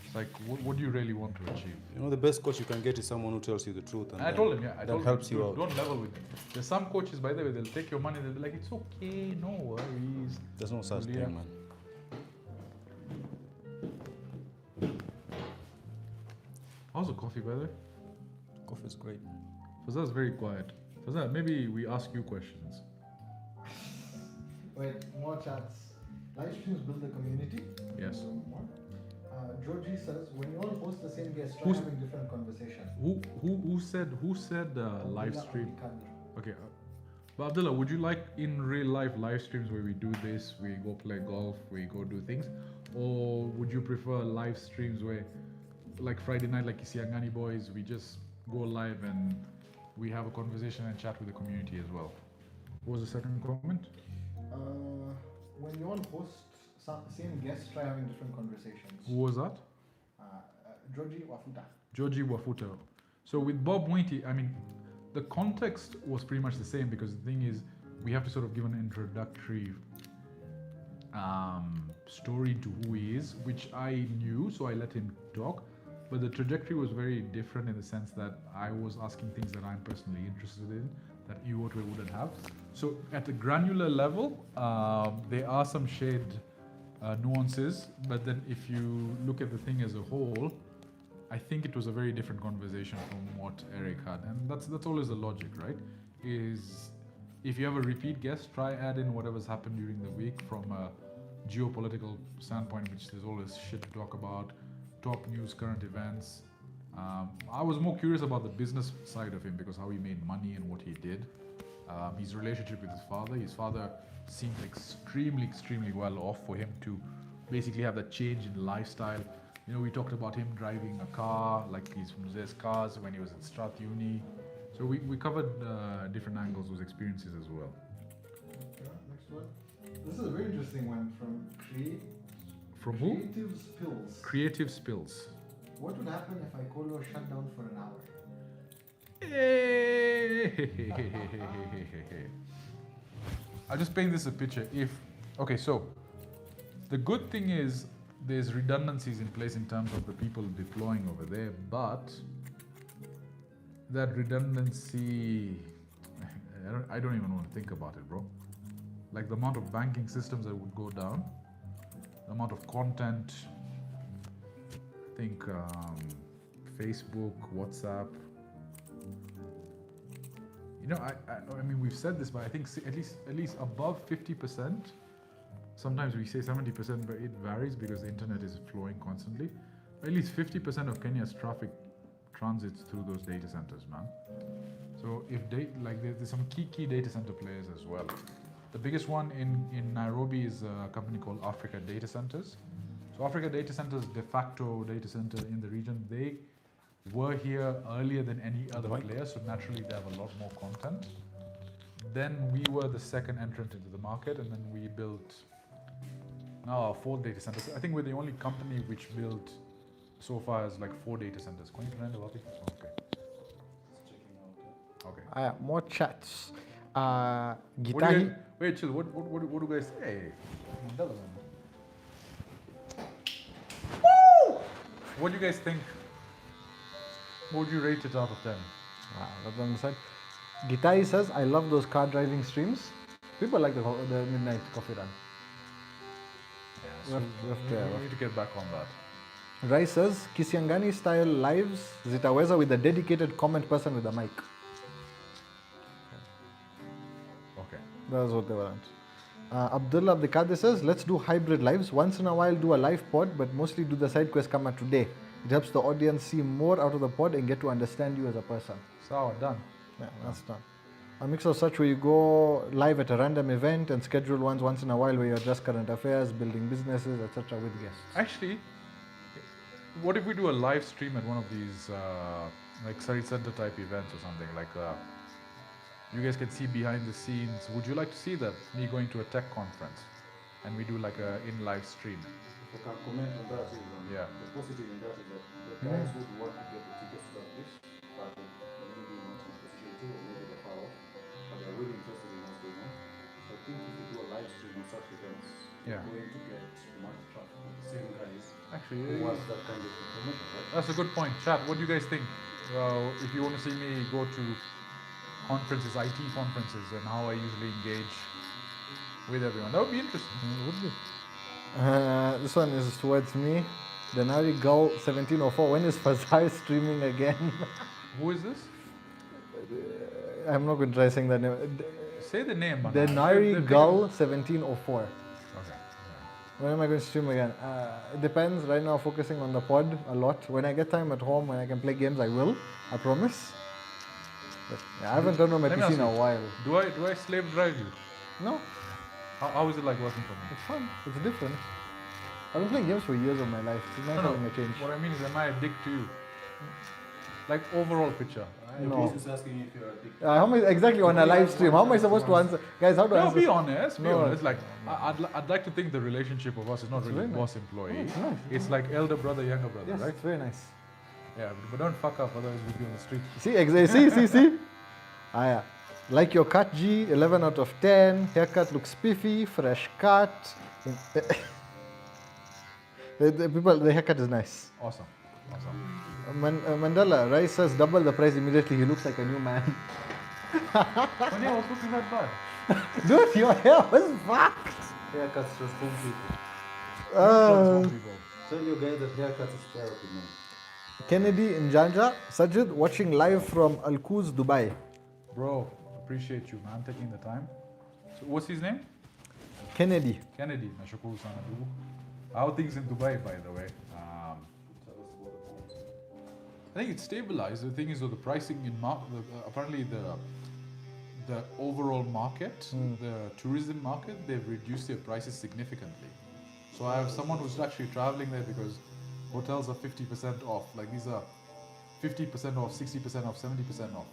It's like, what do you really want to achieve? You know, the best coach you can get is someone who tells you the truth. And I then told him, that helps you out. Don't level with him. There's some coaches, by the way, they'll take your money, they'll be like, it's okay, no worries. There's no such Yeah. thing, man. How's the coffee, by the way? Coffee is great. Fazza's very quiet. Fazza, maybe we ask you questions. Wait, more chats. Live streams build the community. Yes. Georgie says, when you all post the same guest, try Who's- having different conversations. Who said live Abdullah stream? Abdikadir. Okay. But Abdullah, would you like in real life live streams where we do this, we go play golf, we go do things? Or would you prefer live streams where, like Friday night, like Kisiangani boys, we just go live and we have a conversation and chat with the community as well? What was the second comment? When you want host same guests, try having different conversations. Who was that? Georgie Wafuta. Georgie Wafuta. So with Bob Moiti, I mean, the context was pretty much the same because the thing is, we have to sort of give an introductory story to who he is, which I knew, so I let him talk. But the trajectory was very different in the sense that I was asking things that I'm personally interested in that EOTWE wouldn't have. So at a granular level, there are some shade nuances, but then if you look at the thing as a whole, I think it was a very different conversation from what Eric had, and that's always the logic, right? Is if you have a repeat guest, try add in whatever's happened during the week from a geopolitical standpoint, which there's always shit to talk about, top news, current events. I was more curious about the business side of him because how he made money and what he did. His relationship with his father. His father seemed extremely well off for him to basically have that change in lifestyle. You know, we talked about him driving a car, like he's from Zes Cars when he was at Strath Uni. So we covered different angles, those experiences as well. Okay, next one. This is a very interesting one from From who? Creative Spills. Creative Spills. What would happen if I call you shut down for an hour? I'll just paint this a picture. So the good thing is there's redundancies in place in terms of the people deploying over there, but that redundancy, I don't even want to think about it, bro. Like the amount of banking systems that would go down, the amount of content, I think Facebook, WhatsApp. You know, I mean, we've said this, but I think at least above 50%. Sometimes we say 70%, but it varies because the internet is flowing constantly. At least 50% of Kenya's traffic transits through those data centers, man. So if there's some key data center players as well. The biggest one in Nairobi is a company called Africa Data Centers. So Africa Data Centers, de facto data center in the region, they were here earlier than any other player, so naturally they have a lot more content. Then we were the second entrant into the market, and then we built now our 4th data center. I think we're the only company which built so far as like 4 data centers. Okay. Okay. More chats. Wait, chill. What do you guys say? Woo! What do you guys think? What would you rate it out of 10? That's on the side. Gitai says, I love those car driving streams. People like the midnight coffee run. Yeah, so we need to get back on that. Rai says, Kisiangani style lives zitaweza with a dedicated comment person with a mic. Okay. That's what they want. Abdullah Abdikadir says, let's do hybrid lives. Once in a while do a live pod, but mostly do the side quest kama today. It helps the audience see more out of the pod and get to understand you as a person. So, done. Yeah, that's done. A mix of such where you go live at a random event and schedule ones once in a while where you address current affairs, building businesses, etc. with guests. Actually, what if we do a live stream at one of these like Surrey Center type events or something like you guys can see behind the scenes. Would you like to see that? Me going to a tech conference and we do like a in live stream. If I can comment on that, Yeah. the positive in that is that the guys would want to get the tickets to that place, but maybe not in a position to, or maybe they're far off, but they're really interested in what's going on. So I think if we do a live stream on such events, Yeah. we're going to get much traffic with the same guys Actually, who wants that kind of information, right? that's a good point. Chat, what do you guys think? If you want to see me go to conferences, IT conferences, and how I usually engage with everyone, that would be interesting. It would be. This one is towards me. Denari Gull 1704. When is Fazai streaming again? Who is this? I'm not going to try saying that name. Say the name, man. Denari Gull 1704. Okay. When am I going to stream again? It depends. Right now, focusing on the pod a lot. When I get time at home, when I can play games, I will. I promise. But, yeah, I haven't turned on my Let me PC ask in a you, while. Do I slave drive you? No, How is it like working for me? it's fun. It's different. I've been playing games for years of my life. It's nice having a change. What I mean is, am I addicted to you? Like overall picture. No. He's asking if you're addicted. How am I exactly on a live stream? How am I supposed to answer? Guys, how do I No, answer? be honest. Be No. honest. Like, I'd like to think the relationship of us is not really very nice. boss-employee. It's nice. It's like elder brother, younger brother, Yes, right? it's very nice. Yeah, but don't fuck up, otherwise we'll be on the street. See. Ah, yeah. Like your cut, G, 11 out of 10. Haircut looks spiffy, fresh cut. The haircut is nice. Awesome. Mandela, Rice says double the price immediately. He looks like a new man. When I was looking that bad. Dude, your hair was fucked. Haircuts transform people. Uh, Tell your guy that haircuts is therapy, man. Kennedy in Janja. Sajid watching live from Al Quoz, Dubai. Bro, appreciate you, man, taking the time. So what's his name? Kennedy. Kennedy. Nashukuru sana ndugu. How are things in Dubai, by the way? I think it's stabilized. The thing is, though, the pricing in apparently the overall market, the tourism market, they've reduced their prices significantly. So I have someone who's actually traveling there because hotels are 50% off. Like these are 50% off, 60% off, 70% off.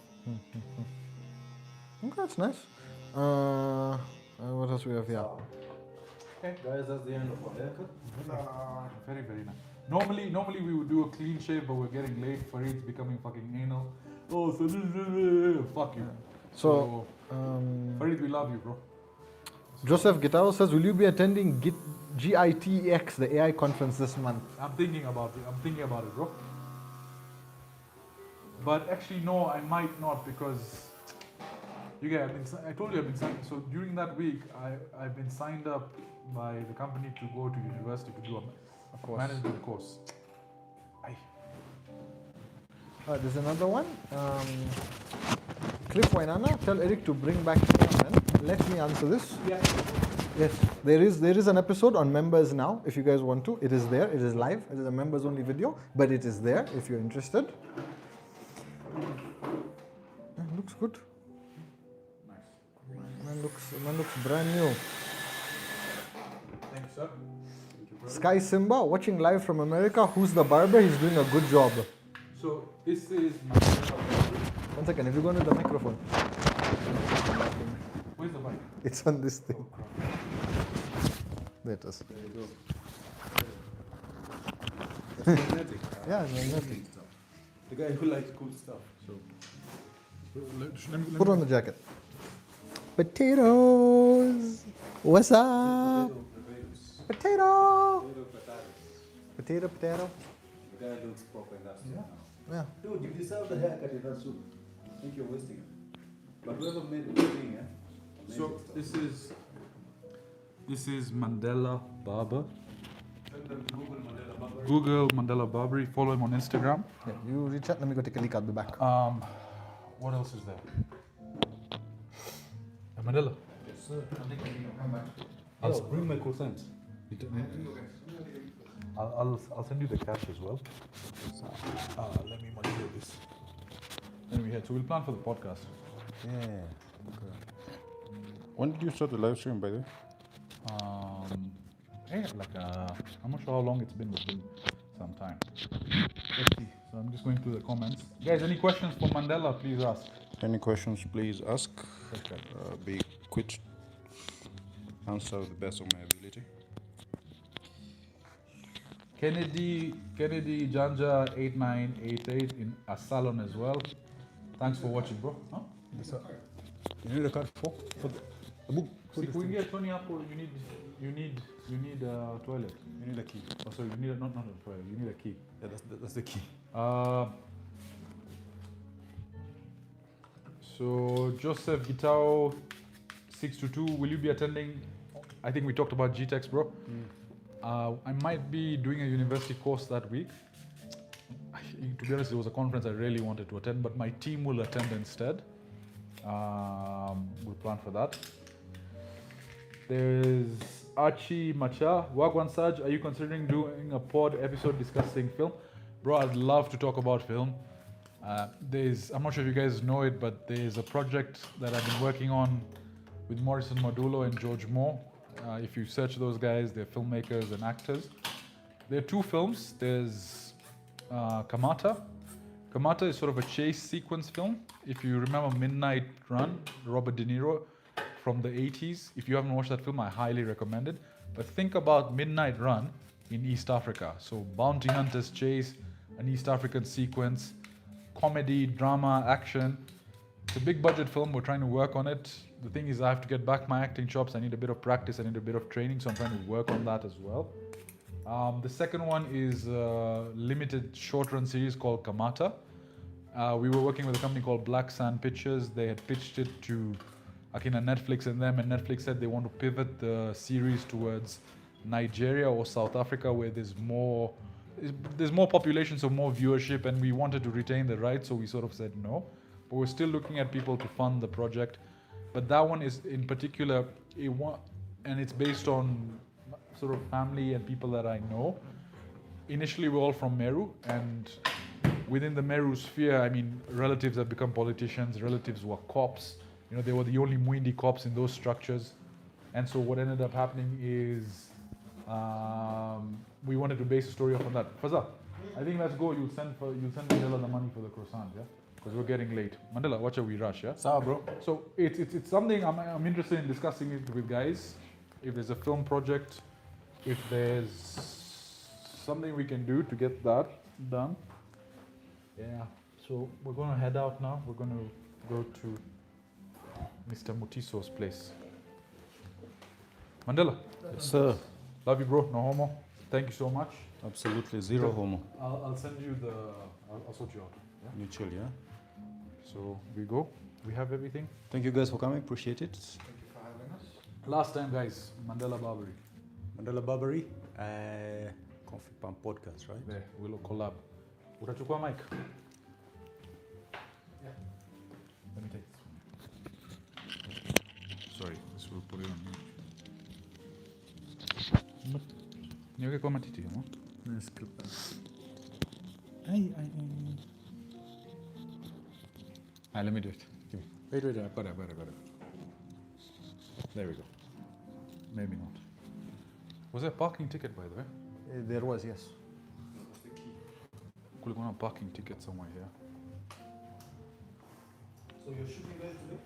Okay, that's nice. What else we have here? Okay, guys, that's the end of our haircut. Very, very nice. Normally we would do a clean shave, but we're getting late. Farid's becoming fucking anal. Oh, so fuck you. So, Farid, we love you, bro. Joseph Gitao says, will you be attending GITX, the AI conference this month? I'm thinking about it, bro. But actually, no, I might not because I told you I've been signed. So during that week, I've been signed up by the company to go to university to do a management course. There's another one. Cliff Wainana, tell Eric to bring back Chairman. Let me answer this. Yeah. Yes, there is an episode on members now. If you guys want to, it is there. It is live. It is a members only video, but it is there if you're interested. Looks good. Nice. Man looks brand new. Thanks, sir. Sky Simba watching live from America. Who's the barber? He's doing a good job. So this is my. 1 second. If you go to the microphone, Where's the mic? it's on this thing. There it is. There you go. That's magnetic. Yeah, it's magnetic. The guy who likes cool stuff. So Put on the jacket. Potatoes. What's up? Potato. Potato. The guy looks proper in that suit now. Yeah. Dude, you deserve the haircut in that suit. I think you're wasting it. But whoever made the thing, yeah? So this is Mandela Barber. Google Mandela Barbery. Follow him on Instagram. Yeah, you reach out. Let me go take a leak. I'll be back. What else is there? Mandela. Yes, sir. I'll bring my croissants. I'll send you the cash as well. Let me manipulate this. Anyway, so we'll plan for the podcast. Yeah. Okay. When did you start the live stream, by the way? I'm not sure how long it's been. It's been some time. Let's see. So I'm just going through the comments. Guys, any questions for Mandela? Please ask. Any questions, please ask. Be quick. Answer the best of my ability. Kennedy Janja 8988 in a salon as well. Thanks for watching, bro. Huh? You need a card for the book. See, we can get Tony up. You need a toilet. You need a key. Oh, sorry, you need not a toilet. You need a key. Yeah, that's the key. So Joseph Gitao 622, will you be attending? I think we talked about GTEX, bro. I might be doing a university course that week. To be honest, it was a conference I really wanted to attend, but my team will attend instead. We'll plan for that. There's Archie Macha. Wagwan Saj, are you considering doing a pod episode discussing film? Bro, I'd love to talk about film. I'm not sure if you guys know it, but there's a project that I've been working on with Morrison Modulo and George Moore If you search those guys, they're filmmakers and actors. There are two films. There's Kamata. Kamata is sort of a chase sequence film. If you remember Midnight Run, Robert De Niro from the 80s, if you haven't watched that film, I highly recommend it. But think about Midnight Run in East Africa. So bounty hunters chase, an East African sequence, comedy, drama, action. It's a big budget film. We're trying to work on it. The thing is, I have to get back my acting chops. I need a bit of practice. I need a bit of training. So I'm trying to work on that as well. The second one is a limited short-run series called Kamata. We were working with a company called Black Sand Pictures. They had pitched it to Netflix and Netflix said they want to pivot the series towards Nigeria or South Africa, where there's more population, so more viewership, and we wanted to retain the rights, so we sort of said no. But we're still looking at people to fund the project. But that one is in particular, and it's based on sort of family and people that I know. Initially, we're all from Meru, and within the Meru sphere, I mean, relatives have become politicians, relatives were cops. You know, they were the only Muindi cops in those structures. And so what ended up happening is we wanted to base a story off on that. Faza, I think let's go. You'll send Mandela the money for the croissant, yeah? Because we're getting late. Mandela, watch out, we rush, yeah? Sawa, bro. So it's something I'm interested in discussing it with guys. If there's a film project, if there's something we can do to get that done. Yeah, so we're going to head out now. We're going to go to Mr. Mutiso's place. Mandela. Yes, sir. Love you, bro. No homo. Thank you so much. Absolutely zero homo. I'll send you the. I'll sort you out. Yeah? You chill, yeah? So we go. We have everything. Thank you guys for coming. Appreciate it. Thank you for having us. Last time, guys. Mandela Barbery. Mandela Barbery, CoffeePump Podcast, right? There, we'll collab. Utachukua mic? Yeah. Let me take this. Sorry, this will put it on mute. Niweke kwa matiti, no? Let's clip that. Let me do it. Give me. Wait, I got it. There we go. Maybe not. Was there a parking ticket, by the way? There was, yes. Kulikuwa na parking ticket somewhere here. So you're shooting guys today?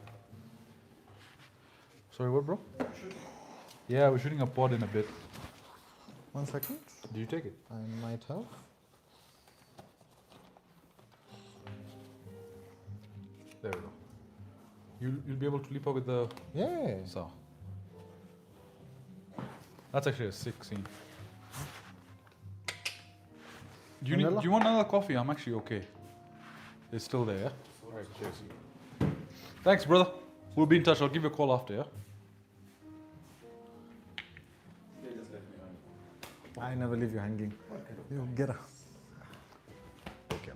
Sorry, what, bro? Yeah, we're shooting a pod in a bit. 1 second. Did you take it? I might have. There we go. You'll be able to leap up with the Yeah. saw. That's actually a sick scene. Do you want another coffee? I'm actually okay. It's still there, yeah? Alright, cheers. Thanks, brother. We'll be in touch. I'll give you a call after, yeah? I never leave you hanging. You get up.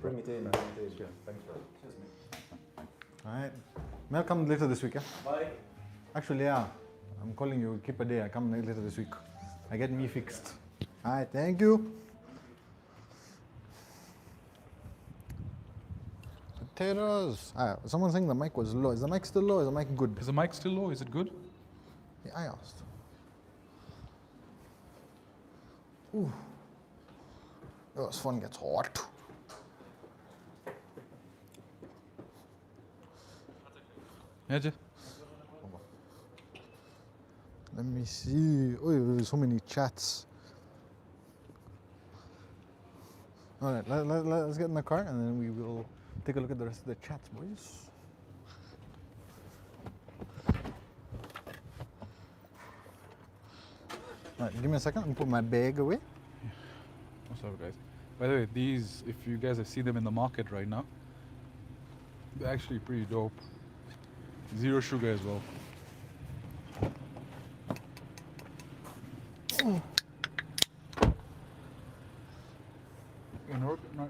Bring it in. Yeah, thanks, brother. Alright. May I come later this week, yeah? Bye. Actually, yeah. I'm calling you. Keep a day. I come later this week. I get me fixed. Alright, thank you. Potatoes. Someone saying the mic was low. Is the mic still low? Is the mic good? Is the mic still low? Is it good? Yeah, I asked. Ooh. Oh, this phone gets hot. Yeah, Jay. Let me see. Oh, there's so many chats. All right, let's get in the car and then we will take a look at the rest of the chats, boys. All right, give me a second. I'm put my bag away. What's up, guys? By the way, these, if you guys have seen them in the market right now, they're actually pretty dope. Zero sugar as well.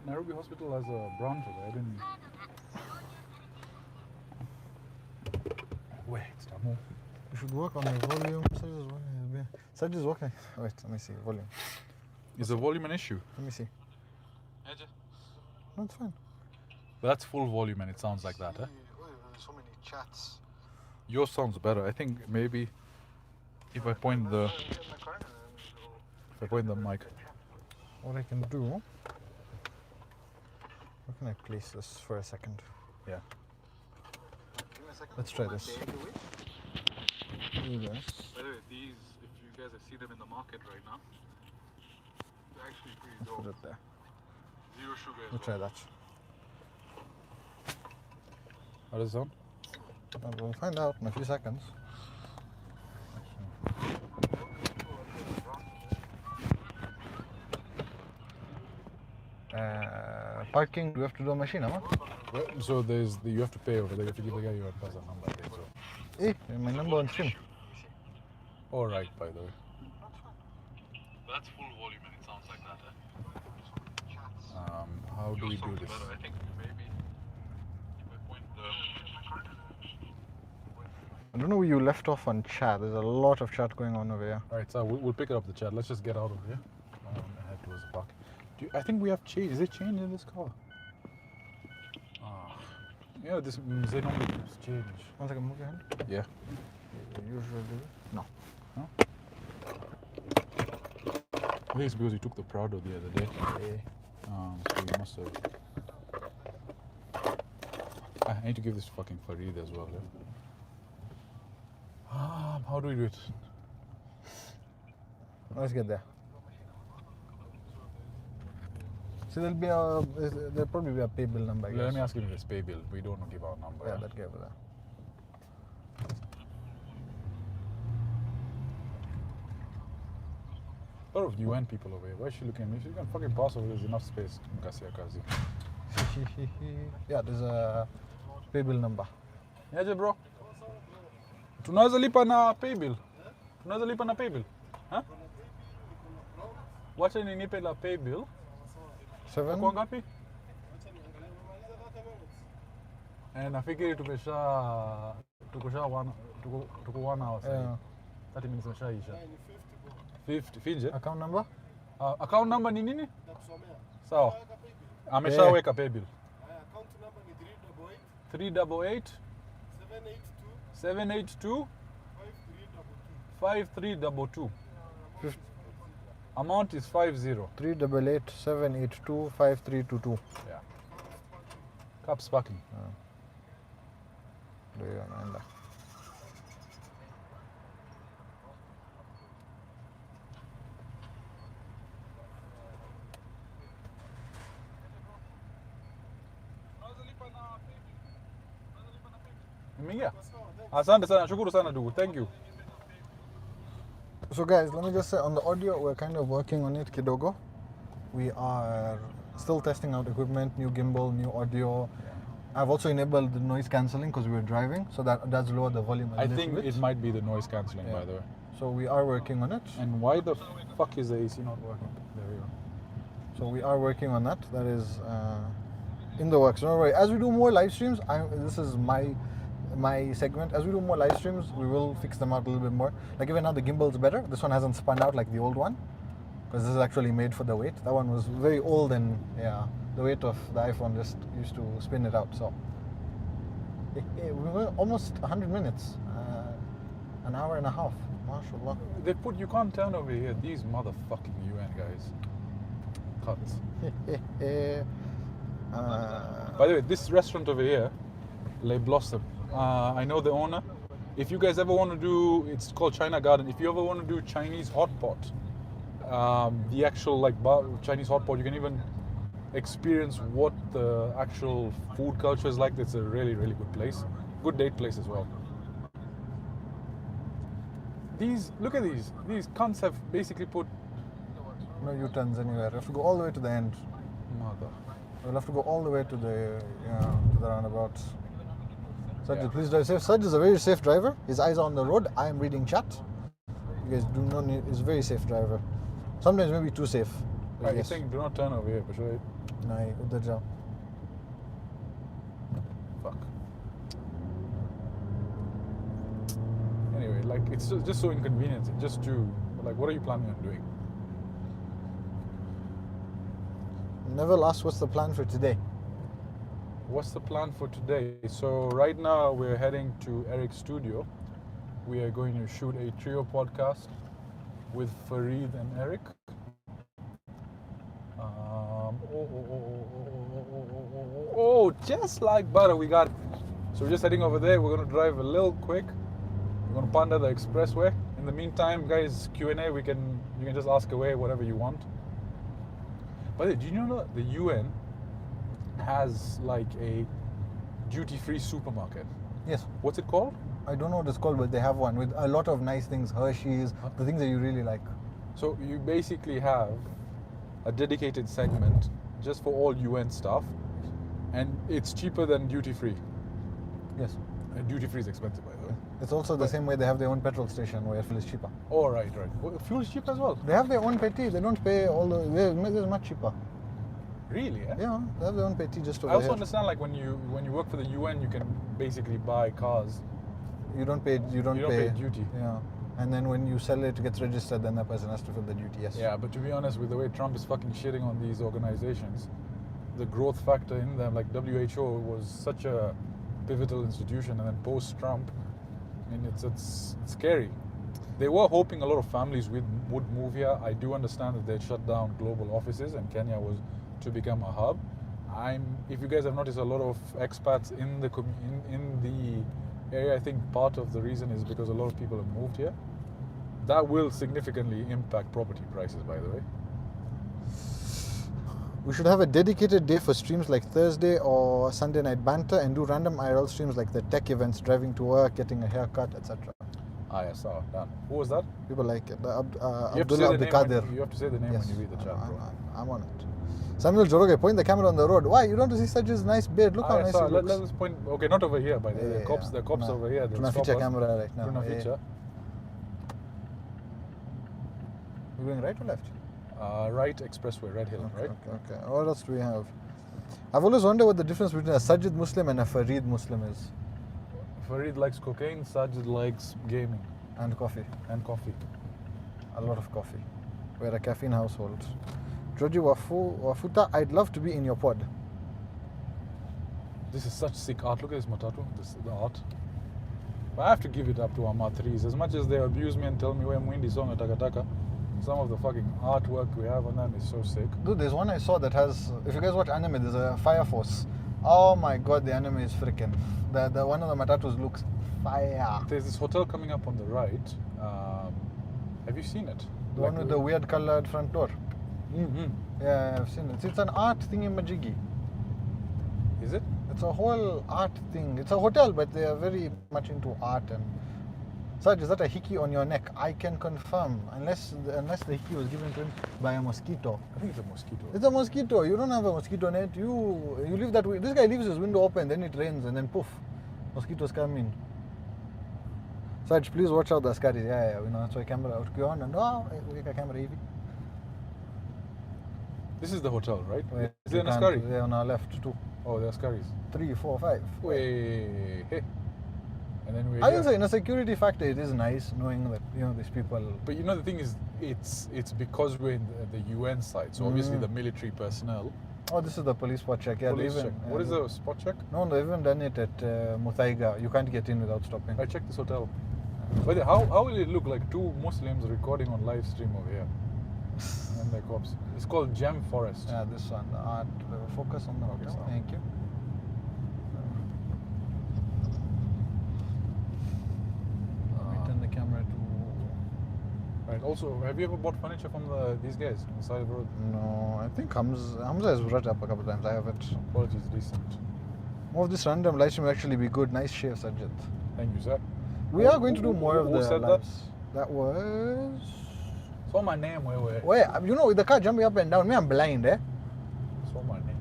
Nairobi Hospital has a branch of it. I didn't. Wait, stop more. We should work on the volume. Sajid is working. Oh, wait, let me see. Volume. Is the volume an issue? Let me see. No, it's fine. But that's full volume and it sounds like that, huh? So many chats. Yours sounds better. I think maybe. If I point the mic. What I can do? Where can I place this for a second? Yeah. Let's try this. Do this. By the way, these, if you guys see them in the market right now, they're actually pretty Let's dope. put it there. Zero sugar as We'll try that. How does it sound? We'll find out in a few seconds. Parking, do we have to do a machine, huh? So you have to pay over there. You have to give the guy your Plaza number, I think so. Hey, my number on stream. All right, by the way. That's full volume and it sounds like that. How do we do this? I think maybe if I point I don't know where you left off on chat. There's a lot of chat going on over here. All right, so we'll pick it up the chat. Let's just get out of here. Head towards the park. I think we have change. Is it change in this car? Yeah, they normally use change. 1 second, move your hand. Yeah. You usually do. No. I think it's because you took the Prado the other day. Yeah. So you must have. I need to give this to fucking Farid as well. Yeah? How do we do it? Let's get there. So there'll probably be a pay bill number, I guess. Let me ask him if it's pay bill. We don't give our number. Yeah, that guy over there. A lot of UN people over here. Why is she looking at me? She can fucking pass over. There's enough space. Kazi. Yeah, there's a pay bill number. Yaje bro. Tunaweza lipa na pay bill. Huh? Wacha ninipe la pay bill. 7? Kwa ngapi? Nafikiri tuko 1 hour sasa. Yeah. 30 minutes imeshaisha. 50 finje. Account number? Account number ni nini? Sawa. Ameshaweka pay bill. Account number ni 388 782 5322. Amount is 50. 388 782 5322. Yeah. Caps parking. Ndio hiyo naenda. Umeingia? Asante sana, shukuru sana ndugu. Thank you. So guys, let me just say on the audio, we're kind of working on it kidogo. We are still testing out equipment, new gimbal, new audio. I've also enabled the noise cancelling because we were driving, so that's lowered the volume a I little think bit. it might be the noise cancelling, by the way. So we are working on it. And why the fuck is the AC not working? There we go. So we are working on that. That is in the works. Don't worry. As we do more live streams, this is my segment. As we do more live streams, we will fix them out a little bit more. Like even now the gimbal's better. This one hasn't spun out like the old one because this is actually made for the weight. That one was very old and the weight of the iPhone just used to spin it out. So we were almost 100 minutes, an hour and a half. MashaAllah. You can't turn over here. These motherfucking UN guys. Cuts. By the way, this restaurant over here, Le Blossom. I know the owner. If you guys ever want to do, it's called China Garden. If you ever want to do Chinese hot pot, the actual Chinese hot pot, you can even experience what the actual food culture is like. It's a really, really good place. Good date place as well. Look at these. These cunts have basically put no U-turns anywhere. You have to go all the way to the end. Mother. We'll have to go all the way to the roundabouts. Sajid, Yeah. please drive safe. Sajid is a very safe driver. His eyes are on the road. I am reading chat. You guys do not need. He's a very safe driver. Sometimes maybe too safe. I think do not turn over here, but should No, udhar jao. Fuck. Anyway, it's just so inconvenient. Just to what are you planning on doing? Neville asked what's the plan for today. What's the plan for today? So right now we're heading to Eric's studio. we are going to shoot a trio podcast with Farid and Eric. Just like butter, we got. So we're just heading over there. We're gonna drive a little quick. We're gonna ponder the expressway. In the meantime, guys, Q&A. You can just ask away whatever you want. By the way, do you know that the UN has like a duty-free supermarket? Yes. What's it called? I don't know what it's called, but they have one with a lot of nice things, Hershey's, the things that you really like. So you basically have a dedicated segment just for all UN stuff, and it's cheaper than duty-free. Yes. And duty-free is expensive, by the way. It's also the same way they have their own petrol station where fuel is cheaper. Oh, right. Well, fuel is cheap as well. They have their own petty. They don't pay all the. It's much cheaper. Really? Eh? Yeah, they have their own petty just over I also here. understand, like when you work for the UN, you can basically buy cars. You don't pay. You don't pay duty. Yeah. And then when you sell it, it gets registered. Then that person has to fill the duty. Yes. Yeah, but to be honest, with the way Trump is fucking shitting on these organizations, the growth factor in them, like WHO was such a pivotal institution, and then post-Trump, I mean, it's scary. They were hoping a lot of families would move here. I do understand that they'd shut down global offices, and Kenya was to become a hub. If you guys have noticed, a lot of expats in the area. I think part of the reason is because a lot of people have moved here. That will significantly impact property prices, by the way. We should have a dedicated day for streams like Thursday or Sunday night banter, and do random IRL streams like the tech events, driving to work, getting a haircut, etc. Ah, yes, done. Who was that? People like it. You have to Abdullah say the name Abdikadir. when- You have to say the name Yes, when you read the chat, bro. I'm on it. Samuel Joroge, point the camera on the road. Why? You don't see Sajid's nice beard. Look how nice he looks. Let's point. Okay, not over here, by the way. Yeah, The cops Tuna- over here. they'll Tuna stop feature us. camera right now. Tuna Yeah. feature. We're going right or left? Right expressway, Red Hill, right? Okay. What else do we have? I've always wondered what the difference between a Sajid Muslim and a Farid Muslim is. Farid likes cocaine. Sajid likes gaming And coffee. and coffee. A lot of coffee. We're a caffeine household. Georgie Wafuta, I'd love to be in your pod. This is such sick art. Look at this matatu. The art. But I have to give it up to our Mathris. As much as they abuse me and tell me where Mwindi song and Takataka, some of the fucking artwork we have on them is so sick. Dude, there's one I saw that has, if you guys watch anime, there's a Fire Force. Oh my god, the anime is freaking. The one of the matatus looks fire. There's this hotel coming up on the right. Have you seen it? The one with the weird colored front door. Mm-hmm. Yeah, I've seen it. It's an art thingy majiggy. Is it? It's a whole art thing. It's a hotel, but they are very much into art. And Saj, is that a hickey on your neck? I can confirm, unless the hickey was given to him by a mosquito. I think it's a mosquito. It's a mosquito. You don't have a mosquito net. You leave that way. This guy leaves his window open, then it rains, and then poof, mosquitoes come in. Saj, please watch out the scaries. Yeah, we know. That's why camera out. Go on and we got camera heavy. This is the hotel, right? Wait, Is you there an can't- Ascari? Yeah, on our left too. Oh, there are Ascaris. 3, 4, 5. Wait. Hey. And then we're I think so. here. In a security factor, it is nice knowing that these people. But you know the thing is, it's because we're in the UN side, so obviously the military personnel. Oh, this is the police spot check. Yeah, Police they even, check. yeah, What is they- the spot check? No, they've even done it at Muthaiga. You can't get in without stopping. I checked this hotel. But how will it look like two Muslims recording on live stream over here? And the cops. It's called Gem Forest. Yeah, this one. The art. Focus on the hotel. so- Thank you. Let me turn the camera to. Right. Also, have you ever bought furniture from these guys on the side of the road? No, I think Hamza has brought it up a couple of times. I haven't. Quality is decent. More of this random live stream will actually be good. Nice shave, Sajid. Thank you, sir. We are going to do more of Who the said that? lives. That was. Saw my name where? Wait, with the car jumping up and down, me, I'm blind, eh? Saw my name.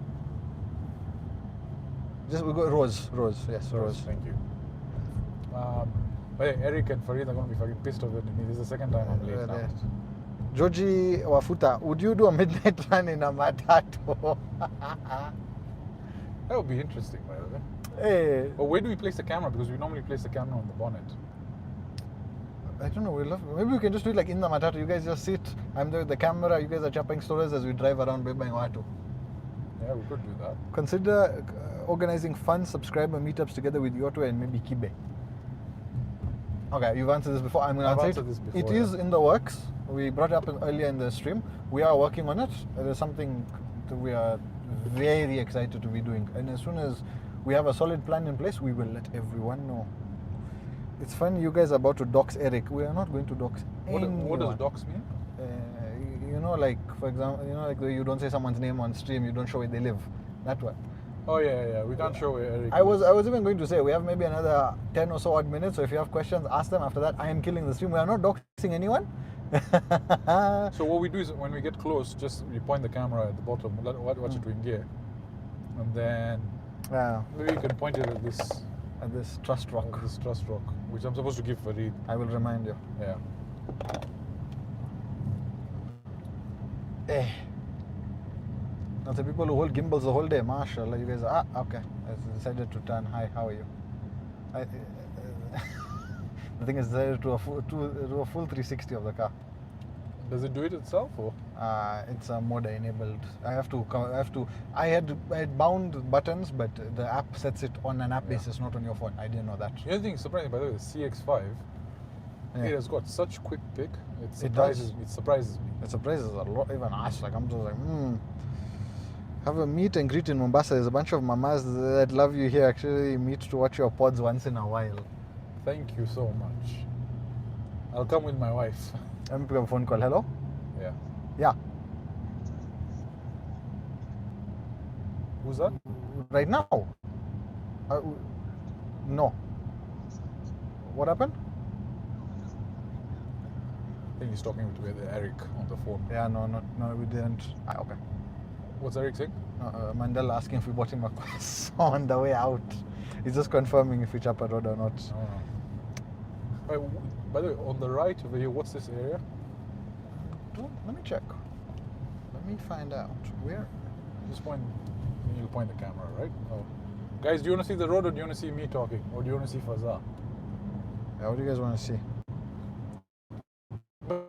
Just we go Rose, yes, Rose. Thank you. But hey, Eric and Farid are going to be fucking pissed off at me. This is the second time I'm late now. Georgie Wafuta, would you do a midnight run in a matatu? That would be interesting, by the way. Hey, But where do we place the camera? Because we normally place the camera on the bonnet. I don't know. Maybe we can just do it like in the matatu. You guys just sit. I'm there with the camera. You guys are chopping stories as we drive around buying Watu. Yeah, we could do that. Consider organizing fun subscriber meetups together with EOTWE and maybe Kibe. Okay, you've answered this before. I'm going I've to answer answered it. this before, It yeah. is in the works. We brought it up earlier in the stream. We are working on it. It is something that we are very excited to be doing. And as soon as we have a solid plan in place, we will let everyone know. It's funny you guys are about to dox Eric. We are not going to dox anyone. What does docs mean? You know, like, for example, you know, like you don't say someone's name on stream, you don't show where they live. That one. Oh yeah. We can't show where Eric. I was even going to say we have maybe another 10 or so odd minutes. So if you have questions, ask them. After that, I am killing the stream. We are not doxing anyone. So what we do is when we get close, just we point the camera at the bottom. Watch it in gear, and then Yeah, maybe you can point it at this trust rock. trust rock, which I'm supposed to give Farid. I will remind you. Yeah. Now the people who hold gimbals the whole day, mashallah, you guys are okay. I decided to turn. Hi, how are you? The thing is, decided to do a full 360 of the car. Does it do it itself or? It's a mode enabled. I had bound buttons, but the app sets it on an app basis, not on your phone. I didn't know that. The other thing surprising, by the way, the CX-5, Yeah. it has got such quick pick. It does. surprises me. It surprises me. It surprises a lot, even us. Like I'm just like, Have a meet and greet in Mombasa. There's a bunch of mamas that love you here. Actually, meet to watch your pods once in a while. Thank you so much. I'll come with my wife. Let me pick up a phone call. Hello? Yeah. Yeah. Who's that? Right now? No. What happened? I think he's talking to Eric on the phone. Yeah, no, we didn't. Okay. What's Eric saying? Mandela asking if we bought him a croissant on the way out. He's just confirming if we chop a road or not. No. By the way, on the right over here, what's this area? Let me check. Let me find out. Where? Just point. You'll point the camera, right? Oh. Guys, do you want to see the road or do you want to see me talking? Or do you want to see Fazza? Yeah, what do you guys want to see?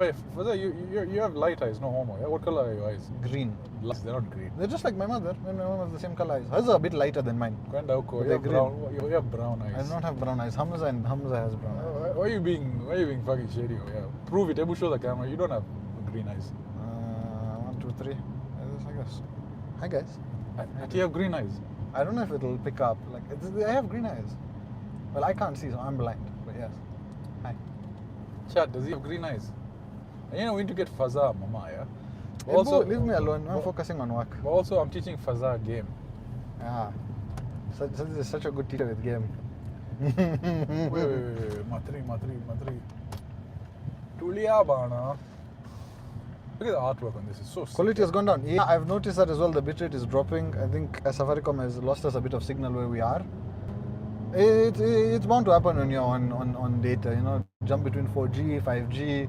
Wait, Fazza, you have light eyes, no homo. Yeah? What color are your eyes? Green. They're not green. They're just like my mother. My mom has the same color eyes. Hers are a bit lighter than mine. Kinda okay. But You have they're brown. You have brown eyes. I do not have brown eyes. Hamza has brown eyes. Why are you being fucking shady? Yeah. Prove it. Able show the camera. You don't have green eyes. 1, 2, 3. I guess. Hi guys. Do you have green eyes? I don't know if it'll pick up. Like I have green eyes. Well, I can't see, so I'm blind. But yes. Hi. Chad, does he have green eyes? And you know, we need to get Fazza, mama, yeah? Hey, bro, leave me alone. I'm focusing on work. But also, I'm teaching Fazza a game. Yeah. Sajid is such a good teacher with game. wait. Matri. Tulia bana. Look at the artwork on this. It's so sick. Quality has gone down. Yeah, I've noticed that as well. The bitrate is dropping. I think Safaricom has lost us a bit of signal where we are. It's bound to happen when you're on data. You know, jump between 4G, 5G.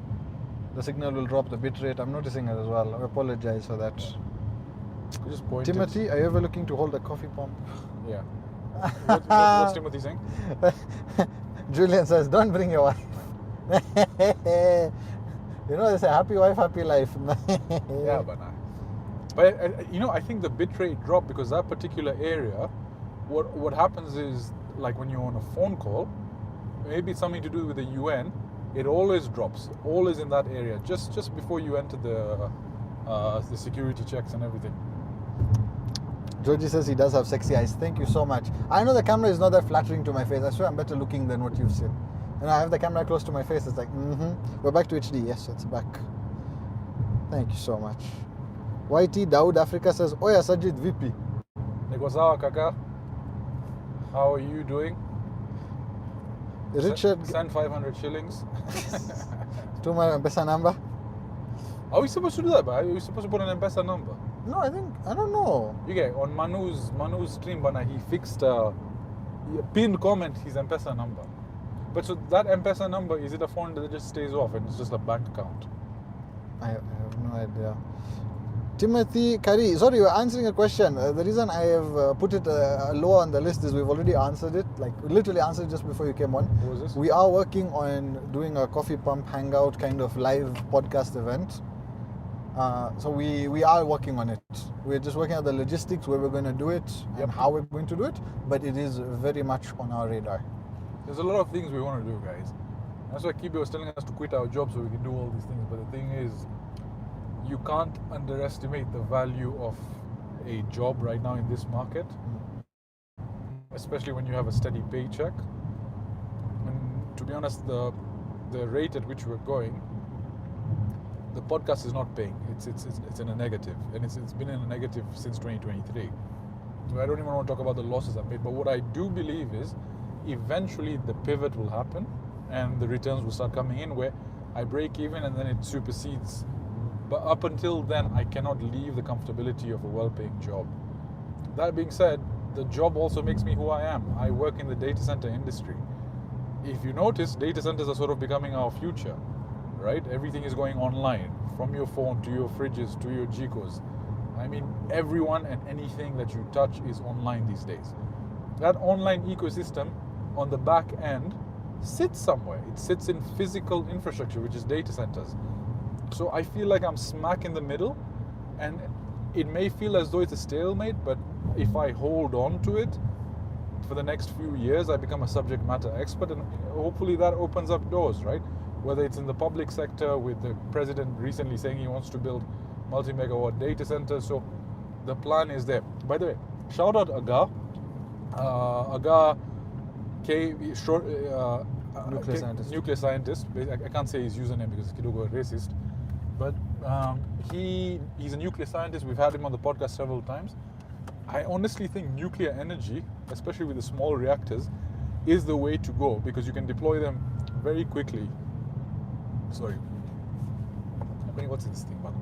The signal will drop the bitrate. I'm noticing it as well. I apologize for that. You just point Timothy, are you ever looking to hold a coffee pump? Yeah. What's Timothy saying? Julian says, don't bring your wife. You know, they say happy wife, happy life. Yeah, but you know, I think the bitrate dropped because that particular area, what happens is, like when you're on a phone call, maybe it's something to do with the UN, it always drops, always in that area, just before you enter the security checks and everything. Georgie says he does have sexy eyes. Thank you so much. I know the camera is not that flattering to my face. I swear I'm better looking than what you've seen. And I have the camera close to my face. It's like, We're back to HD. Yes, it's back. Thank you so much. YT Dawood Africa says, Oya Sajid VP. Niko sawa kaka. How are you doing? Richard, Send 500 shillings. to my M-Pesa number. Are we supposed to do that, Are we supposed to put an M-Pesa number? No, I don't know. You get on Manu's stream, bana, he fixed a pinned comment his M-Pesa number. But so that M-Pesa number, is it a phone that just stays off and it's just a bank account? I have no idea. Timothy Kari, sorry, you're answering a question. The reason I have put it low on the list is we've already answered it, like literally answered it just before you came on. What was this? We are working on doing a Coffee Pump Hangout kind of live podcast event. So we are working on it. We're just working out the logistics, where we're going to do it and how we're going to do it. But it is very much on our radar. There's a lot of things we want to do, guys. That's why Kibe was telling us to quit our jobs so we can do all these things. But the thing is, you can't underestimate the value of a job right now in this market, especially when you have a steady paycheck. And to be honest, the rate at which we're going, the podcast is not paying. It's in a negative, and it's been in a negative since 2023. So I don't even want to talk about the losses I've made. But what I do believe is, eventually the pivot will happen, and the returns will start coming in where I break even, and then it supersedes. But up until then, I cannot leave the comfortability of a well-paying job. That being said, the job also makes me who I am. I work in the data center industry. If you notice, data centers are sort of becoming our future, right? Everything is going online, from your phone to your fridges to your Jikos. I mean, everyone and anything that you touch is online these days. That online ecosystem on the back end sits somewhere. It sits in physical infrastructure, which is data centers. So I feel like I'm smack in the middle, and it may feel as though it's a stalemate, but if I hold on to it for the next few years, I become a subject matter expert, and hopefully that opens up doors, right? Whether it's in the public sector, with the president recently saying he wants to build multi-megawatt data centers. So the plan is there. By the way, shout out Aga. Aga nuclear scientist. I can't say his username because it's Kidogo racist. But he's a nuclear scientist. We've had him on the podcast several times. I honestly think nuclear energy, especially with the small reactors, is the way to go because you can deploy them very quickly. Sorry. What's this thing, man?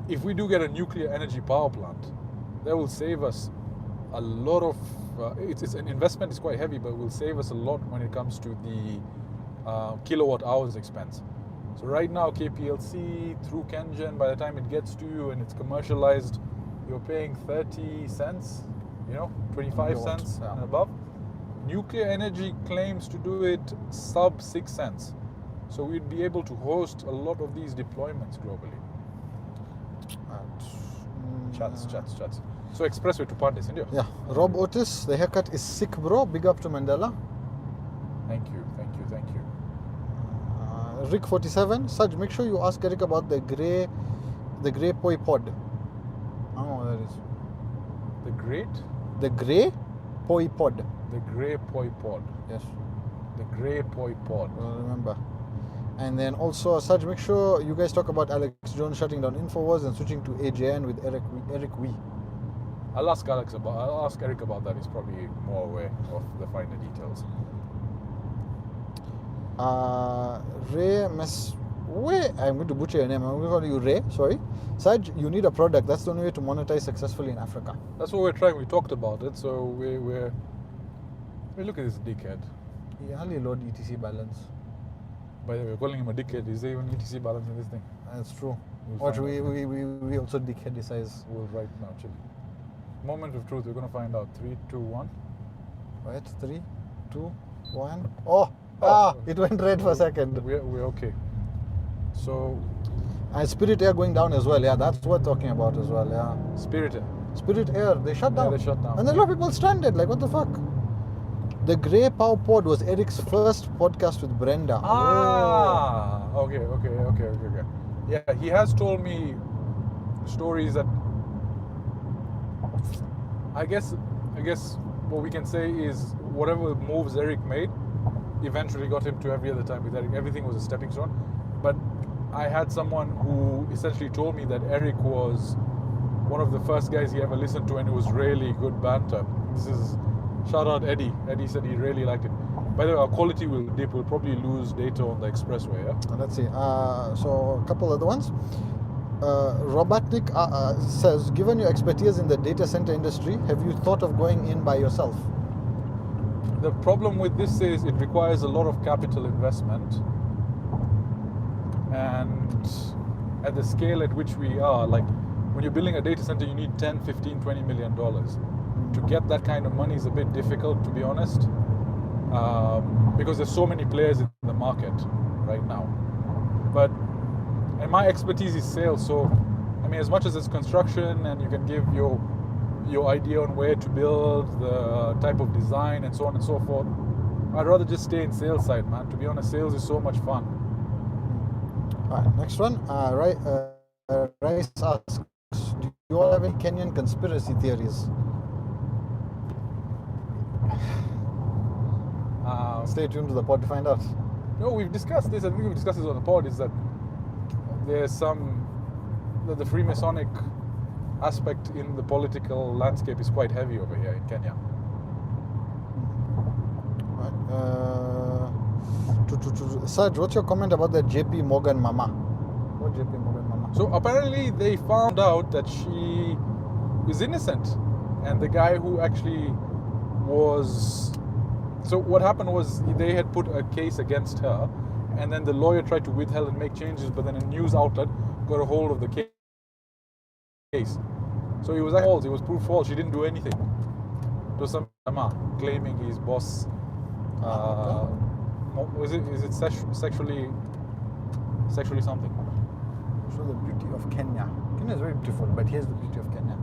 If we do get a nuclear energy power plant, that will save us a lot of. It's an investment. It's quite heavy, but it will save us a lot when it comes to the kilowatt hours expense. So right now, KPLC through Kengen, by the time it gets to you and it's commercialized, you're paying 30 cents, 25 cents and above. Nuclear energy claims to do it sub 6 cents. So we'd be able to host a lot of these deployments globally. Chats. So expressway to Pandis, India. Yeah. Rob Otis, the haircut is sick, bro. Big up to Mandela. Thank you. Rick 47, Saj, make sure you ask Eric about the grey poi pod. I don't know what that is. The grey poi pod. The grey poi pod. Yes. The grey poi pod. Well, remember. And then also, Saj, make sure you guys talk about Alex Jones shutting down InfoWars and switching to AJN with Eric Wee. I'll ask Eric about that. He's probably more aware of the finer details. Ray I'm going to butcher your name. I'm going to call you Ray. Sorry. Saj, you need a product. That's the only way to monetize successfully in Africa. That's what we're trying. We talked about it. So we're look at this dickhead. He hardly load ETC balance. By the way, we're calling him a dickhead. Is there even ETC balance in this thing? That's true. Watch, we also dickheadicize. We'll right now, chill. Moment of truth. We're going to find out. 3, 2, 1. Right. 3, 2, 1. It went red for a second. We're okay. So, and Spirit Air going down as well. Yeah, that's what we're talking about as well. Yeah. Spirit Air, they shut down. Yeah, they shut down. And then a lot of people stranded. Like, what the fuck? The Grey Pow Pod was Eric's first podcast with Brenda. Okay. Yeah, he has told me stories that I guess what we can say is whatever moves Eric made eventually got him to every other time with Eric. Everything was a stepping stone. But I had someone who essentially told me that Eric was one of the first guys he ever listened to, and it was really good banter. This is shout out Eddie. Eddie said he really liked it. By the way, our quality will dip. We'll probably lose data on the expressway. Yeah? Let's see. So a couple other ones. Robatnik says, given your expertise in the data center industry, have you thought of going in by yourself? The problem with this is it requires a lot of capital investment, and at the scale at which we are, like when you're building a data center, you need 10, 15, 20 million dollars. To get that kind of money is a bit difficult, to be honest, because there's so many players in the market right now. And my expertise is sales, so I mean, as much as it's construction and you can give your idea on where to build, the type of design and so on and so forth, I'd rather just stay in sales side, man. To be honest, sales is so much fun. Alright, next one. Rice asks, do you all have any Kenyan conspiracy theories? Stay tuned to the pod to find out. No, we've discussed this. I think we've discussed this on the pod. Is that there's that the Freemasonic aspect in the political landscape is quite heavy over here in Kenya. Saj, what's your comment about the JP Morgan mama? What JP Morgan mama? So apparently they found out that she is innocent, and the guy who actually was. So what happened was they had put a case against her, and then the lawyer tried to withhold and make changes, but then a news outlet got a hold of the case. So it was false. It was proof false. She didn't do anything. It was some claiming his boss. Is it sexually something? Show the beauty of Kenya. Kenya is very beautiful, but here's the beauty of Kenya.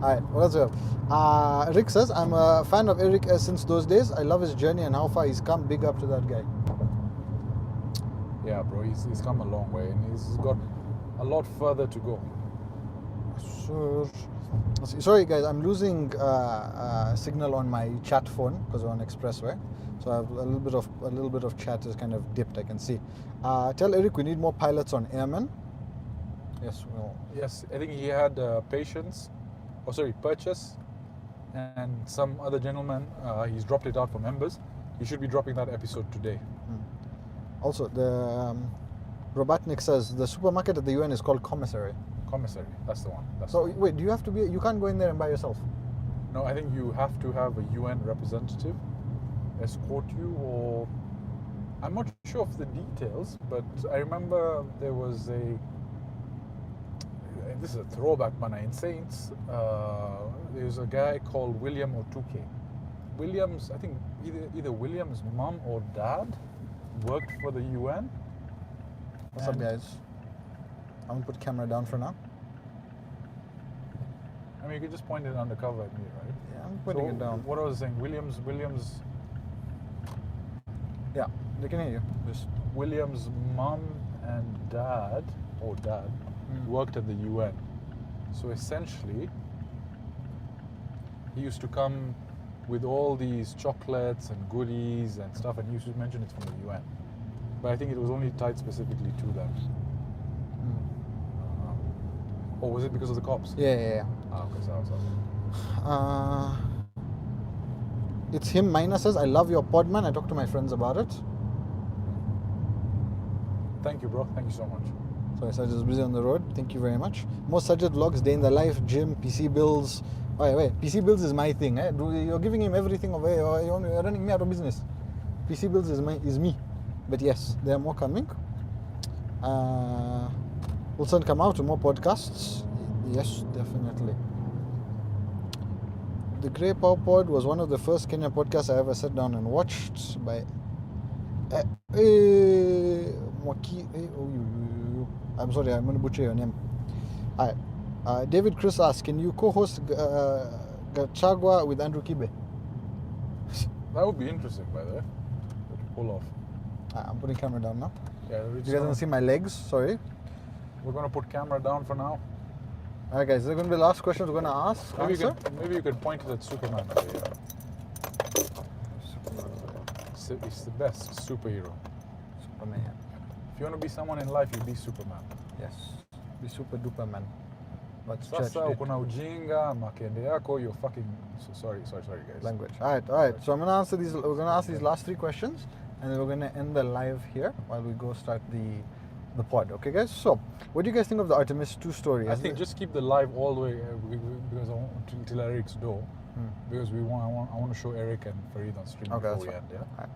Alright, what else we have? Rick says, I'm a fan of Eric since those days. I love his journey and how far he's come. Big up to that guy. Yeah, bro, he's come a long way, and he's got a lot further to go. Sure. Sorry guys, I'm losing signal on my chat phone because we're on expressway. So I have a little bit of chat is kind of dipped, I can see. Tell Eric we need more pilots on airmen. Yes, we will. Yes, I think he had purchase, and some other gentleman, he's dropped it out for members. He should be dropping that episode today. Also, the Robatnik says the supermarket at the UN is called Commissary. Commissary, that's the one. Wait, do you have to be? You can't go in there and buy yourself. No, I think you have to have a UN representative escort you, or I'm not sure of the details, but I remember there was this is a throwback, man. In Saints, there's a guy called William Otuke. William's, I think either William's mom or dad worked for the UN. What's up, guys? I'm gonna put camera down for now. I mean, you could just point it undercover at me, right? Yeah, I'm putting it down. What I was saying, Williams. Yeah, they can hear you. Just William's mom and dad worked at the UN. So essentially, he used to come with all these chocolates and goodies and stuff, and he used to mention it's from the UN. But I think it was only tied specifically to them. Or was it because of the cops? Yeah. Okay, so. It's him. Mina says, I love your pod, man. I talked to my friends about it. Thank you, bro. Thank you so much. Sorry, Sajid is busy on the road. Thank you very much. Most Sajid vlogs, day in the life, gym, PC bills. Wait. PC bills is my thing. You're giving him everything away. You're running me out of business. PC bills is me. But yes, there are more coming. We'll soon come out to more podcasts. Yes, definitely. The Grey Power Pod was one of the first Kenyan podcasts I ever sat down and watched by I'm sorry, I'm going to butcher your name. Alright. David Chris asks, can you co-host Gachagua with Andrew Kibe? That would be interesting, by the way. To pull off. I'm putting camera down now. Yeah, you guys don't see my legs, sorry. We're going to put camera down for now. Alright guys, these are going to be the last questions we're going to ask. Maybe you could point it at Superman. It's the best superhero. Superman. If you want to be someone in life, you be Superman. Yes. Be super duper man. But sasa uko na ujinga, makende yako, you're fucking sorry guys. Language. Alright. So I'm gonna answer these. We're gonna ask these last 3 questions, and then we're gonna end the live here while we go start the pod. Okay, guys. So, what do you guys think of the Artemis 2 story? I think just keep the live all the way because I want till Eric's door. Because I want to show Eric and Farid on stream before we end. Yeah. Right.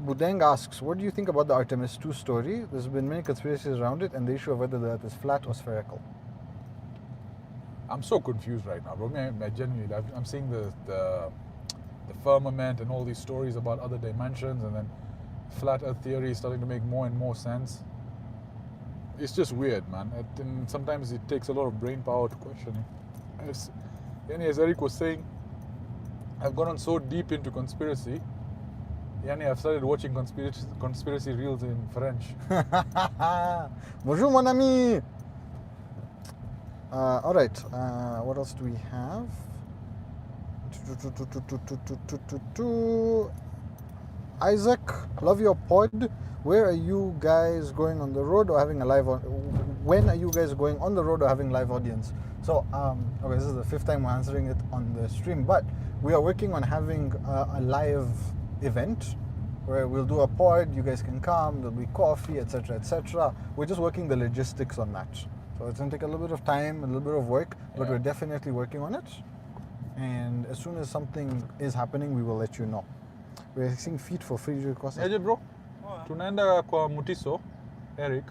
Budeng asks, what do you think about the Artemis 2 story? There's been many conspiracies around it and the issue of whether the Earth is flat or spherical. I'm so confused right now, bro. I genuinely, I'm seeing the firmament and all these stories about other dimensions, and then flat Earth theory is starting to make more and more sense. It's just weird, man. And sometimes it takes a lot of brain power to question it. As Eric was saying, I've gotten so deep into conspiracy. Yani, I've started watching conspiracy reels in French. Bonjour, mon ami. All right. What else do we have? Isaac, love your pod. Where are you guys going on the road or having a live? When are you guys going on the road or having live audience? So, okay, this is the 5th time we're answering it on the stream, but we are working on having a live event where we'll do a pod. You guys can come. There'll be coffee, etc., etc. We're just working the logistics on that. So it's gonna take a little bit of time, a little bit of work, but we're definitely working on it. And as soon as something is happening, we will let you know. We're seeing feet for free requests. Eje bro, tunaenda kwa Mutiso, Eric.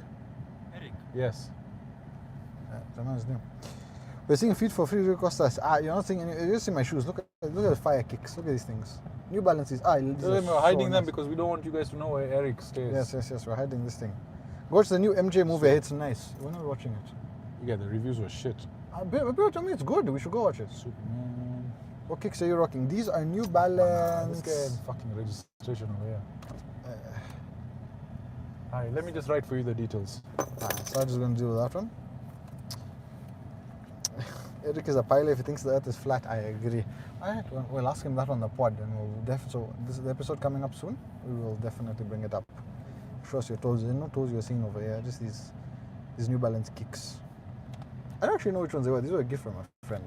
Eric. Yes. I know his name. We're seeing feet for free requests. You're not seeing any. You just see my shoes. Look at the fire kicks. Look at these things. New Balances. We're hiding them because we don't want you guys to know where Eric stays. Yes. We're hiding this thing. Watch the new MJ movie. It's nice. We're not watching it. Yeah, the reviews were shit. Bro, tell me it's good. We should go watch it. Superman. What kicks are you rocking? These are New Balance. Let's get fucking registration over here. Alright, let me just write for you the details. Sarge is going to deal with that one. Eric is a pilot. If he thinks the earth is flat, I agree. Alright, we'll ask him that on the pod, and so this is the episode coming up soon. We will definitely bring it up. Show us your toes. There's no toes you're seeing over here, just these New Balance kicks. I don't actually know which ones they were. These were a gift from a friend.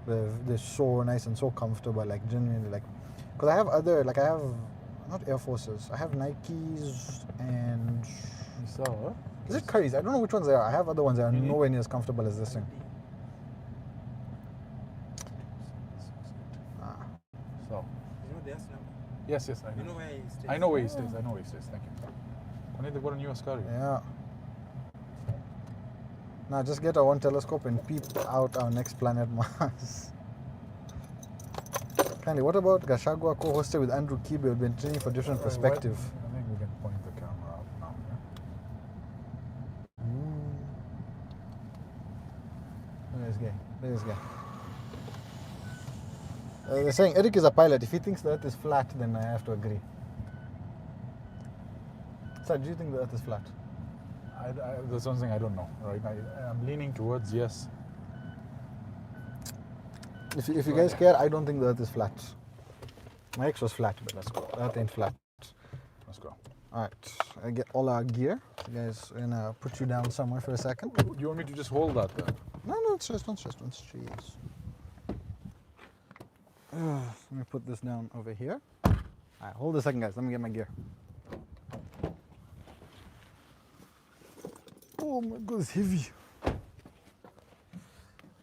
They're so nice and so comfortable, like genuinely, like, because I have other, like I have, not Air Forces, I have Nikes and, So, is it Currys? I don't know which ones they are. I have other ones that are nowhere near as comfortable as this thing. so. You know the house number? Yes, I know. You know where he stays? I know where he stays. Thank you. I need to go to New Ascari. Yeah. Now just get our one telescope and peep out our next planet, Mars. Kindly, what about Gashagwa co-hosted with Andrew Kibe? We've been training for different perspective. I think we can point the camera out now. Yeah? Look at this guy. They're saying Eric is a pilot. If he thinks the earth is flat, then I have to agree. Sir, do you think the earth is flat? That's something I don't know. Right? I'm leaning towards yes. If you guys care, I don't think the earth is flat. My ex was flat, but let's go. The earth ain't flat. Let's go. Alright, I get all our gear. You guys, we're gonna put you down somewhere for a second. Do you want me to just hold that then? No, don't stress. Jeez. Let me put this down over here. Alright, hold a second, guys. Let me get my gear. Oh my god, it's heavy.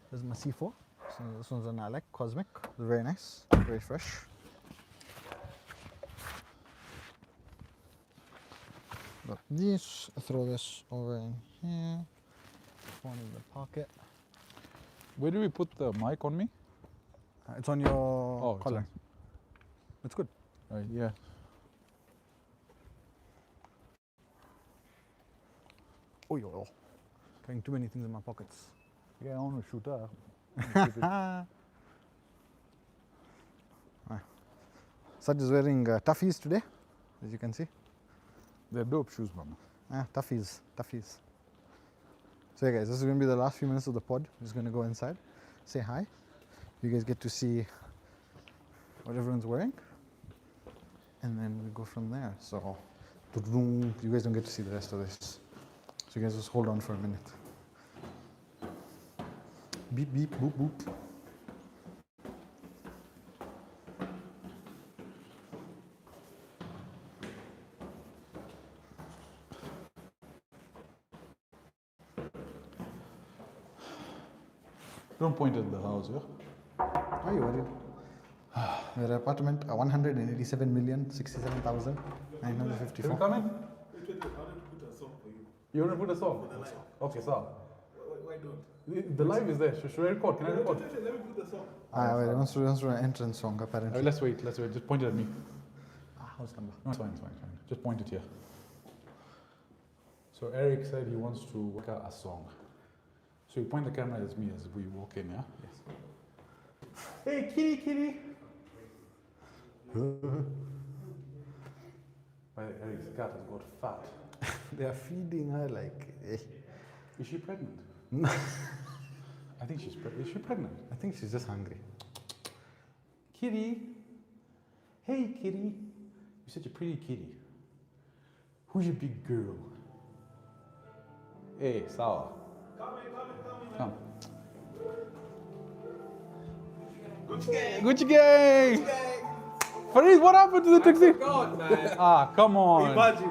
There's my C4. So this one's an Alec Cosmic. Very nice, very fresh. Got this. Throw this over in here. One in the pocket. Where do we put the mic on me? It's on your it's collar. on- It's good. Right, yeah. Oh, yo. Carrying too many things in my pockets. Yeah, I want to shoot up. Sajid is wearing toughies today, as you can see. They're dope shoes, mama. Toughies. So yeah guys, this is going to be the last few minutes of the pod. We're just going to go inside, say hi. You guys get to see what everyone's wearing. And then we go from there. So, you guys don't get to see the rest of this. So you guys just hold on for a minute. Beep, beep, boop, boop. Don't point at the house, yeah? Are you worried? Your apartment, 187,067,954. Come in. You want to put a song? Okay, song. Why don't? The live is there. Should I record? Can I record? Let me put the song. Wait, it wants to an entrance song apparently. Let's wait. Just point it at me. House number. No, it's fine. Just point it here. So Eric said he wants to work out a song. So you point the camera at me as we walk in, yeah? Yes. Hey, kitty. Eric's cat has got fat. They are feeding her like. Is she pregnant? I think she's pregnant. Is she pregnant? I think she's just hungry. Kitty. Hey, kitty. You're such a pretty kitty. Who's your big girl? Hey, Sawa. Come. Gucci gang! Farid, what happened to the taxi? God, man. Ah, come on. Imagine.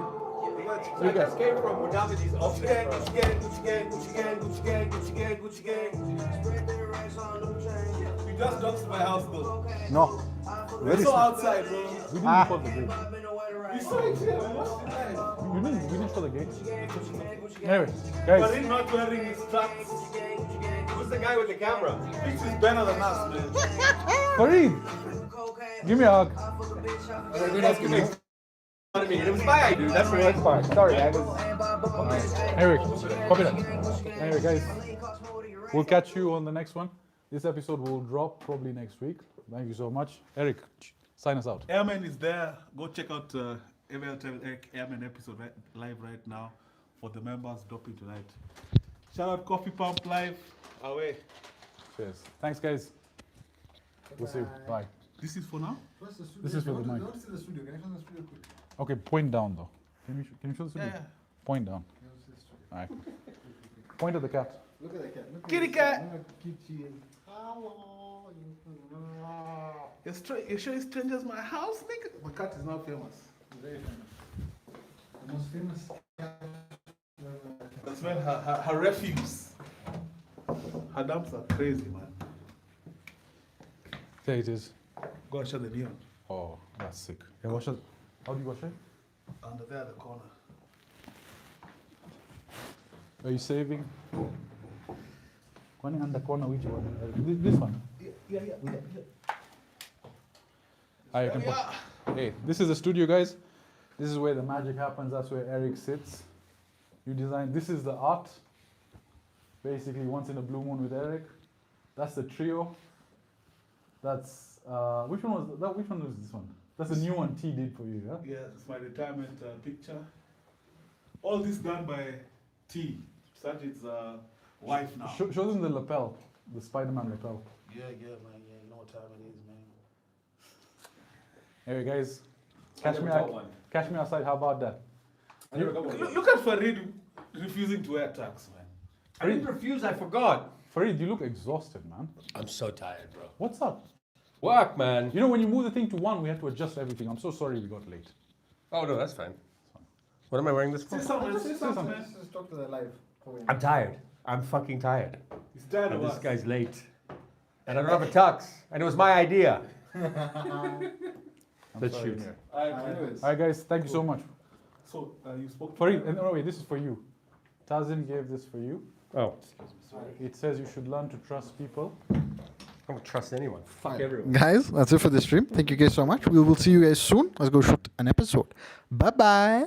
You I just guys- came from Modavidi's office. Gucci gang, Gucci gang, Gucci gang, Gucci gang, Gucci gang, Gucci gang, Gucci gang. You just doxed my house though. No. We're so outside, bro. We didn't call the gate. We saw it here. We watched it live. We didn't call the gate. Anyway, guys. But he's not wearing his tracks. Who's the guy with the camera? This is better than us, man. Farid, give me a hug. It was my idea. That's the worst part. Sorry, I was. Eric, copy that. Anyway, guys, we'll catch you on the next one. This episode will drop probably next week. Thank you so much. Eric, sign us out. Airman is there. Go check out EOTWE Airman episode live right now for the members dropping tonight. Shout out Coffee Pump Live. Away. Cheers. Thanks, guys. We'll see you. Bye. This is for now. This is for the mic. I want to see the studio. Can I show the studio quick? Okay, point down though. Can you show the studio? Yeah. Point down. All right. Point at the cat. Look at the cat. Look Kitty at cat. Kitty. You sure it's strangers my house, nigga? My cat is not famous. Very famous. The most famous cat. That's when her refuse. Her dumps are crazy, man. There it is. Go and shut the neon. Oh, that's sick. Yeah, wash it. How do you wash it? Under there, the corner. Are you saving? One in the corner, which one? This one. Yeah. Ah, you can put. Hey, this is the studio, guys. This is where the magic happens. That's where Eric sits. You design. This is the art. Basically, once in a blue moon with Eric. That's the trio. That's which one was that? Which one was this one? That's the new one T did for you, yeah? Yeah, it's my retirement picture. All this done by T, Sajid's wife now. Show them the lapel, the Spider-Man lapel. Yeah, man. Yeah, you know what time it is, man. Anyway, guys, catch me outside. How about that? Look at Farid refusing to wear tux, man. I didn't refuse, I forgot. Farid, you look exhausted, man. I'm so tired, bro. What's up? Work, man. You know, when you move the thing to one, we had to adjust everything. I'm so sorry we got late. Oh, no, that's fine. What am I wearing this for? Say something, man. Let's just talk to the live. I'm tired. I'm fucking tired. He's tired of And us. this guy's late. And I don't have a tux. And it was my idea. Let's sorry, shoot. here. Anyways. All right, guys, thank you so much. So, you spoke to Farid, no, wait, this is for you. Tazim gave this for you. Oh, It says you should learn to trust people. I don't trust anyone. Fuck everyone. Guys, that's it for the stream. Thank you guys so much. We will see you guys soon. Let's go shoot an episode. Bye bye.